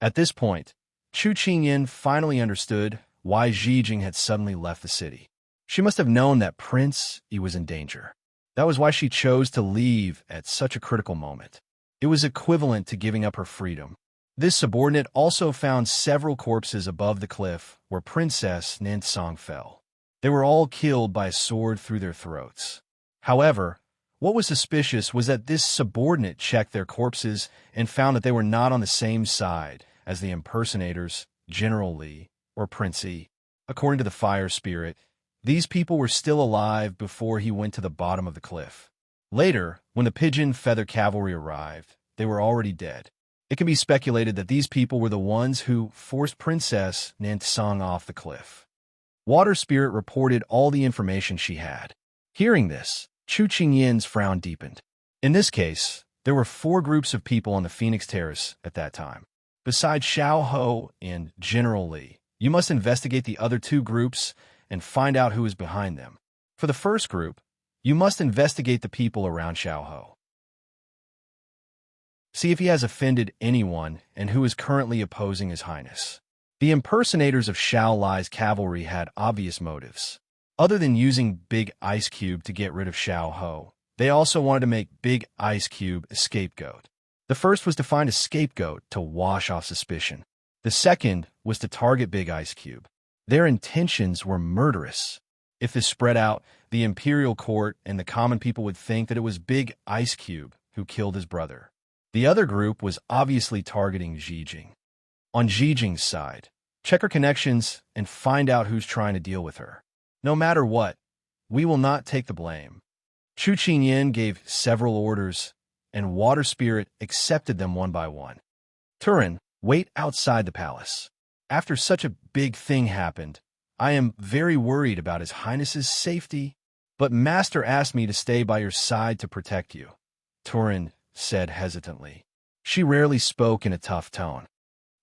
At this point, Chu Qingyan finally understood why Zhijing had suddenly left the city. She must have known that Prince Yi was in danger. That was why she chose to leave at such a critical moment. It was equivalent to giving up her freedom. This subordinate also found several corpses above the cliff where Princess Nansong fell. They were all killed by a sword through their throats. However, what was suspicious was that this subordinate checked their corpses and found that they were not on the same side as the impersonators, General Li, or Prince Yi. According to the Fire Spirit, these people were still alive before he went to the bottom of the cliff. Later, when the Pigeon Feather Cavalry arrived, they were already dead. It can be speculated that these people were the ones who forced Princess Nansong off the cliff. Water Spirit reported all the information she had. Hearing this, Chu Qingyin's frown deepened. In this case, there were 4 groups of people on the Phoenix Terrace at that time. Besides Xiao Ho and General Li, you must investigate the other 2 groups and find out who is behind them. For the first group, you must investigate the people around Xiao Ho. See if he has offended anyone and who is currently opposing His Highness. The impersonators of Xiao Lai's cavalry had obvious motives. Other than using Big Ice Cube to get rid of Xiao Ho, they also wanted to make Big Ice Cube a scapegoat. The first was to find a scapegoat to wash off suspicion. The second was to target Big Ice Cube. Their intentions were murderous. If this spread out, the imperial court and the common people would think that it was Big Ice Cube who killed his brother. The other group was obviously targeting Xijing. On Xijing's side, check her connections and find out who's trying to deal with her. No matter what, we will not take the blame. Chu Qinyin gave several orders, and Water Spirit accepted them one by one. Turin, wait outside the palace. After such a big thing happened, I am very worried about His Highness's safety, but Master asked me to stay by your side to protect you, Turin said hesitantly. She rarely spoke in a tough tone.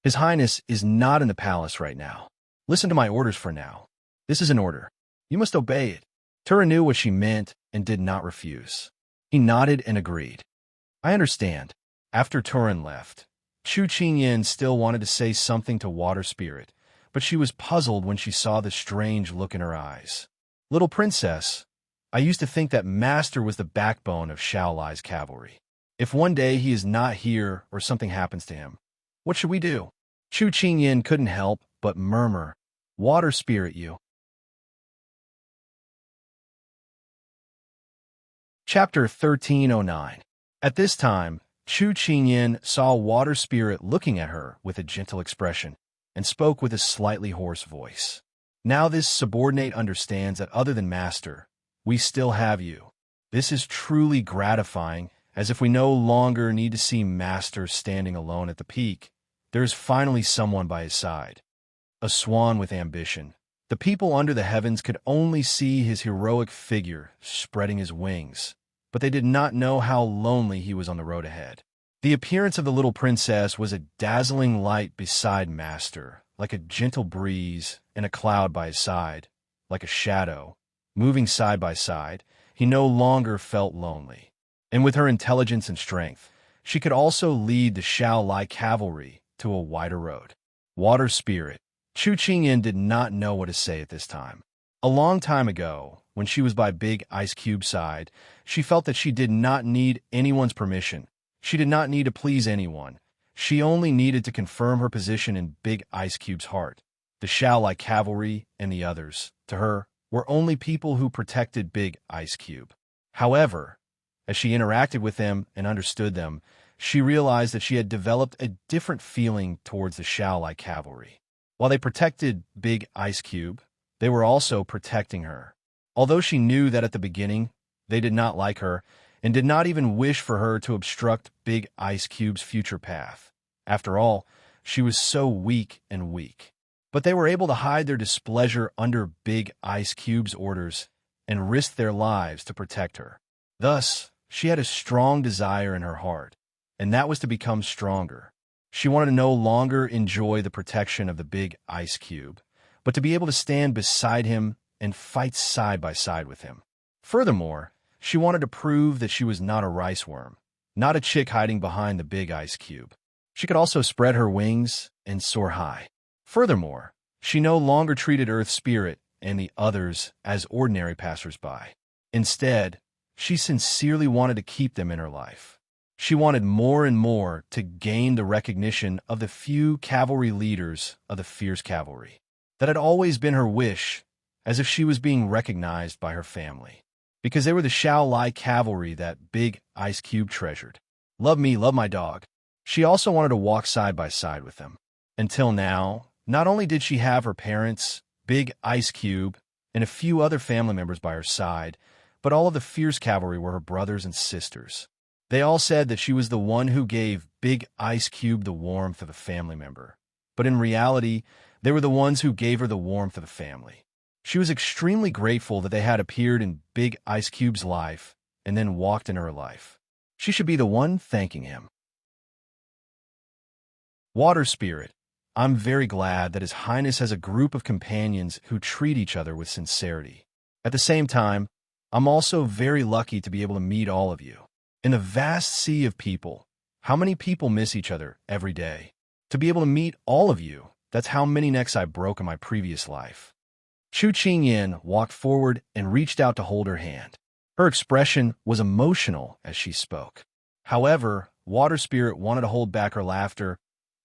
His Highness is not in the palace right now. Listen to my orders for now. This is an order. You must obey it. Turin knew what she meant and did not refuse. He nodded and agreed. I understand. After Turin left, Chu Qinyin still wanted to say something to Water Spirit, but she was puzzled when she saw the strange look in her eyes. Little princess, I used to think that Master was the backbone of Xiao Lai's cavalry. If one day he is not here or something happens to him, what should we do? Chu Qinyin couldn't help but murmur, Water Spirit you. Chapter 1309. At this time, Chu Qinyin saw Water Spirit looking at her with a gentle expression and spoke with a slightly hoarse voice. Now this subordinate understands that other than Master, we still have you. This is truly gratifying, as if we no longer need to see Master standing alone at the peak. There is finally someone by his side. A swan with ambition. The people under the heavens could only see his heroic figure spreading his wings, but they did not know how lonely he was on the road ahead. The appearance of the little princess was a dazzling light beside Master, like a gentle breeze and a cloud by his side, like a shadow. Moving side by side, he no longer felt lonely. And with her intelligence and strength, she could also lead the Xiao Lai cavalry to a wider road. Water Spirit. Chu Qinyin did not know what to say at this time. A long time ago, when she was by Big Ice Cube's side, she felt that she did not need anyone's permission. She did not need to please anyone. She only needed to confirm her position in Big Ice Cube's heart. The Xiao Lai cavalry and the others, to her, were only people who protected Big Ice Cube. However, as she interacted with them and understood them, she realized that she had developed a different feeling towards the Xiao Lai cavalry. While they protected Big Ice Cube, they were also protecting her. Although she knew that at the beginning, they did not like her and did not even wish for her to obstruct Big Ice Cube's future path. After all, she was so weak. But they were able to hide their displeasure under Big Ice Cube's orders and risk their lives to protect her. Thus, she had a strong desire in her heart, and that was to become stronger. She wanted to no longer enjoy the protection of the Big Ice Cube, but to be able to stand beside him and fight side by side with him. Furthermore, she wanted to prove that she was not a rice worm, not a chick hiding behind the Big Ice Cube. She could also spread her wings and soar high. Furthermore, she no longer treated Earth Spirit and the others as ordinary passers-by. Instead, she sincerely wanted to keep them in her life. She wanted more and more to gain the recognition of the few cavalry leaders of the fierce cavalry. That had always been her wish, as if she was being recognized by her family. Because they were the Xiao Lai cavalry that Big Ice Cube treasured. Love me, love my dog. She also wanted to walk side by side with them. Until now, not only did she have her parents, Big Ice Cube, and a few other family members by her side, but all of the fierce cavalry were her brothers and sisters. They all said that she was the one who gave Big Ice Cube the warmth of a family member. But in reality, they were the ones who gave her the warmth of the family. She was extremely grateful that they had appeared in Big Ice Cube's life and then walked in her life. She should be the one thanking him. Water Spirit, I'm very glad that His Highness has a group of companions who treat each other with sincerity. At the same time, I'm also very lucky to be able to meet all of you. In a vast sea of people, how many people miss each other every day? To be able to meet all of you, that's how many necks I broke in my previous life. Chu Qingyan walked forward and reached out to hold her hand. Her expression was emotional as she spoke. However, Water Spirit wanted to hold back her laughter,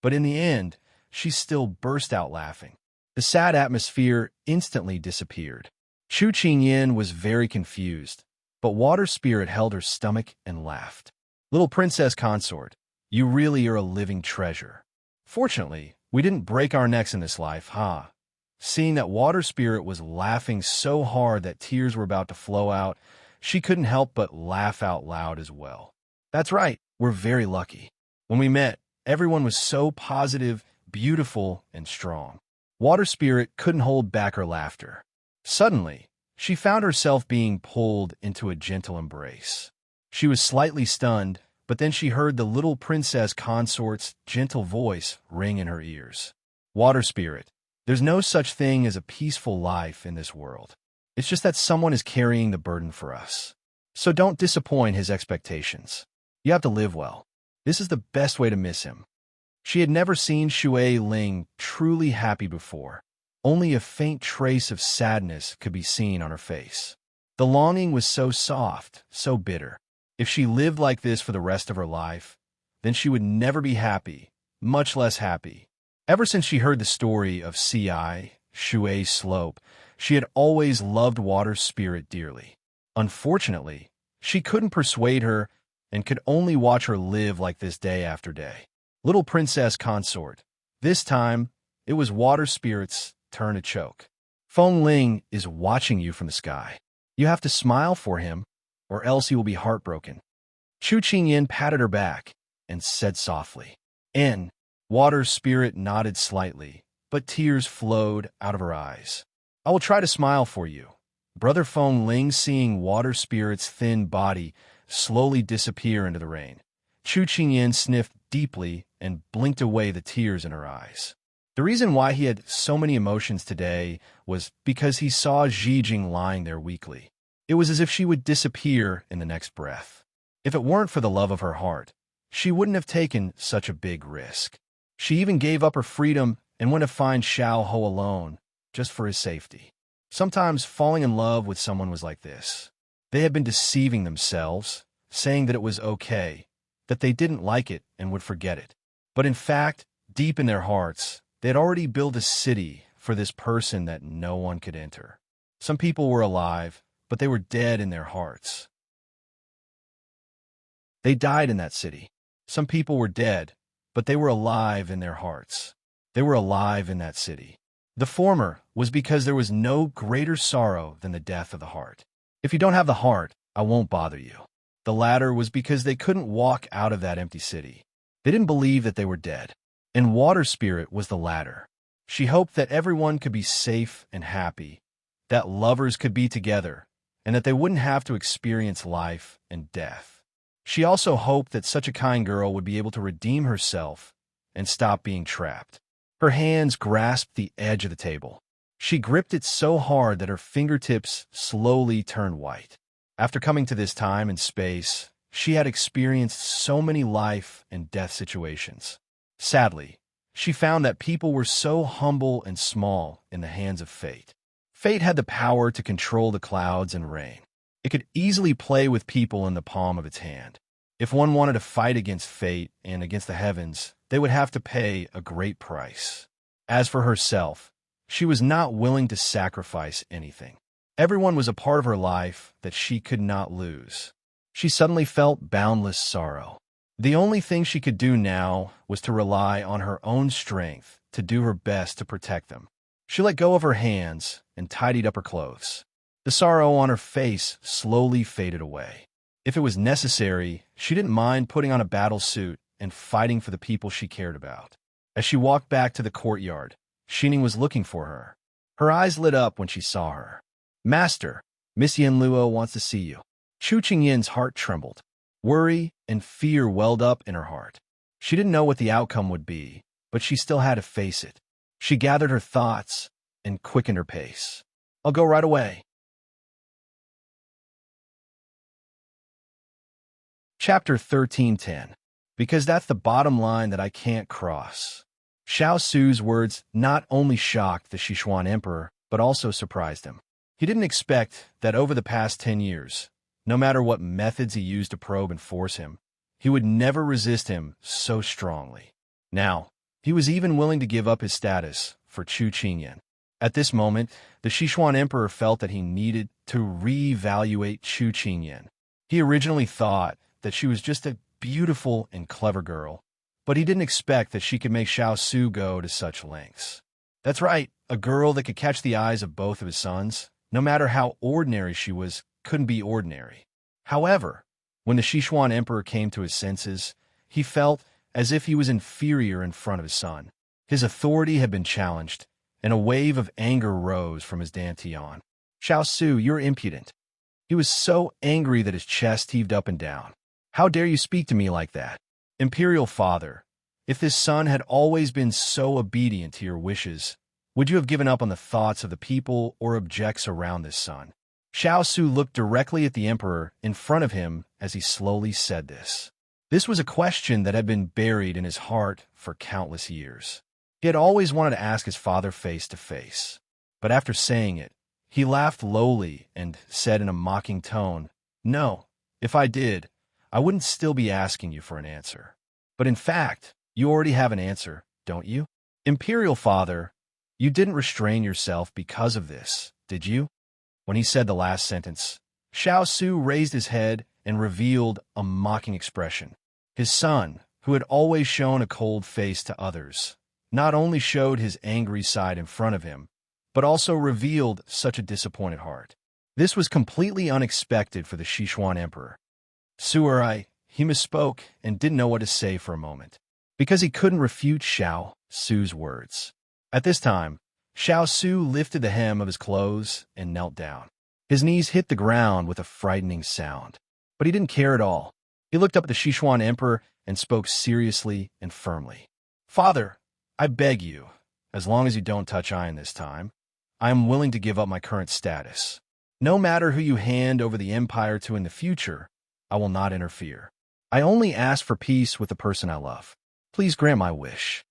but in the end, she still burst out laughing. The sad atmosphere instantly disappeared. Chu Qingyan was very confused, but Water Spirit held her stomach and laughed. Little Princess Consort, you really are a living treasure. Fortunately, we didn't break our necks in this life, huh? Seeing that Water Spirit was laughing so hard that tears were about to flow out, she couldn't help but laugh out loud as well. That's right, we're very lucky. When we met, everyone was so positive, beautiful, and strong. Water Spirit couldn't hold back her laughter. Suddenly, she found herself being pulled into a gentle embrace. She was slightly stunned, but then she heard the little princess consort's gentle voice ring in her ears. Water Spirit, there's no such thing as a peaceful life in this world. It's just that someone is carrying the burden for us. So don't disappoint his expectations. You have to live well. This is the best way to miss him. She had never seen Shui Ling truly happy before. Only a faint trace of sadness could be seen on her face. The longing was so soft, so bitter. If she lived like this for the rest of her life, then she would never be happy, much less happy. Ever since she heard the story of Ci, Shui Slope, she had always loved Water Spirit dearly. Unfortunately, she couldn't persuade her and could only watch her live like this day after day. Little Princess Consort, this time, it was Water Spirit's turn to choke. Feng Ling is watching you from the sky. You have to smile for him, or else he will be heartbroken. Chu Qingyan patted her back and said softly. Water Spirit nodded slightly, but tears flowed out of her eyes. I will try to smile for you. Brother Feng Ling, seeing Water Spirit's thin body slowly disappear into the rain. Chu Qingyan sniffed deeply and blinked away the tears in her eyes. The reason why he had so many emotions today was because he saw Zhijing lying there weakly. It was as if she would disappear in the next breath. If it weren't for the love of her heart, she wouldn't have taken such a big risk. She even gave up her freedom and went to find Xiao Ho alone, just for his safety. Sometimes falling in love with someone was like this. They had been deceiving themselves, saying that it was okay, that they didn't like it and would forget it. But in fact, deep in their hearts, they had already built a city for this person that no one could enter. Some people were alive, but they were dead in their hearts. They died in that city. Some people were dead, but they were alive in their hearts. They were alive in that city. The former was because there was no greater sorrow than the death of the heart. If you don't have the heart, I won't bother you. The latter was because they couldn't walk out of that empty city. They didn't believe that they were dead. And Water Spirit was the latter. She hoped that everyone could be safe and happy, that lovers could be together, and that they wouldn't have to experience life and death. She also hoped that such a kind girl would be able to redeem herself and stop being trapped. Her hands grasped the edge of the table. She gripped it so hard that her fingertips slowly turned white. After coming to this time and space, she had experienced so many life and death situations. Sadly, she found that people were so humble and small in the hands of fate. Fate had the power to control the clouds and rain. It could easily play with people in the palm of its hand. If one wanted to fight against fate and against the heavens, they would have to pay a great price. As for herself, she was not willing to sacrifice anything. Everyone was a part of her life that she could not lose. She suddenly felt boundless sorrow. The only thing she could do now was to rely on her own strength to do her best to protect them. She let go of her hands and tidied up her clothes. The sorrow on her face slowly faded away. If it was necessary, She didn't mind putting on a battle suit and fighting for the people she cared about. As she walked back to the courtyard, Xining was looking for her. Her eyes lit up when she saw her. "Master, Miss Yin Luo wants to see you." Chu Qingyin's heart trembled. Worry and fear welled up in her heart. She didn't know what the outcome would be, but she still had to face it. She gathered her thoughts and quickened her pace. "I'll go right away." Chapter 13:10. Because that's the bottom line that I can't cross. Xiao Su's words not only shocked the Sichuan emperor, but also surprised him. He didn't expect that over the past 10 years, no matter what methods he used to probe and force him, he would never resist him so strongly. Now, he was even willing to give up his status for Chu Qingyun. At this moment, the Sichuan emperor felt that he needed to reevaluate Chu Qingyun. He originally thought that she was just a beautiful and clever girl, but he didn't expect that she could make Xiao Su go to such lengths. That's right, a girl that could catch the eyes of both of his sons, no matter how ordinary she was, couldn't be ordinary. However, when the Sichuan emperor came to his senses, he felt as if he was inferior in front of his son. His authority had been challenged, and a wave of anger rose from his dantian. "Xiao Su, you're impudent." He was so angry that his chest heaved up and down. "How dare you speak to me like that? Imperial father, if this son had always been so obedient to your wishes, would you have given up on the thoughts of the people or objects around this son?" Xiao Su looked directly at the emperor in front of him as he slowly said this. This was a question that had been buried in his heart for countless years. He had always wanted to ask his father face to face. But after saying it, he laughed lowly and said in a mocking tone, "No, if I did, I wouldn't still be asking you for an answer. But in fact, you already have an answer, don't you? Imperial father, you didn't restrain yourself because of this, did you?" When he said the last sentence, Xiao Su raised his head and revealed a mocking expression. His son, who had always shown a cold face to others, not only showed his angry side in front of him, but also revealed such a disappointed heart. This was completely unexpected for the Sichuan emperor. Su'ai, he misspoke and didn't know what to say for a moment, because he couldn't refute Xiao Su's words. At this time, Xiao Su lifted the hem of his clothes and knelt down. His knees hit the ground with a frightening sound. But he didn't care at all. He looked up at the Sichuan emperor and spoke seriously and firmly. "Father, I beg you, as long as you don't touch iron this time, I am willing to give up my current status. No matter who you hand over the empire to in the future, I will not interfere. I only ask for peace with the person I love. Please grant my wish."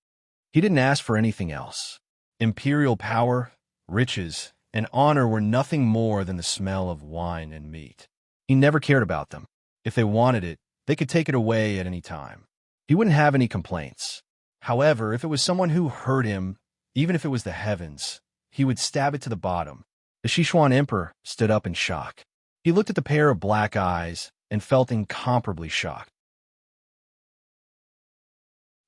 He didn't ask for anything else. Imperial power, riches, and honor were nothing more than the smell of wine and meat. He never cared about them. If they wanted it, they could take it away at any time. He wouldn't have any complaints. However, if it was someone who hurt him, even if it was the heavens, he would stab it to the bottom. The Sichuan emperor stood up in shock. He looked at the pair of black eyes and felt incomparably shocked.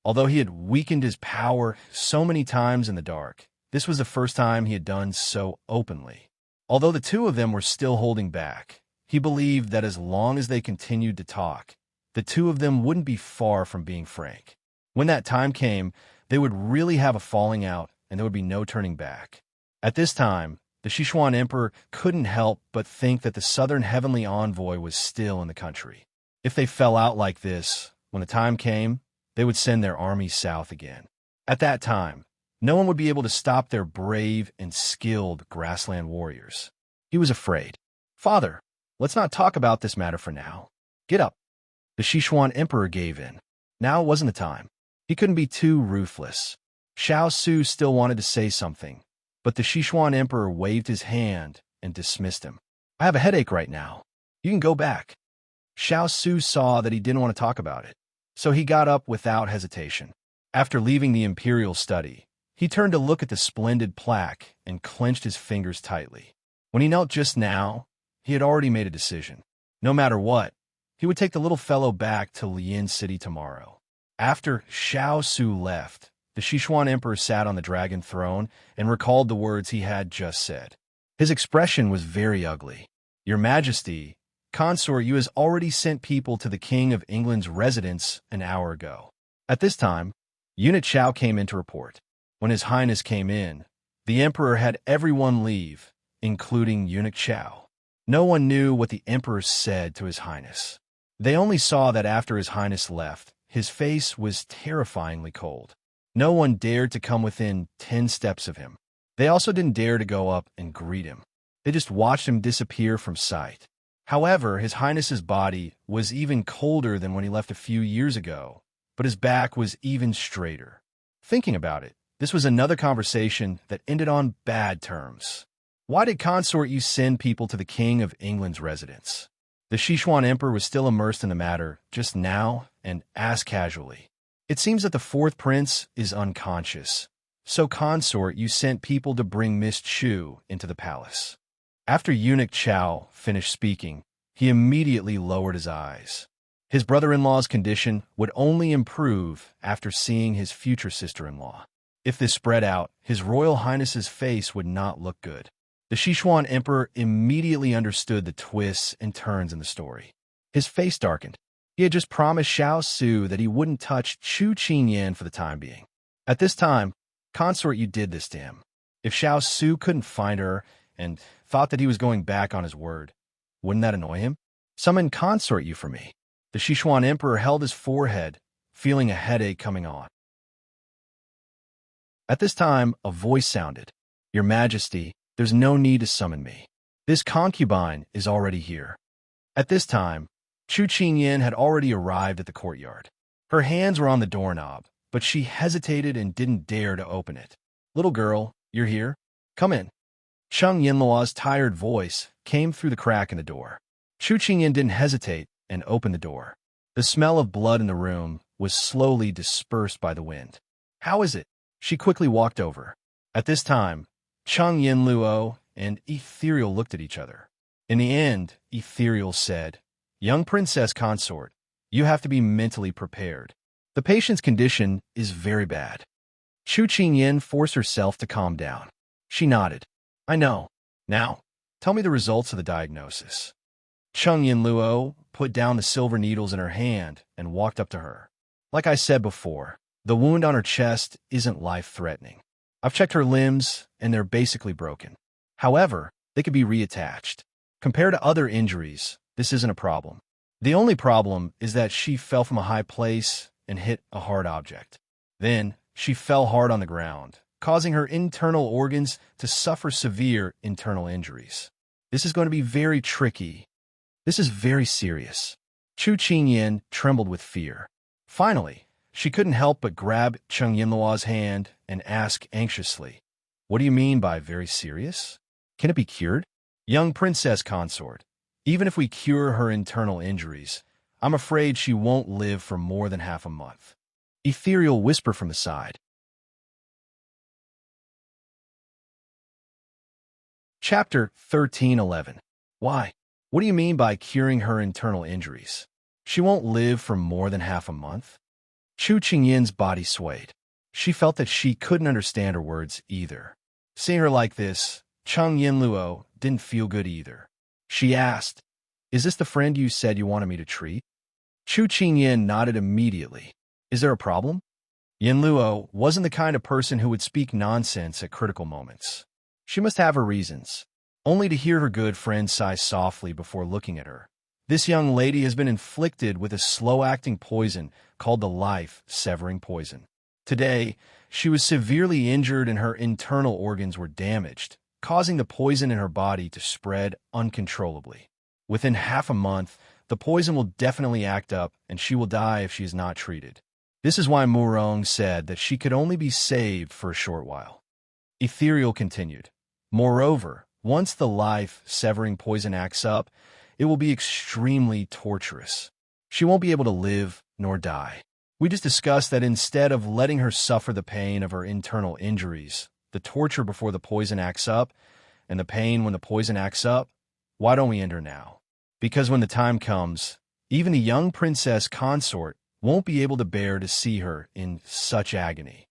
Although he had weakened his power so many times in the dark, this was the first time he had done so openly. Although the two of them were still holding back, he believed that as long as they continued to talk, the two of them wouldn't be far from being frank. When that time came, they would really have a falling out and there would be no turning back. At this time, the Sichuan emperor couldn't help but think that the southern heavenly envoy was still in the country. If they fell out like this, when the time came, they would send their armies south again. At that time, no one would be able to stop their brave and skilled grassland warriors. He was afraid. "Father, let's not talk about this matter for now. Get up." The Sichuan emperor gave in. Now wasn't the time. He couldn't be too ruthless. Xiao Su still wanted to say something, but the Sichuan emperor waved his hand and dismissed him. "I have a headache right now. You can go back." Xiao Su saw that he didn't want to talk about it, so he got up without hesitation. After leaving the imperial study, he turned to look at the splendid plaque and clenched his fingers tightly. When he knelt just now, he had already made a decision. No matter what, he would take the little fellow back to Lian City tomorrow. After Xiao Su left, the Sichuan emperor sat on the dragon throne and recalled the words he had just said. His expression was very ugly. "Your Majesty, Consort, you has already sent people to the King of England's residence an hour ago. At this time, Eunuch Xiao came in to report. When His Highness came in, the Emperor had everyone leave, including Eunuch Xiao. No one knew what the Emperor said to His Highness. They only saw that after His Highness left, his face was terrifyingly cold. No one dared to come within 10 steps of him. They also didn't dare to go up and greet him. They just watched him disappear from sight. However, His Highness's body was even colder than when he left a few years ago, but his back was even straighter. Thinking about it, this was another conversation that ended on bad terms. Why did Consort you send people to the King of England's residence? The Sichuan Emperor was still immersed in the matter just now and asked casually. It seems that the fourth prince is unconscious, so Consort you sent people to bring Miss Chu into the palace. After Eunuch Xiao finished speaking, he immediately lowered his eyes. His brother-in-law's condition would only improve after seeing his future sister-in-law. If this spread out, His Royal Highness's face would not look good. The Sichuan Emperor immediately understood the twists and turns in the story. His face darkened. He had just promised Xiao Su that he wouldn't touch Chu Qingyan for the time being. At this time, Consort you did this to him. If Xiao Su couldn't find her and thought that he was going back on his word, wouldn't that annoy him? Summon Consort you for me. The Sichuan Emperor held his forehead, feeling a headache coming on. At this time, a voice sounded. Your Majesty, there's no need to summon me. This concubine is already here. At this time, Chu Qingyan had already arrived at the courtyard. Her hands were on the doorknob, but she hesitated and didn't dare to open it. Little girl, you're here? Come in. Cheng Yinluo's tired voice came through the crack in the door. Chu Qingyan didn't hesitate and opened the door. The smell of blood in the room was slowly dispersed by the wind. How is it? She quickly walked over. At this time, Cheng Yinluo and Ethereal looked at each other. In the end, Ethereal said, Young Princess Consort, you have to be mentally prepared. The patient's condition is very bad. Chu Qingyan forced herself to calm down. She nodded. I know. Now, tell me the results of the diagnosis. Cheng Yinluo put down the silver needles in her hand and walked up to her. Like I said before, the wound on her chest isn't life-threatening. I've checked her limbs, and they're basically broken. However, they could be reattached. Compared to other injuries, this isn't a problem. The only problem is that she fell from a high place and hit a hard object. Then, she fell hard on the ground, causing her internal organs to suffer severe internal injuries. This is going to be very tricky. This is very serious. Chu Qingyan trembled with fear. Finally, she couldn't help but grab Cheng Yinluo's hand and ask anxiously, What do you mean by very serious? Can it be cured? Young Princess Consort, even if we cure her internal injuries, I'm afraid she won't live for more than half a month. Ethereal whispered from the side. Chapter 13:11. Why? What do you mean by curing her internal injuries? She won't live for more than half a month? Chu Qingyan's body swayed. She felt that she couldn't understand her words either. Seeing her like this, Cheng Yinluo didn't feel good either. She asked, Is this the friend you said you wanted me to treat? Chu Qingyan nodded immediately. Is there a problem? Yinluo wasn't the kind of person who would speak nonsense at critical moments. She must have her reasons. Only to hear her good friend sigh softly before looking at her. This young lady has been inflicted with a slow-acting poison called the life-severing poison. Today, she was severely injured and her internal organs were damaged, causing the poison in her body to spread uncontrollably. Within half a month, the poison will definitely act up and she will die if she is not treated. This is why Murong said that she could only be saved for a short while. Ethereal continued. Moreover, once the life-severing poison acts up, it will be extremely torturous. She won't be able to live nor die. We just discussed that instead of letting her suffer the pain of her internal injuries, the torture before the poison acts up, and the pain when the poison acts up, why don't we end her now? Because when the time comes, even the young princess consort won't be able to bear to see her in such agony.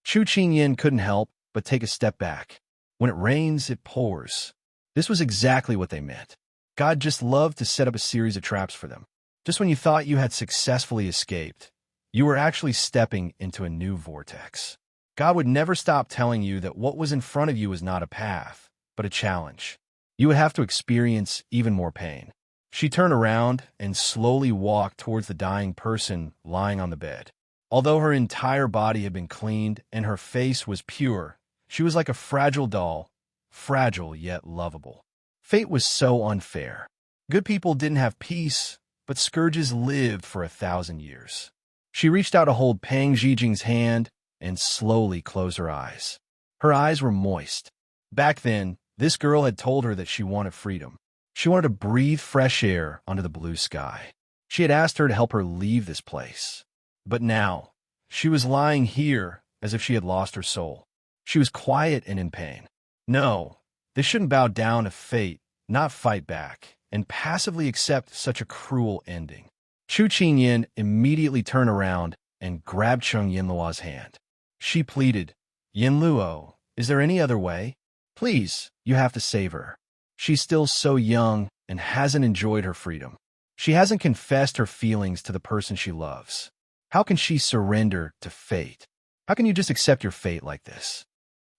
Chu Qingyan couldn't help but take a step back. When it rains, it pours. This was exactly what they meant. God just loved to set up a series of traps for them. Just when you thought you had successfully escaped, you were actually stepping into a new vortex. God would never stop telling you that what was in front of you was not a path, but a challenge. You would have to experience even more pain. She turned around and slowly walked towards the dying person lying on the bed. Although her entire body had been cleaned and her face was pure, she was like a fragile doll, fragile yet lovable. Fate was so unfair. Good people didn't have peace, but scourges lived for 1,000 years. She reached out to hold Pang Zhijing's hand and slowly closed her eyes. Her eyes were moist. Back then, this girl had told her that she wanted freedom. She wanted to breathe fresh air under the blue sky. She had asked her to help her leave this place. But now, she was lying here as if she had lost her soul. She was quiet and in pain. No, they shouldn't bow down to fate, not fight back, and passively accept such a cruel ending. Chu Qingyin immediately turned around and grabbed Cheng Yinluo's hand. She pleaded, "Yinluo, is there any other way? Please, you have to save her. She's still so young and hasn't enjoyed her freedom. She hasn't confessed her feelings to the person she loves. How can she surrender to fate? How can you just accept your fate like this?"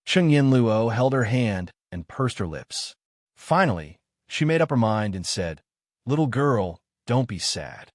Cheng Yinluo held her hand and pursed her lips. Finally, she made up her mind and said, "Little girl, don't be sad.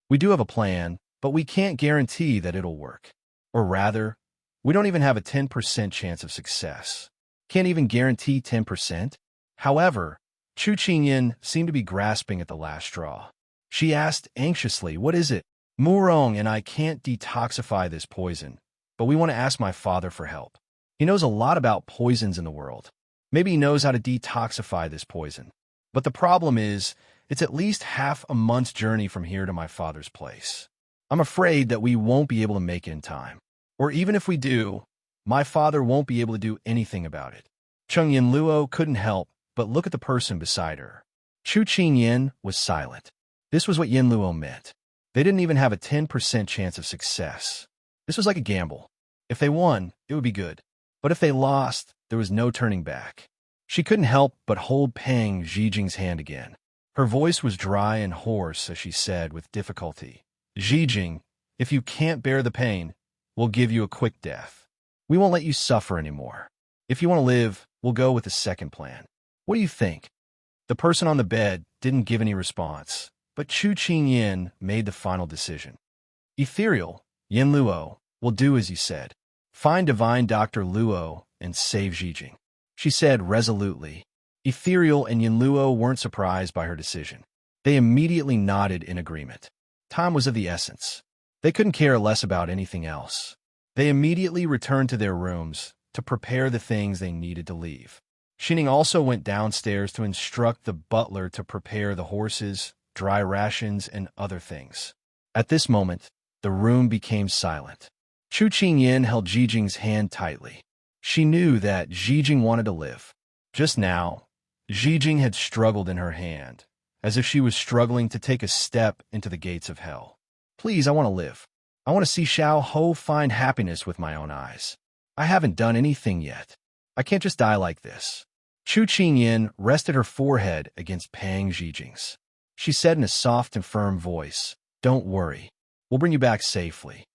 We do have a plan, but we can't guarantee that it'll work. Or rather, we don't even have a 10% chance of success. Can't even guarantee 10%? However, Chu Qingyin seemed to be grasping at the last straw. She asked anxiously, "What is it?" "Murong and I can't detoxify this poison, but we want to ask my father for help. He knows a lot about poisons in the world. Maybe he knows how to detoxify this poison. But the problem is, it's at least half a month's journey from here to my father's place. I'm afraid that we won't be able to make it in time. Or even if we do, my father won't be able to do anything about it." Cheng Yinluo couldn't help but look at the person beside her. Chu Qingyin was silent. This was what Yinluo meant. They didn't even have a 10% chance of success. This was like a gamble. If they won, it would be good. But if they lost, there was no turning back. She couldn't help but hold Pang Zhijing's hand again. Her voice was dry and hoarse as she said with difficulty, "Zhijing, if you can't bear the pain, we'll give you a quick death. We won't let you suffer anymore. If you want to live, we'll go with the second plan. What do you think?" The person on the bed didn't give any response, but Chu Qingyin made the final decision. "Ethereal, Yinluo, will do as you said. Find divine Dr. Luo and save Zhijing," she said resolutely. Ethereal and Yinluo weren't surprised by her decision. They immediately nodded in agreement. Time was of the essence. They couldn't care less about anything else. They immediately returned to their rooms to prepare the things they needed to leave. Xining also went downstairs to instruct the butler to prepare the horses, dry rations, and other things. At this moment, the room became silent. Chu Qingyin held Zhijing's hand tightly. She knew that Zhijing wanted to live. Just now, Zhijing had struggled in her hand, as if she was struggling to take a step into the gates of hell. "Please, I want to live. I want to see Xiao Ho find happiness with my own eyes. I haven't done anything yet. I can't just die like this." Chu Qingyin rested her forehead against Pang Zhijing's. She said in a soft and firm voice, "Don't worry. We'll bring you back safely."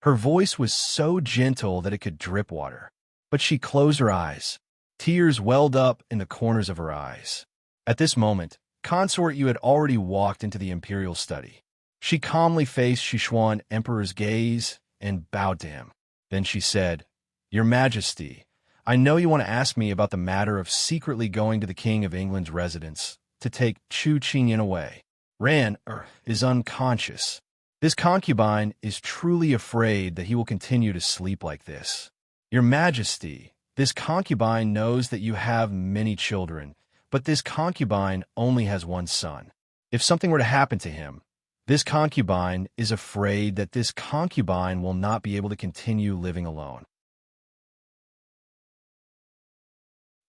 Her voice was so gentle that it could drip water. But she closed her eyes. Tears welled up in the corners of her eyes. At this moment, Consort Yu had already walked into the imperial study. She calmly faced Sichuan Emperor's gaze and bowed to him. Then she said, "Your Majesty, I know you want to ask me about the matter of secretly going to the King of England's residence to take Chu Qingyin away. Ran is unconscious. This concubine is truly afraid that he will continue to sleep like this. Your Majesty, this concubine knows that you have many children, but this concubine only has one son. If something were to happen to him, this concubine is afraid that this concubine will not be able to continue living alone.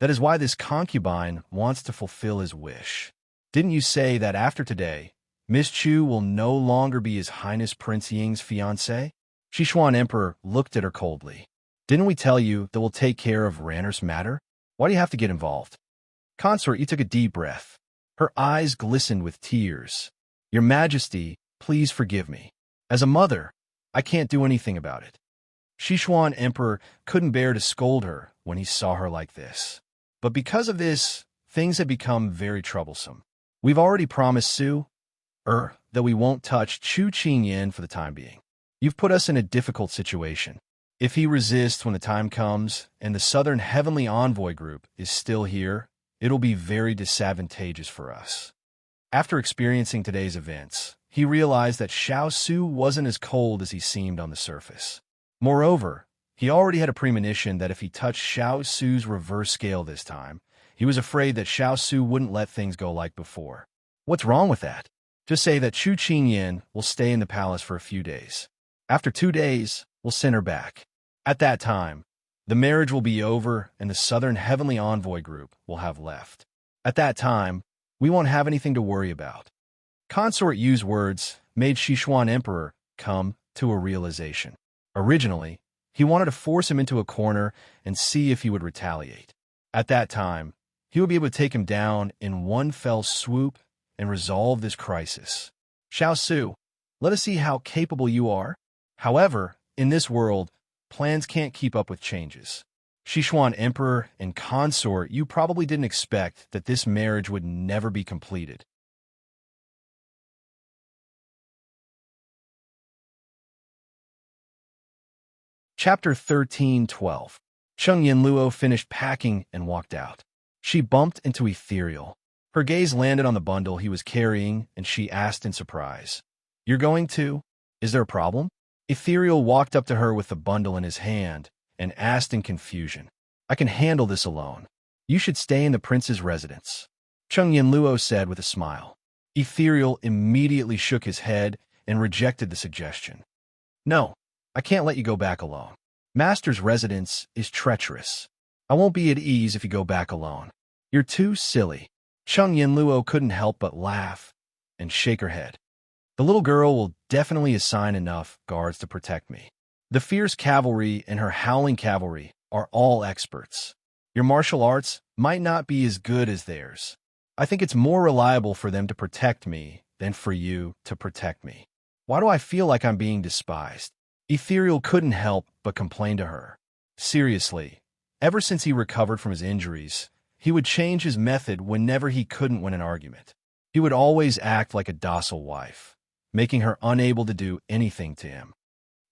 That is why this concubine wants to fulfill his wish. Didn't you say that after today, Miss Chu will no longer be His Highness Prince Ying's fiancée?" Sichuan Emperor looked at her coldly. "Didn't we tell you that we'll take care of Ranner's matter? Why do you have to get involved?" Consort, you took a deep breath. Her eyes glistened with tears. Your Majesty, please forgive me. As a mother, I can't do anything about it. Sichuan Emperor couldn't bear to scold her when he saw her like this. But because of this, things had become very troublesome. We've already promised Su, that we won't touch Chu Qingyan for the time being. You've put us in a difficult situation. If he resists when the time comes, and the Southern Heavenly Envoy group is still here, it'll be very disadvantageous for us. After experiencing today's events, he realized that Xiao Su wasn't as cold as he seemed on the surface. Moreover, he already had a premonition that if he touched Xiao Su's reverse scale this time, he was afraid that Xiao Su wouldn't let things go like before. What's wrong with that? Just say that Chu Qingyan will stay in the palace for a few days. After 2 days, we'll send her back. At that time, the marriage will be over and the Southern Heavenly Envoy group will have left. At that time, we won't have anything to worry about. Consort Yu's words made Sichuan Emperor come to a realization. Originally, he wanted to force him into a corner and see if he would retaliate. At that time, he would be able to take him down in one fell swoop and resolve this crisis. Xiao Su, let us see how capable you are. However, in this world, plans can't keep up with changes. Sichuan Emperor and Consort, you probably didn't expect that this marriage would never be completed. Chapter 13:12. Cheng Yinluo finished packing and walked out. She bumped into Ethereal. Her gaze landed on the bundle he was carrying, and she asked in surprise, "You're going to? Is there a problem?" Ethereal walked up to her with the bundle in his hand and asked in confusion, "I can handle this alone. You should stay in the prince's residence," Cheng Yinluo said with a smile. Ethereal immediately shook his head and rejected the suggestion. "No, I can't let you go back alone. Master's residence is treacherous. I won't be at ease if you go back alone. You're too silly." Cheng Yinluo couldn't help but laugh and shake her head. "The little girl will definitely assign enough guards to protect me. The fierce cavalry and her howling cavalry are all experts. Your martial arts might not be as good as theirs. I think it's more reliable for them to protect me than for you to protect me. Why do I feel like I'm being despised?" Ethereal couldn't help but complain to her. Seriously, ever since he recovered from his injuries, he would change his method whenever he couldn't win an argument. He would always act like a docile wife, making her unable to do anything to him.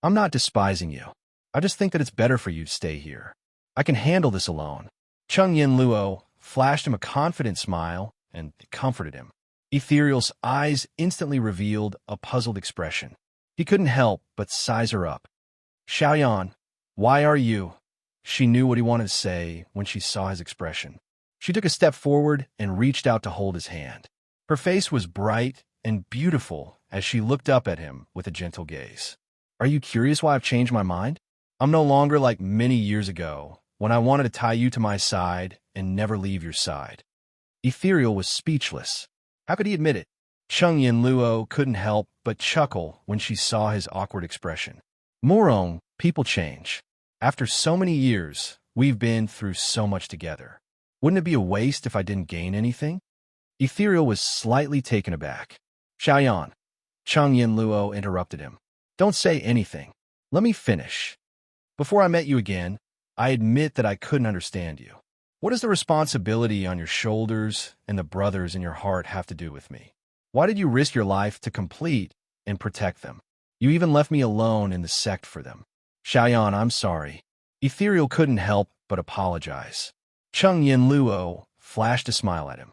"I'm not despising you. I just think that it's better for you to stay here. I can handle this alone." Cheng Yinluo flashed him a confident smile and comforted him. Ethereal's eyes instantly revealed a puzzled expression. He couldn't help but size her up. "Xiaoyan, why are you?" She knew what he wanted to say when she saw his expression. She took a step forward and reached out to hold his hand. Her face was bright and beautiful as she looked up at him with a gentle gaze. "Are you curious why I've changed my mind? I'm no longer like many years ago when I wanted to tie you to my side and never leave your side." Ethereal was speechless. How could he admit it? Cheng Yinluo couldn't help but chuckle when she saw his awkward expression. "Murong, people change. After so many years, we've been through so much together. Wouldn't it be a waste if I didn't gain anything?" Ethereal was slightly taken aback. "Xiaoyan," Cheng Yinluo interrupted him. "Don't say anything. Let me finish. Before I met you again, I admit that I couldn't understand you. What does the responsibility on your shoulders and the brothers in your heart have to do with me? Why did you risk your life to complete and protect them? You even left me alone in the sect for them." "Xiaoyan, I'm sorry." Ethereal couldn't help but apologize. Cheng Yinluo flashed a smile at him.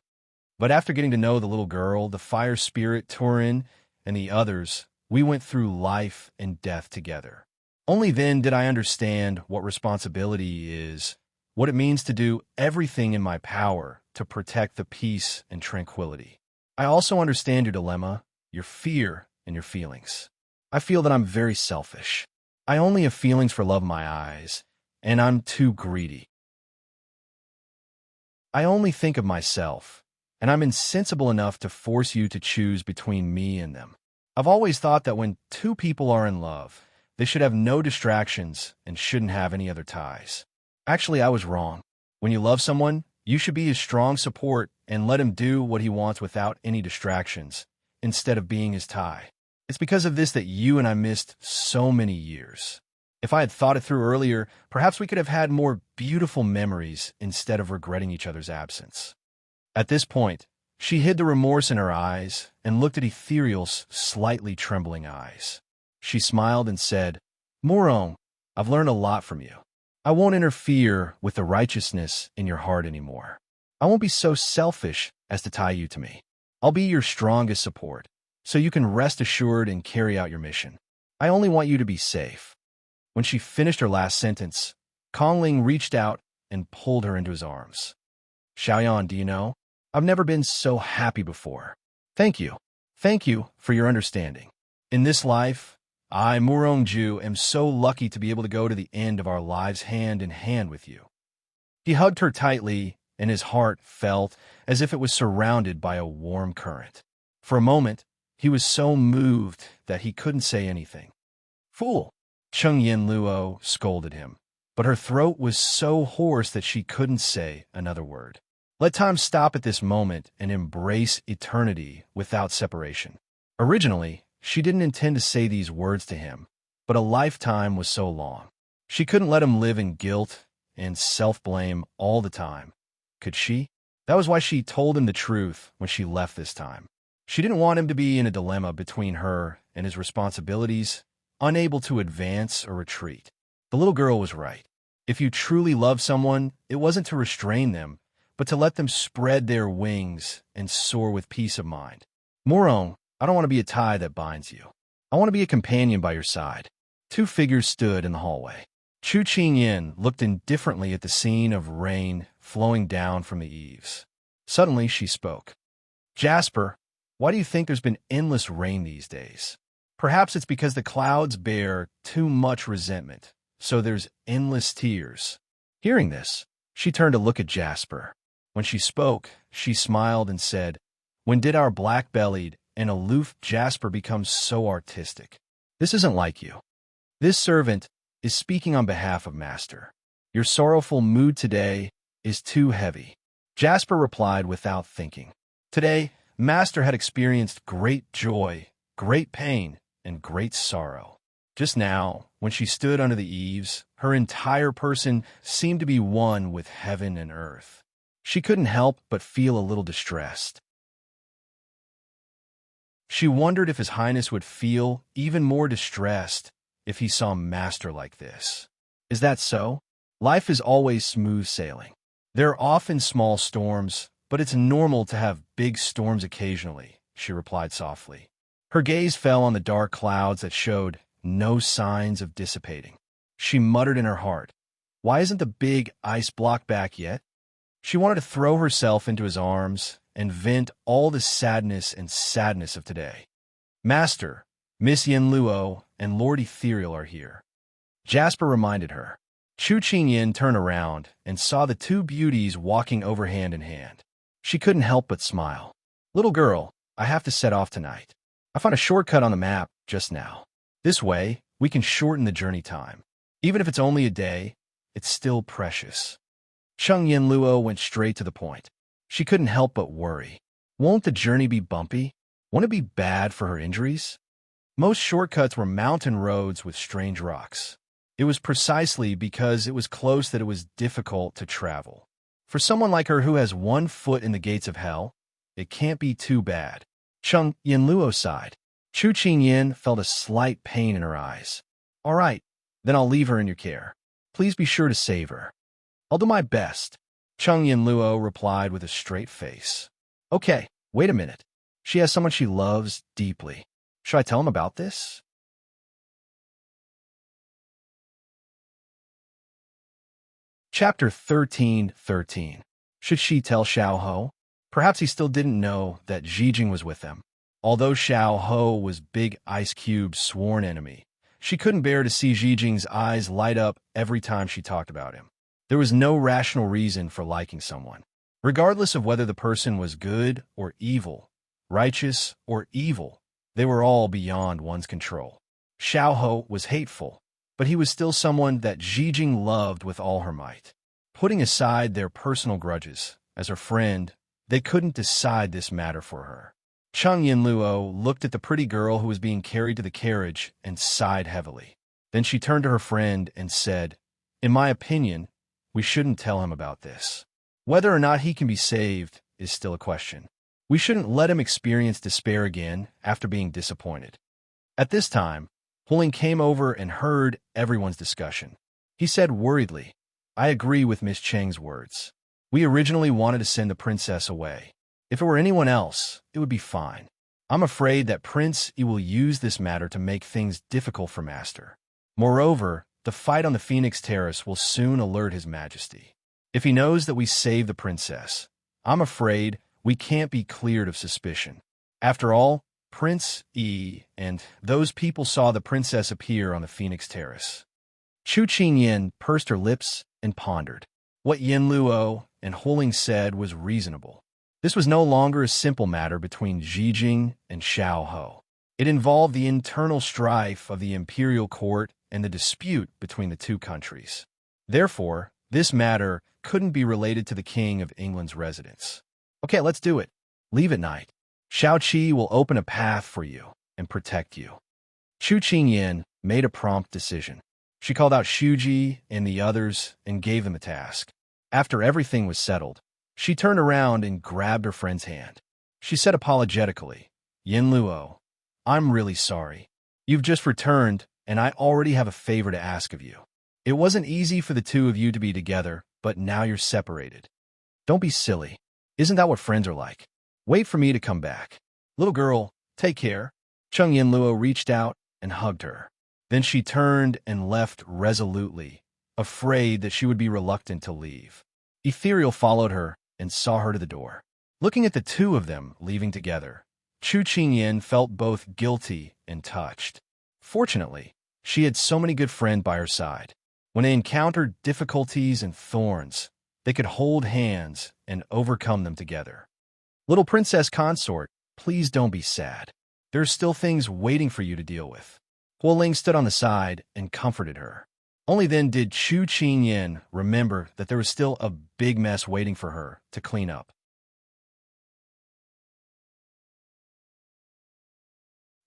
"But after getting to know the little girl, the fire spirit Turin, and the others, we went through life and death together. Only then did I understand what responsibility is, what it means to do everything in my power to protect the peace and tranquility. I also understand your dilemma, your fear, and your feelings. I feel that I'm very selfish. I only have feelings for love in my eyes, and I'm too greedy. I only think of myself, and I'm insensible enough to force you to choose between me and them. I've always thought that when two people are in love, they should have no distractions and shouldn't have any other ties. Actually, I was wrong. When you love someone, You should be his strong support and let him do what he wants without any distractions, instead of being his tie. It's because of this that you and I missed so many years. If I had thought it through earlier, perhaps we could have had more beautiful memories instead of regretting each other's absence. At this point, she hid the remorse in her eyes and looked at Ethereal's slightly trembling eyes. She smiled and said, Morong, I've learned a lot from you. I won't interfere with the righteousness in your heart anymore. I won't be so selfish as to tie you to me. I'll be your strongest support, so you can rest assured and carry out your mission. I only want you to be safe. When she finished her last sentence, Kongling reached out and pulled her into his arms. Xiaoyan, do you know? I've never been so happy before. Thank you. Thank you for your understanding. In this life, I, Murongju, am so lucky to be able to go to the end of our lives hand in hand with you. He hugged her tightly, and his heart felt as if it was surrounded by a warm current. For a moment, he was so moved that he couldn't say anything. Fool! Cheng Yin Luo scolded him, but her throat was so hoarse that she couldn't say another word. Let time stop at this moment and embrace eternity without separation. Originally, she didn't intend to say these words to him, but a lifetime was so long. She couldn't let him live in guilt and self-blame all the time. Could she? That was why she told him the truth when she left this time. She didn't want him to be in a dilemma between her and his responsibilities, unable to advance or retreat. The little girl was right. If you truly love someone, it wasn't to restrain them, but to let them spread their wings and soar with peace of mind. Morong, I don't want to be a tie that binds you. I want to be a companion by your side. Two figures stood in the hallway. Chu Qingyin looked indifferently at the scene of rain flowing down from the eaves. Suddenly, she spoke. Jasper, why do you think there's been endless rain these days? Perhaps it's because the clouds bear too much resentment, so there's endless tears. Hearing this, she turned to look at Jasper. When she spoke, she smiled and said, When did our black-bellied and aloof Jasper become so artistic? This isn't like you. This servant is speaking on behalf of Master. Your sorrowful mood today is too heavy. Jasper replied without thinking. Today, Master had experienced great joy, great pain, and great sorrow. Just now, when she stood under the eaves, her entire person seemed to be one with heaven and earth. She couldn't help but feel a little distressed. She wondered if His Highness would feel even more distressed if he saw Master like this. Is that so? Life is always smooth sailing. There are often small storms, but it's normal to have big storms occasionally, she replied softly. Her gaze fell on the dark clouds that showed no signs of dissipating. She muttered in her heart, Why isn't the big ice block back yet? She wanted to throw herself into his arms and vent all the sadness and sadness of today. Master, Miss Yin Luo, and Lord Ethereal are here. Jasper reminded her. Chu Qingyin turned around and saw the two beauties walking over hand in hand. She couldn't help but smile. Little girl, I have to set off tonight. I found a shortcut on the map just now. This way, we can shorten the journey time. Even if it's only a day, it's still precious. Cheng Yin Luo went straight to the point. She couldn't help but worry. Won't the journey be bumpy? Won't it be bad for her injuries? Most shortcuts were mountain roads with strange rocks. It was precisely because it was close that it was difficult to travel. For someone like her who has one foot in the gates of hell, it can't be too bad. Cheng Yin Luo sighed. Chu Qingyin felt a slight pain in her eyes. All right, then I'll leave her in your care. Please be sure to save her. I'll do my best, Cheng Yin Luo replied with a straight face. Okay, wait a minute. She has someone she loves deeply. Should I tell him about this? Chapter 13:13. Should she tell Xiao Ho? Perhaps he still didn't know that Zhijing was with them. Although Xiao Ho was Big Ice Cube's sworn enemy, she couldn't bear to see Zhijing's eyes light up every time she talked about him. There was no rational reason for liking someone. Regardless of whether the person was good or evil, righteous or evil, they were all beyond one's control. Xiao Ho was hateful, but he was still someone that Zhijing loved with all her might. Putting aside their personal grudges, as her friend, they couldn't decide this matter for her. Chung Yinluo looked at the pretty girl who was being carried to the carriage and sighed heavily. Then she turned to her friend and said, "In my opinion, we shouldn't tell him about this. Whether or not he can be saved is still a question. We shouldn't let him experience despair again after being disappointed." At this time, Huling came over and heard everyone's discussion. He said worriedly, "I agree with Miss Cheng's words. We originally wanted to send the princess away. If it were anyone else, it would be fine. I'm afraid that Prince Yi will use this matter to make things difficult for Master. Moreover, the fight on the Phoenix Terrace will soon alert His Majesty. If he knows that we saved the princess, I'm afraid we can't be cleared of suspicion. After all, Prince Yi and those people saw the princess appear on the Phoenix Terrace." Chu Qingyan pursed her lips and pondered. What Yinluo and Huling said was reasonable. This was no longer a simple matter between Zhijing and Xiao Ho. It involved the internal strife of the imperial court and the dispute between the two countries. Therefore, this matter couldn't be related to the King of England's residence. "Okay, let's do it. Leave at night. Xiao Qi will open a path for you and protect you." Chu Qingyan made a prompt decision. She called out Shuji and the others and gave them a task. After everything was settled, she turned around and grabbed her friend's hand. She said apologetically, "Yinluo, I'm really sorry. You've just returned, and I already have a favor to ask of you. It wasn't easy for the two of you to be together, but now you're separated. Don't be silly. Isn't that what friends are like? Wait for me to come back. Little girl, take care." Chung Yinluo reached out and hugged her. Then she turned and left resolutely, afraid that she would be reluctant to leave. Ethereal followed her and saw her to the door. Looking at the two of them leaving together, Chu Qingyan felt both guilty and touched. Fortunately, she had so many good friends by her side. When they encountered difficulties and thorns, they could hold hands and overcome them together. "Little princess consort, please don't be sad. There's still things waiting for you to deal with." Huling stood on the side and comforted her. Only then did Chu Qingyan remember that there was still a big mess waiting for her to clean up.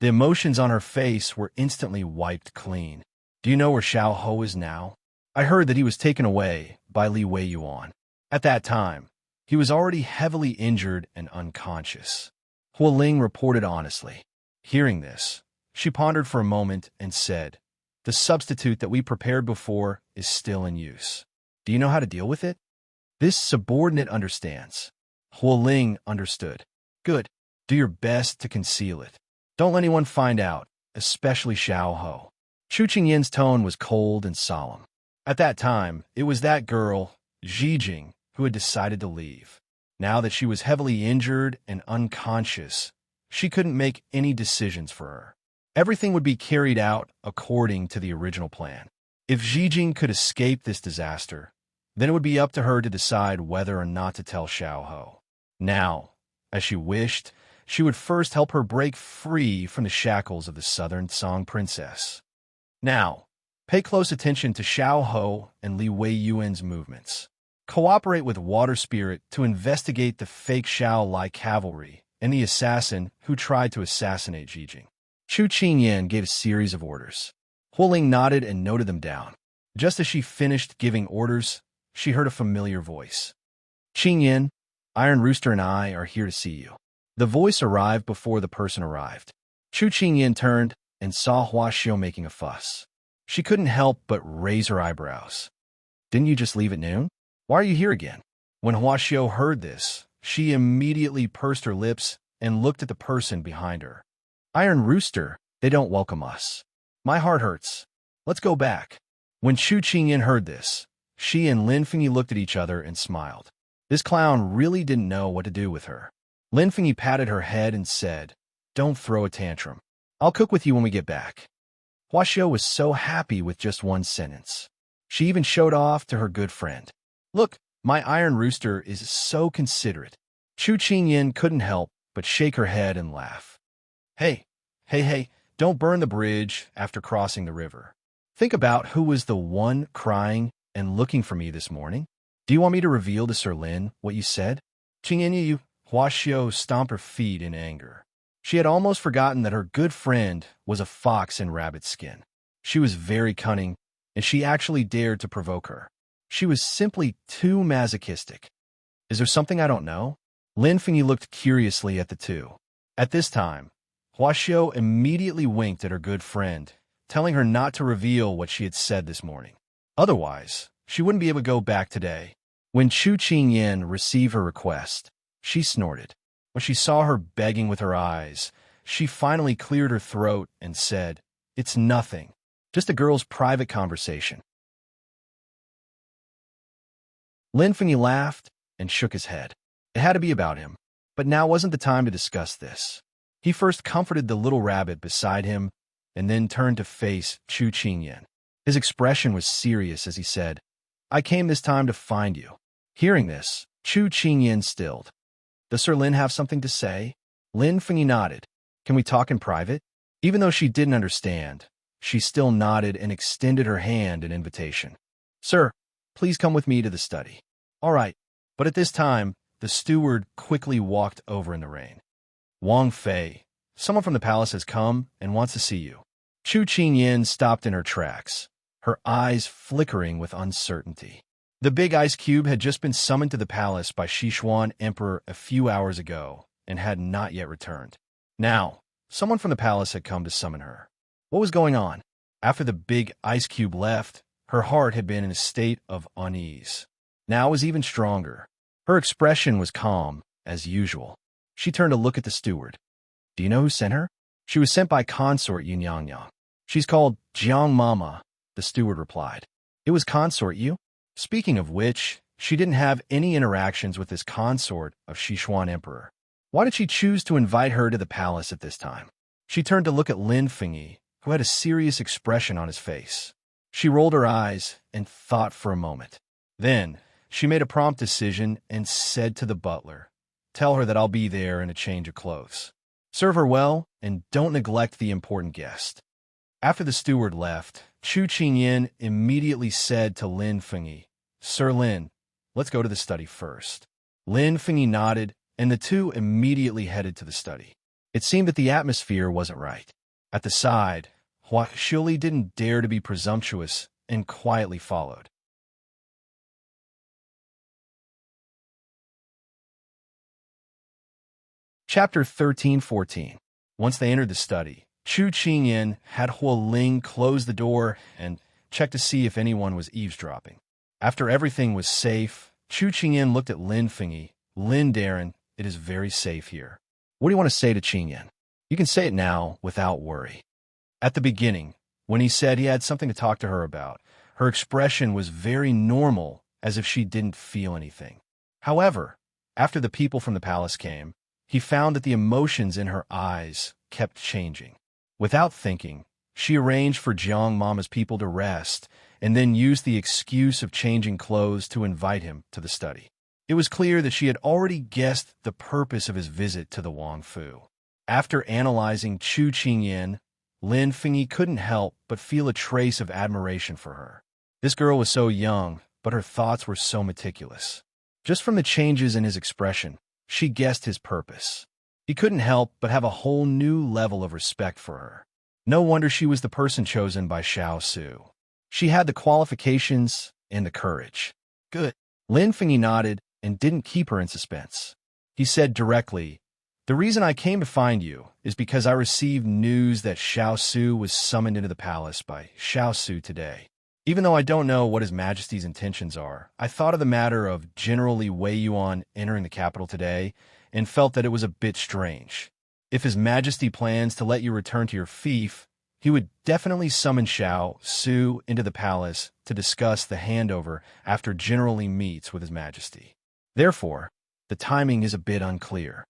The emotions on her face were instantly wiped clean. "Do you know where Xiao Ho is now? I heard that he was taken away by Li Weiyuan. At that time, he was already heavily injured and unconscious." Huling reported honestly. Hearing this, she pondered for a moment and said, "The substitute that we prepared before is still in use. Do you know how to deal with it?" This subordinate understands. Huling understood. "Good. Do your best to conceal it. Don't let anyone find out, especially Xiao Ho." Chu Qingyan's tone was cold and solemn. At that time, it was that girl, Zhijing, who had decided to leave. Now that she was heavily injured and unconscious, she couldn't make any decisions for her. Everything would be carried out according to the original plan. If Zhijing could escape this disaster, then it would be up to her to decide whether or not to tell Xiao Ho. Now, as she wished, she would first help her break free from the shackles of the Southern Song Princess. Now, pay close attention to Xiao Ho and Li Weiyuan's movements. Cooperate with Water Spirit to investigate the fake Xiao Lai cavalry and the assassin who tried to assassinate Zhijing. Chu Qingyan gave a series of orders. Huling nodded and noted them down. Just as she finished giving orders, she heard a familiar voice. "Qingyan, Iron Rooster and I are here to see you." The voice arrived before the person arrived. Chu Qingyan turned and saw Hua Xiao making a fuss. She couldn't help but raise her eyebrows. "Didn't you just leave at noon? Why are you here again?" When Hua Xiao heard this, she immediately pursed her lips and looked at the person behind her. "Iron Rooster, they don't welcome us. My heart hurts. Let's go back." When Chu Qingyan heard this, she and Lin Fengyi looked at each other and smiled. This clown really didn't know what to do with her. Lin Fengyi patted her head and said, "Don't throw a tantrum. I'll cook with you when we get back." Hua Xiao was so happy with just one sentence. She even showed off to her good friend. "Look, my Iron Rooster is so considerate." Chu Qingyan couldn't help but shake her head and laugh. Hey, don't burn the bridge after crossing the river. Think about who was the one crying and looking for me this morning. Do you want me to reveal to Sir Lin what you said? Qingyan Hua Xiao stomped her feet in anger. She had almost forgotten that her good friend was a fox in rabbit skin. She was very cunning, and she actually dared to provoke her. She was simply too masochistic. Is there something I don't know? Lin Fengyi looked curiously at the two. At this time, Hua Xiao immediately winked at her good friend, telling her not to reveal what she had said this morning. Otherwise, she wouldn't be able to go back today. When Chu Qingyan received her request, she snorted. When she saw her begging with her eyes, she finally cleared her throat and said, "It's nothing. Just a girl's private conversation." Lin Fengyi laughed and shook his head. It had to be about him, but now wasn't the time to discuss this. He first comforted the little rabbit beside him and then turned to face Chu Qingyan. His expression was serious as he said, "I came this time to find you." Hearing this, Chu Qingyan stilled. Does Sir Lin have something to say? Lin Fengyi nodded. Can we talk in private? Even though she didn't understand, she still nodded and extended her hand in invitation. Sir, please come with me to the study. All right. But at this time, the steward quickly walked over in the rain. Wang Fei, someone from the palace has come and wants to see you. Chu Qingyan stopped in her tracks, her eyes flickering with uncertainty. The big ice cube had just been summoned to the palace by Sichuan Emperor a few hours ago and had not yet returned. Now, someone from the palace had come to summon her. What was going on? After the big ice cube left, her heart had been in a state of unease. Now it was even stronger. Her expression was calm, as usual. She turned to look at the steward. Do you know who sent her? She was sent by consort Yu Yang. She's called Jiang Mama, the steward replied. It was consort Yu? Speaking of which, she didn't have any interactions with this consort of Sichuan Emperor. Why did she choose to invite her to the palace at this time? She turned to look at Lin Fengyi, who had a serious expression on his face. She rolled her eyes and thought for a moment. Then, she made a prompt decision and said to the butler, "Tell her that I'll be there in a change of clothes. Serve her well and don't neglect the important guest." After the steward left, Chu Qingyan immediately said to Lin Fengyi, "Sir Lin, let's go to the study first." Lin Fengyi nodded, and the two immediately headed to the study. It seemed that the atmosphere wasn't right. At the side, Hua Xiuli didn't dare to be presumptuous and quietly followed. Chapter 13-14. Once they entered the study, Chu Qingyan had Huo Ling close the door and check to see if anyone was eavesdropping. After everything was safe, Chu Qingyan looked at Lin Fengyi. Lin Darren, it is very safe here. What do you want to say to Qingyan? You can say it now without worry. At the beginning, when he said he had something to talk to her about, her expression was very normal, as if she didn't feel anything. However, after the people from the palace came, he found that the emotions in her eyes kept changing. Without thinking, she arranged for Jiang Mama's people to rest and then used the excuse of changing clothes to invite him to the study. It was clear that she had already guessed the purpose of his visit to the Wang Fu. After analyzing Chu Qingyan, Lin Fengyi couldn't help but feel a trace of admiration for her. This girl was so young, but her thoughts were so meticulous. Just from the changes in his expression, she guessed his purpose. He couldn't help but have a whole new level of respect for her. No wonder she was the person chosen by Xiao Su. She had the qualifications and the courage. Good. Lin Fengyi nodded and didn't keep her in suspense. He said directly, "The reason I came to find you is because I received news that Xiao Su was summoned into the palace by Xiao Su today. Even though I don't know what His Majesty's intentions are, I thought of the matter of generally Wei Yuan entering the capital today and felt that it was a bit strange. If His Majesty plans to let you return to your fief, he would definitely summon Xiao Su into the palace to discuss the handover after generally meets with His Majesty. Therefore, the timing is a bit unclear."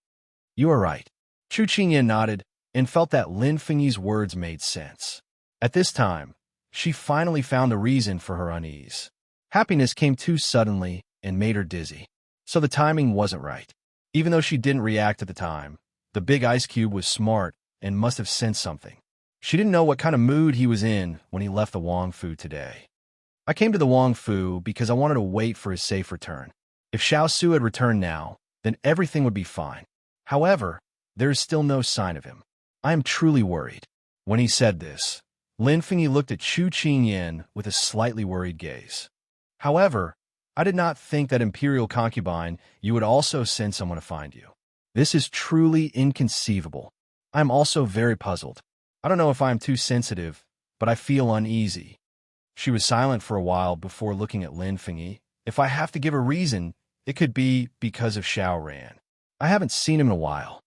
"You are right." Chu Qingyan nodded and felt that Lin Fengyi's words made sense. At this time, she finally found the reason for her unease. Happiness came too suddenly and made her dizzy. So the timing wasn't right. Even though she didn't react at the time, the big ice cube was smart and must have sensed something. She didn't know what kind of mood he was in when he left the Wang Fu today. I came to the Wang Fu because I wanted to wait for his safe return. If Xiao Su had returned now, then everything would be fine. However, there is still no sign of him. I am truly worried." When he said this, Lin Fengyi looked at Chu Qingyan with a slightly worried gaze. "However, I did not think that imperial concubine you would also send someone to find you. This is truly inconceivable. I am also very puzzled. I don't know if I am too sensitive, but I feel uneasy." She was silent for a while before looking at Lin Fengyi. "If I have to give a reason, it could be because of Xiao Ran. I haven't seen him in a while.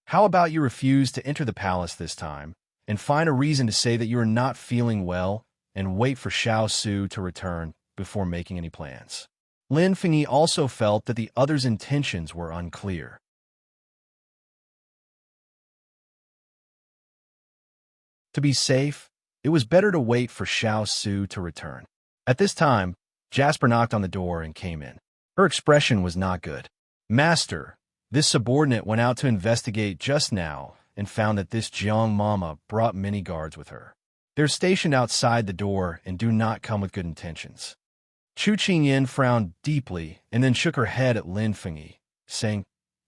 How about you refuse to enter the palace this time, and find a reason to say that you are not feeling well, and wait for Xiao Su to return before making any plans?" Lin Fengyi also felt that the other's intentions were unclear. To be safe, it was better to wait for Xiao Su to return. At this time, Jasper knocked on the door and came in. Her expression was not good. "Master, this subordinate went out to investigate just now and found that this Jiang Mama brought many guards with her. They're stationed outside the door and do not come with good intentions." Chu Qingyan frowned deeply and then shook her head at Lin Fengyi, saying,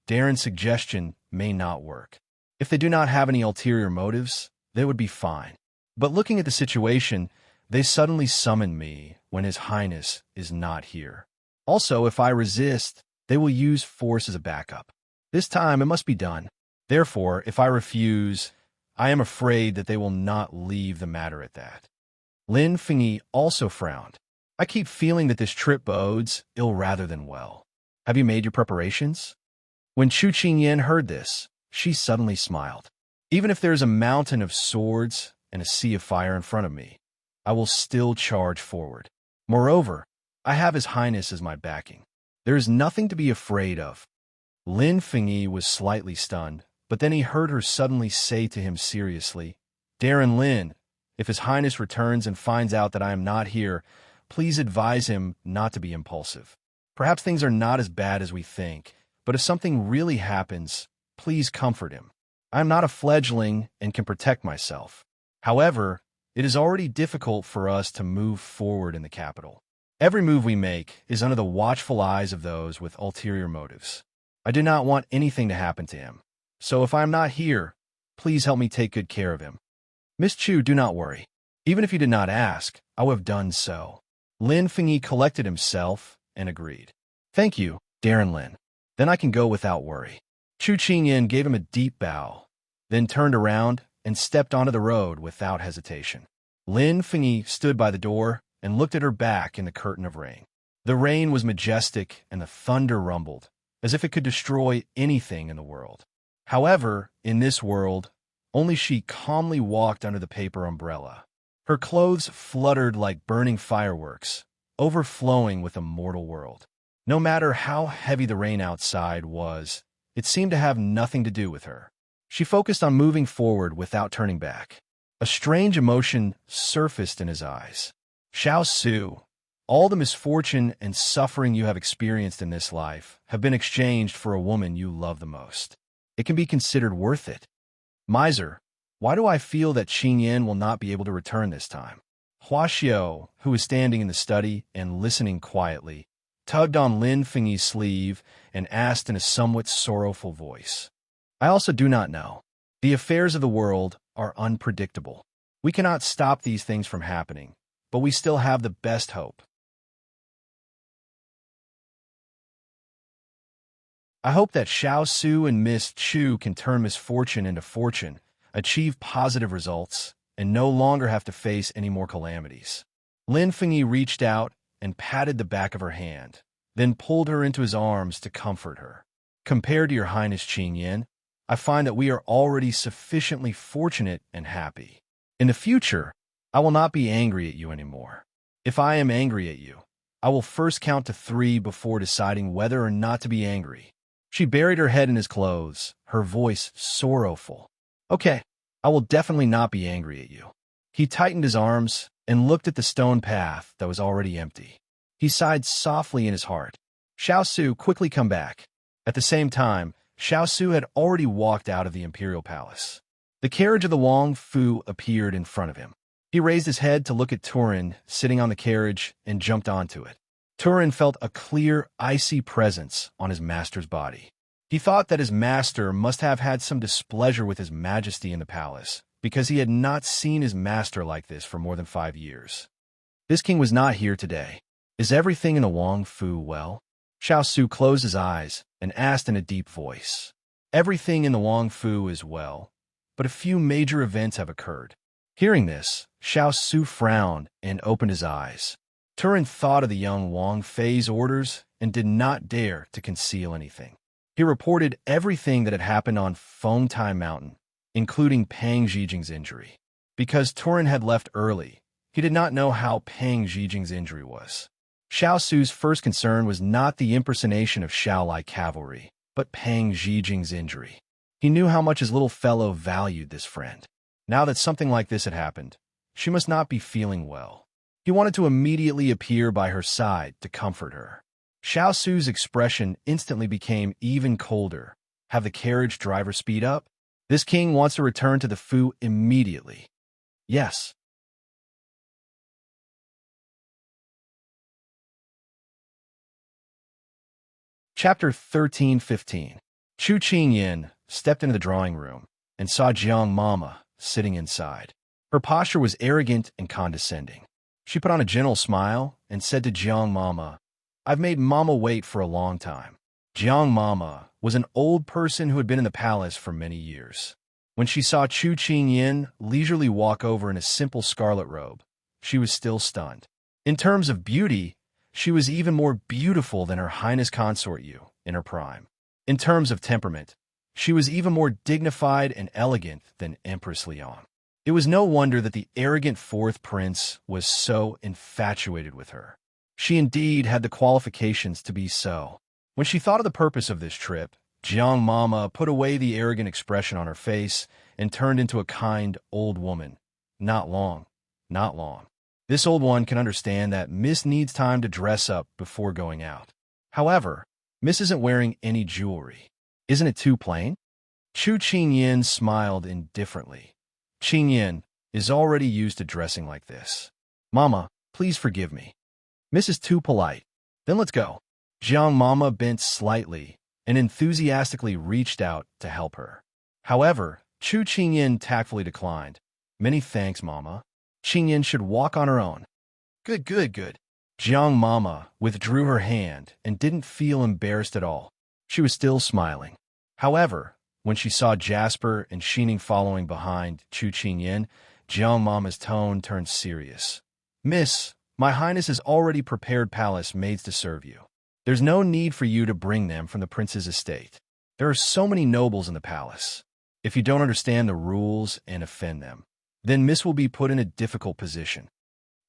"Darren's suggestion may not work. If they do not have any ulterior motives, they would be fine. But looking at the situation, they suddenly summoned me when His Highness is not here. Also, if I resist, they will use force as a backup. This time it must be done. Therefore, if I refuse, I am afraid that they will not leave the matter at that." Lin Fengyi also frowned. "I keep feeling that this trip bodes ill rather than well. Have you made your preparations?" When Chu Qingyan heard this, she suddenly smiled. "Even if there is a mountain of swords and a sea of fire in front of me, I will still charge forward. Moreover, I have His Highness as my backing. There is nothing to be afraid of." Lin Fengyi was slightly stunned, but then he heard her suddenly say to him seriously, "Darren Lin, if His Highness returns and finds out that I am not here, please advise him not to be impulsive. Perhaps things are not as bad as we think, but if something really happens, please comfort him. I am not a fledgling and can protect myself. However, it is already difficult for us to move forward in the capital. Every move we make is under the watchful eyes of those with ulterior motives. I do not want anything to happen to him. So if I am not here, please help me take good care of him. Miss Chu, do not worry. Even if you did not ask, I would have done so." Lin Fengyi collected himself and agreed. "Thank you, Darren Lin. Then I can go without worry." Chu Qingyan gave him a deep bow, then turned around and stepped onto the road without hesitation. Lin Fengyi stood by the door and looked at her back in the curtain of rain. The rain was majestic and the thunder rumbled, as if it could destroy anything in the world. However, in this world, only she calmly walked under the paper umbrella. Her clothes fluttered like burning fireworks, overflowing with a mortal world. No matter how heavy the rain outside was, it seemed to have nothing to do with her. She focused on moving forward without turning back. A strange emotion surfaced in his eyes. "Xiao Su, all the misfortune and suffering you have experienced in this life have been exchanged for a woman you love the most. It can be considered worth it. Miser, why do I feel that Qingyan will not be able to return this time?" Xiao, who was standing in the study and listening quietly, tugged on Lin Fengyi's sleeve and asked in a somewhat sorrowful voice, "I also do not know. The affairs of the world are unpredictable. We cannot stop these things from happening, but we still have the best hope. I hope that Xiao Su and Miss Chu can turn misfortune into fortune, achieve positive results, and no longer have to face any more calamities." Lin Fengyi reached out and patted the back of her hand, then pulled her into his arms to comfort her. "Compared to Your Highness Qingyan, I find that we are already sufficiently fortunate and happy. In the future, I will not be angry at you anymore. If I am angry at you, I will first count to 3 before deciding whether or not to be angry." She buried her head in his clothes, her voice sorrowful. "Okay, I will definitely not be angry at you." He tightened his arms and looked at the stone path that was already empty. He sighed softly in his heart. "Xiao Su, quickly come back." At the same time, Xiao Su had already walked out of the imperial palace. The carriage of the Wang Fu appeared in front of him. He raised his head to look at Turin sitting on the carriage and jumped onto it. Turin felt a clear, icy presence on his master's body. He thought that his master must have had some displeasure with his majesty in the palace, because he had not seen his master like this for more than 5 years. This king was not here today. Is everything in the Wang Fu well? Xiao Su closed his eyes and asked in a deep voice. Everything in the Wang Fu is well, but a few major events have occurred. Hearing this, Xiao Su frowned and opened his eyes. Turin thought of the young Wang Fei's orders and did not dare to conceal anything. He reported everything that had happened on Fengtai Mountain, including Pang Zhijing's injury. Because Turin had left early, he did not know how Pang Zhijing's injury was. Xiao Su's first concern was not the impersonation of Shaolai cavalry, but Pang Zhijing's injury. He knew how much his little fellow valued this friend. Now that something like this had happened, she must not be feeling well. He wanted to immediately appear by her side to comfort her. Xiao Su's expression instantly became even colder. Have the carriage driver speed up? This king wants to return to the Fu immediately. Yes. Chapter 13:15. Chu Qingyin stepped into the drawing room and saw Jiang Mama sitting inside. Her posture was arrogant and condescending. She put on a gentle smile and said to Jiang Mama, I've made Mama wait for a long time. Jiang Mama was an old person who had been in the palace for many years. When she saw Chu Qingyin leisurely walk over in a simple scarlet robe, she was still stunned. In terms of beauty, she was even more beautiful than Her Highness Consort Yu in her prime. In terms of temperament, she was even more dignified and elegant than Empress Liang. It was no wonder that the arrogant fourth prince was so infatuated with her. She indeed had the qualifications to be so. When she thought of the purpose of this trip, Jiang Mama put away the arrogant expression on her face and turned into a kind old woman. Not long, not long. This old one can understand that Miss needs time to dress up before going out. However, Miss isn't wearing any jewelry. Isn't it too plain? Chu Qingyin smiled indifferently. Qingyin is already used to dressing like this. Mama, please forgive me. Miss is too polite. Then let's go. Jiang Mama bent slightly and enthusiastically reached out to help her. However, Chu Qingyin tactfully declined. Many thanks, Mama. Qingyin should walk on her own. Good, good, good. Jiang Mama withdrew her hand and didn't feel embarrassed at all. She was still smiling. However, when she saw Jasper and Xining following behind Chu Qingyin, Jiang Mama's tone turned serious. Miss, my Highness has already prepared palace maids to serve you. There's no need for you to bring them from the prince's estate. There are so many nobles in the palace. If you don't understand the rules and offend them, then Miss will be put in a difficult position.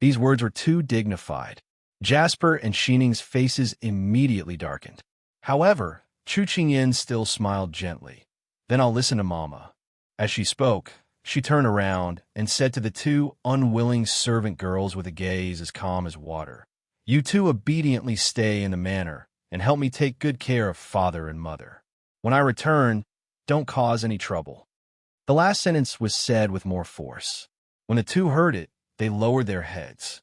These words were too dignified. Jasper and Xining's faces immediately darkened. However, Chu Qingyin still smiled gently. Then I'll listen to Mama. As she spoke, she turned around and said to the two unwilling servant girls with a gaze as calm as water, You two obediently stay in the manor and help me take good care of father and mother. When I return, don't cause any trouble. The last sentence was said with more force. When the two heard it, they lowered their heads.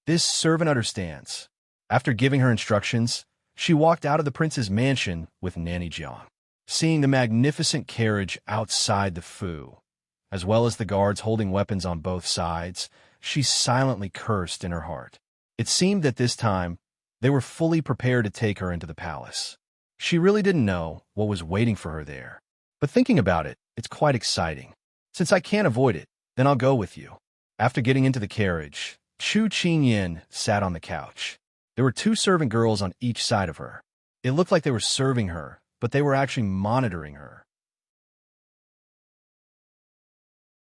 This servant understands. After giving her instructions, she walked out of the prince's mansion with Nanny Jiang. Seeing the magnificent carriage outside the Fu, as well as the guards holding weapons on both sides, she silently cursed in her heart. It seemed that this time, they were fully prepared to take her into the palace. She really didn't know what was waiting for her there. But thinking about it, it's quite exciting. Since I can't avoid it, then I'll go with you. After getting into the carriage, Chu Qingyin sat on the couch. There were two servant girls on each side of her. It looked like they were serving her, but they were actually monitoring her.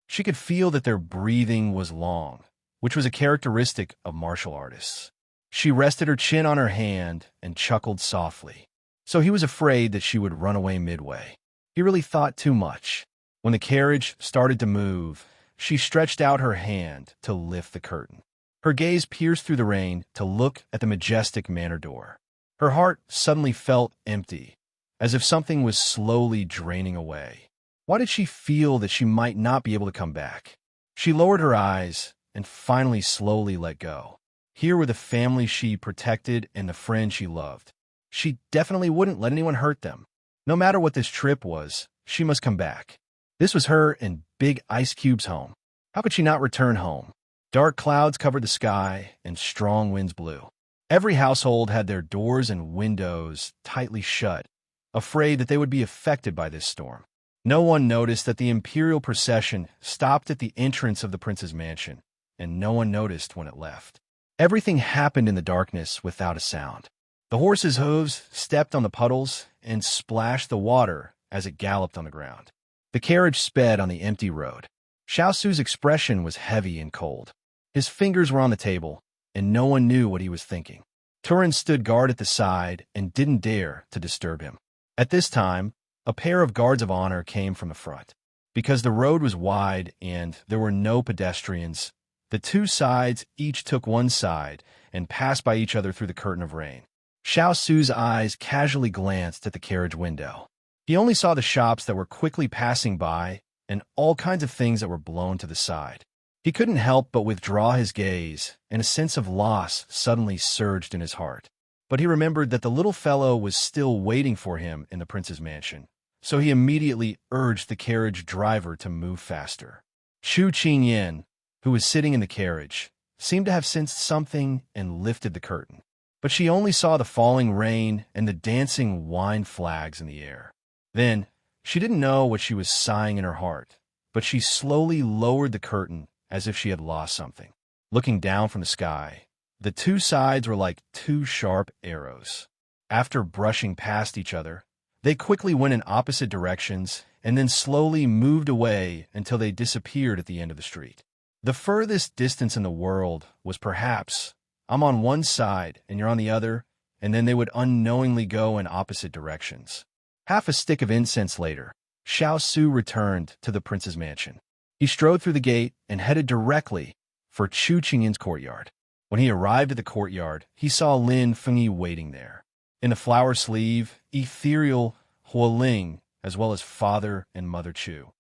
She could feel that their breathing was long, which was a characteristic of martial artists. She rested her chin on her hand and chuckled softly. So he was afraid that she would run away midway. He really thought too much. When the carriage started to move, she stretched out her hand to lift the curtain. Her gaze pierced through the rain to look at the majestic manor door. Her heart suddenly felt empty, as if something was slowly draining away. Why did she feel that she might not be able to come back? She lowered her eyes and finally slowly let go. Here were the family she protected and the friend she loved. She definitely wouldn't let anyone hurt them. No matter what this trip was, she must come back. This was her and Big Ice Cube's home. How could she not return home? Dark clouds covered the sky, and strong winds blew. Every household had their doors and windows tightly shut, afraid that they would be affected by this storm. No one noticed that the imperial procession stopped at the entrance of the prince's mansion, and no one noticed when it left. Everything happened in the darkness without a sound. The horse's hooves stepped on the puddles and splashed the water as it galloped on the ground. The carriage sped on the empty road. Xiao's expression was heavy and cold. His fingers were on the table, and no one knew what he was thinking. Turin stood guard at the side and didn't dare to disturb him. At this time, a pair of guards of honor came from the front. Because the road was wide and there were no pedestrians, the two sides each took one side and passed by each other through the curtain of rain. Xiao's eyes casually glanced at the carriage window. He only saw the shops that were quickly passing by and all kinds of things that were blown to the side. He couldn't help but withdraw his gaze, and a sense of loss suddenly surged in his heart. But he remembered that the little fellow was still waiting for him in the prince's mansion, so he immediately urged the carriage driver to move faster. Chu Qingyan, who was sitting in the carriage, seemed to have sensed something and lifted the curtain. But she only saw the falling rain and the dancing wine flags in the air. Then, she didn't know what she was sighing in her heart, but she slowly lowered the curtain as if she had lost something. Looking down from the sky, the two sides were like two sharp arrows. After brushing past each other, they quickly went in opposite directions and then slowly moved away until they disappeared at the end of the street. The furthest distance in the world was perhaps, I'm on one side and you're on the other, and then they would unknowingly go in opposite directions. Half a stick of incense later, Xiao returned to the prince's mansion. He strode through the gate and headed directly for Chu Qingyan's courtyard. When he arrived at the courtyard, he saw Lin Fengyi waiting there. In the flower sleeve, ethereal Huoling, as well as father and mother Chu.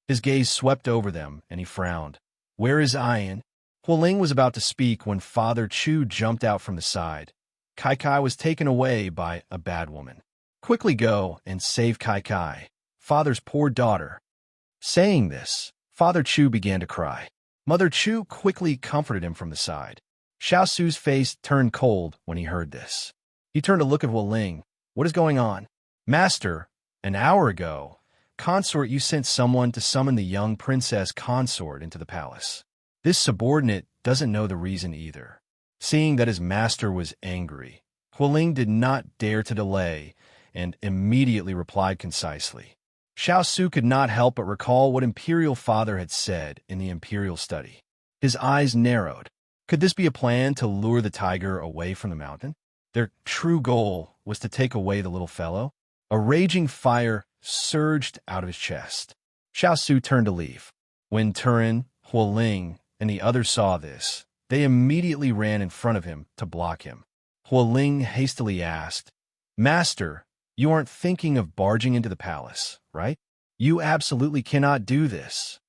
His gaze swept over them, and he frowned. "Where is Ian?" Huoling was about to speak when Father Chu jumped out from the side. Kai was taken away by a bad woman. "Quickly go and save Kai, Father's poor daughter." Saying this, Father Chu began to cry. Mother Chu quickly comforted him from the side. Xiao's face turned cold when he heard this. He turned to look at Huoling. "What is going on?" "Master, an hour ago, consort, you sent someone to summon the young princess consort into the palace. This subordinate doesn't know the reason either." Seeing that his master was angry, Huoling did not dare to delay and immediately replied concisely. Xiao could not help but recall what Imperial Father had said in the Imperial Study. His eyes narrowed. Could this be a plan to lure the tiger away from the mountain? Their true goal was to take away the little fellow? A raging fire surged out of his chest. Xiao turned to leave. When Turin, Huoling, and the others saw this, they immediately ran in front of him to block him. Huoling hastily asked, "Master, you aren't thinking of barging into the palace, right? You absolutely cannot do this."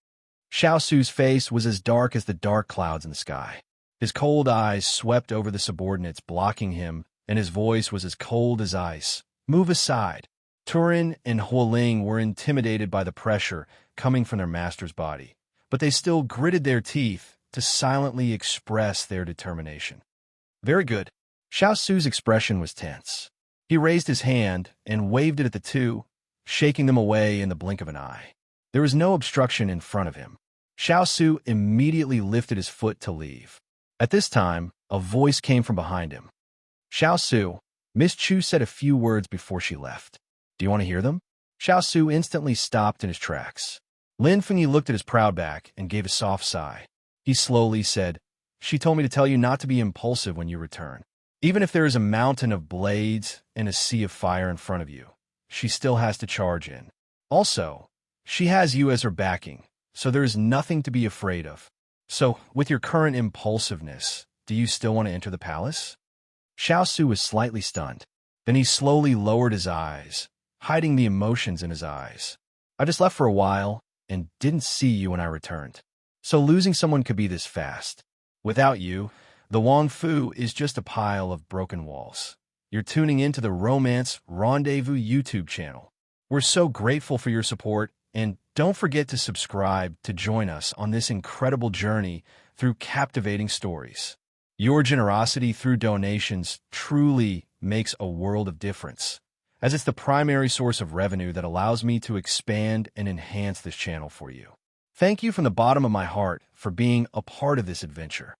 Xiao's face was as dark as the dark clouds in the sky. His cold eyes swept over the subordinates blocking him, and his voice was as cold as ice. "Move aside." Turin and Huoling were intimidated by the pressure coming from their master's body, but they still gritted their teeth to silently express their determination. "Very good." Xiao's expression was tense. He raised his hand and waved it at the two, shaking them away in the blink of an eye. There was no obstruction in front of him. Xiao immediately lifted his foot to leave. At this time, a voice came from behind him. "Xiao, Miss Chu said a few words before she left. Do you want to hear them?" Xiao instantly stopped in his tracks. Lin Fengyi looked at his proud back and gave a soft sigh. He slowly said, "She told me to tell you not to be impulsive when you return. Even if there is a mountain of blades and a sea of fire in front of you, she still has to charge in. Also, she has you as her backing, so there is nothing to be afraid of. So, with your current impulsiveness, do you still want to enter the palace?" Xiao was slightly stunned. Then he slowly lowered his eyes, hiding the emotions in his eyes. I just left for a while and didn't see you when I returned. So losing someone could be this fast. Without you, the Wong Fu is just a pile of broken walls. You're tuning into the Romance Rendezvous YouTube channel. We're so grateful for your support, and don't forget to subscribe to join us on this incredible journey through captivating stories. Your generosity through donations truly makes a world of difference, as it's the primary source of revenue that allows me to expand and enhance this channel for you. Thank you from the bottom of my heart for being a part of this adventure.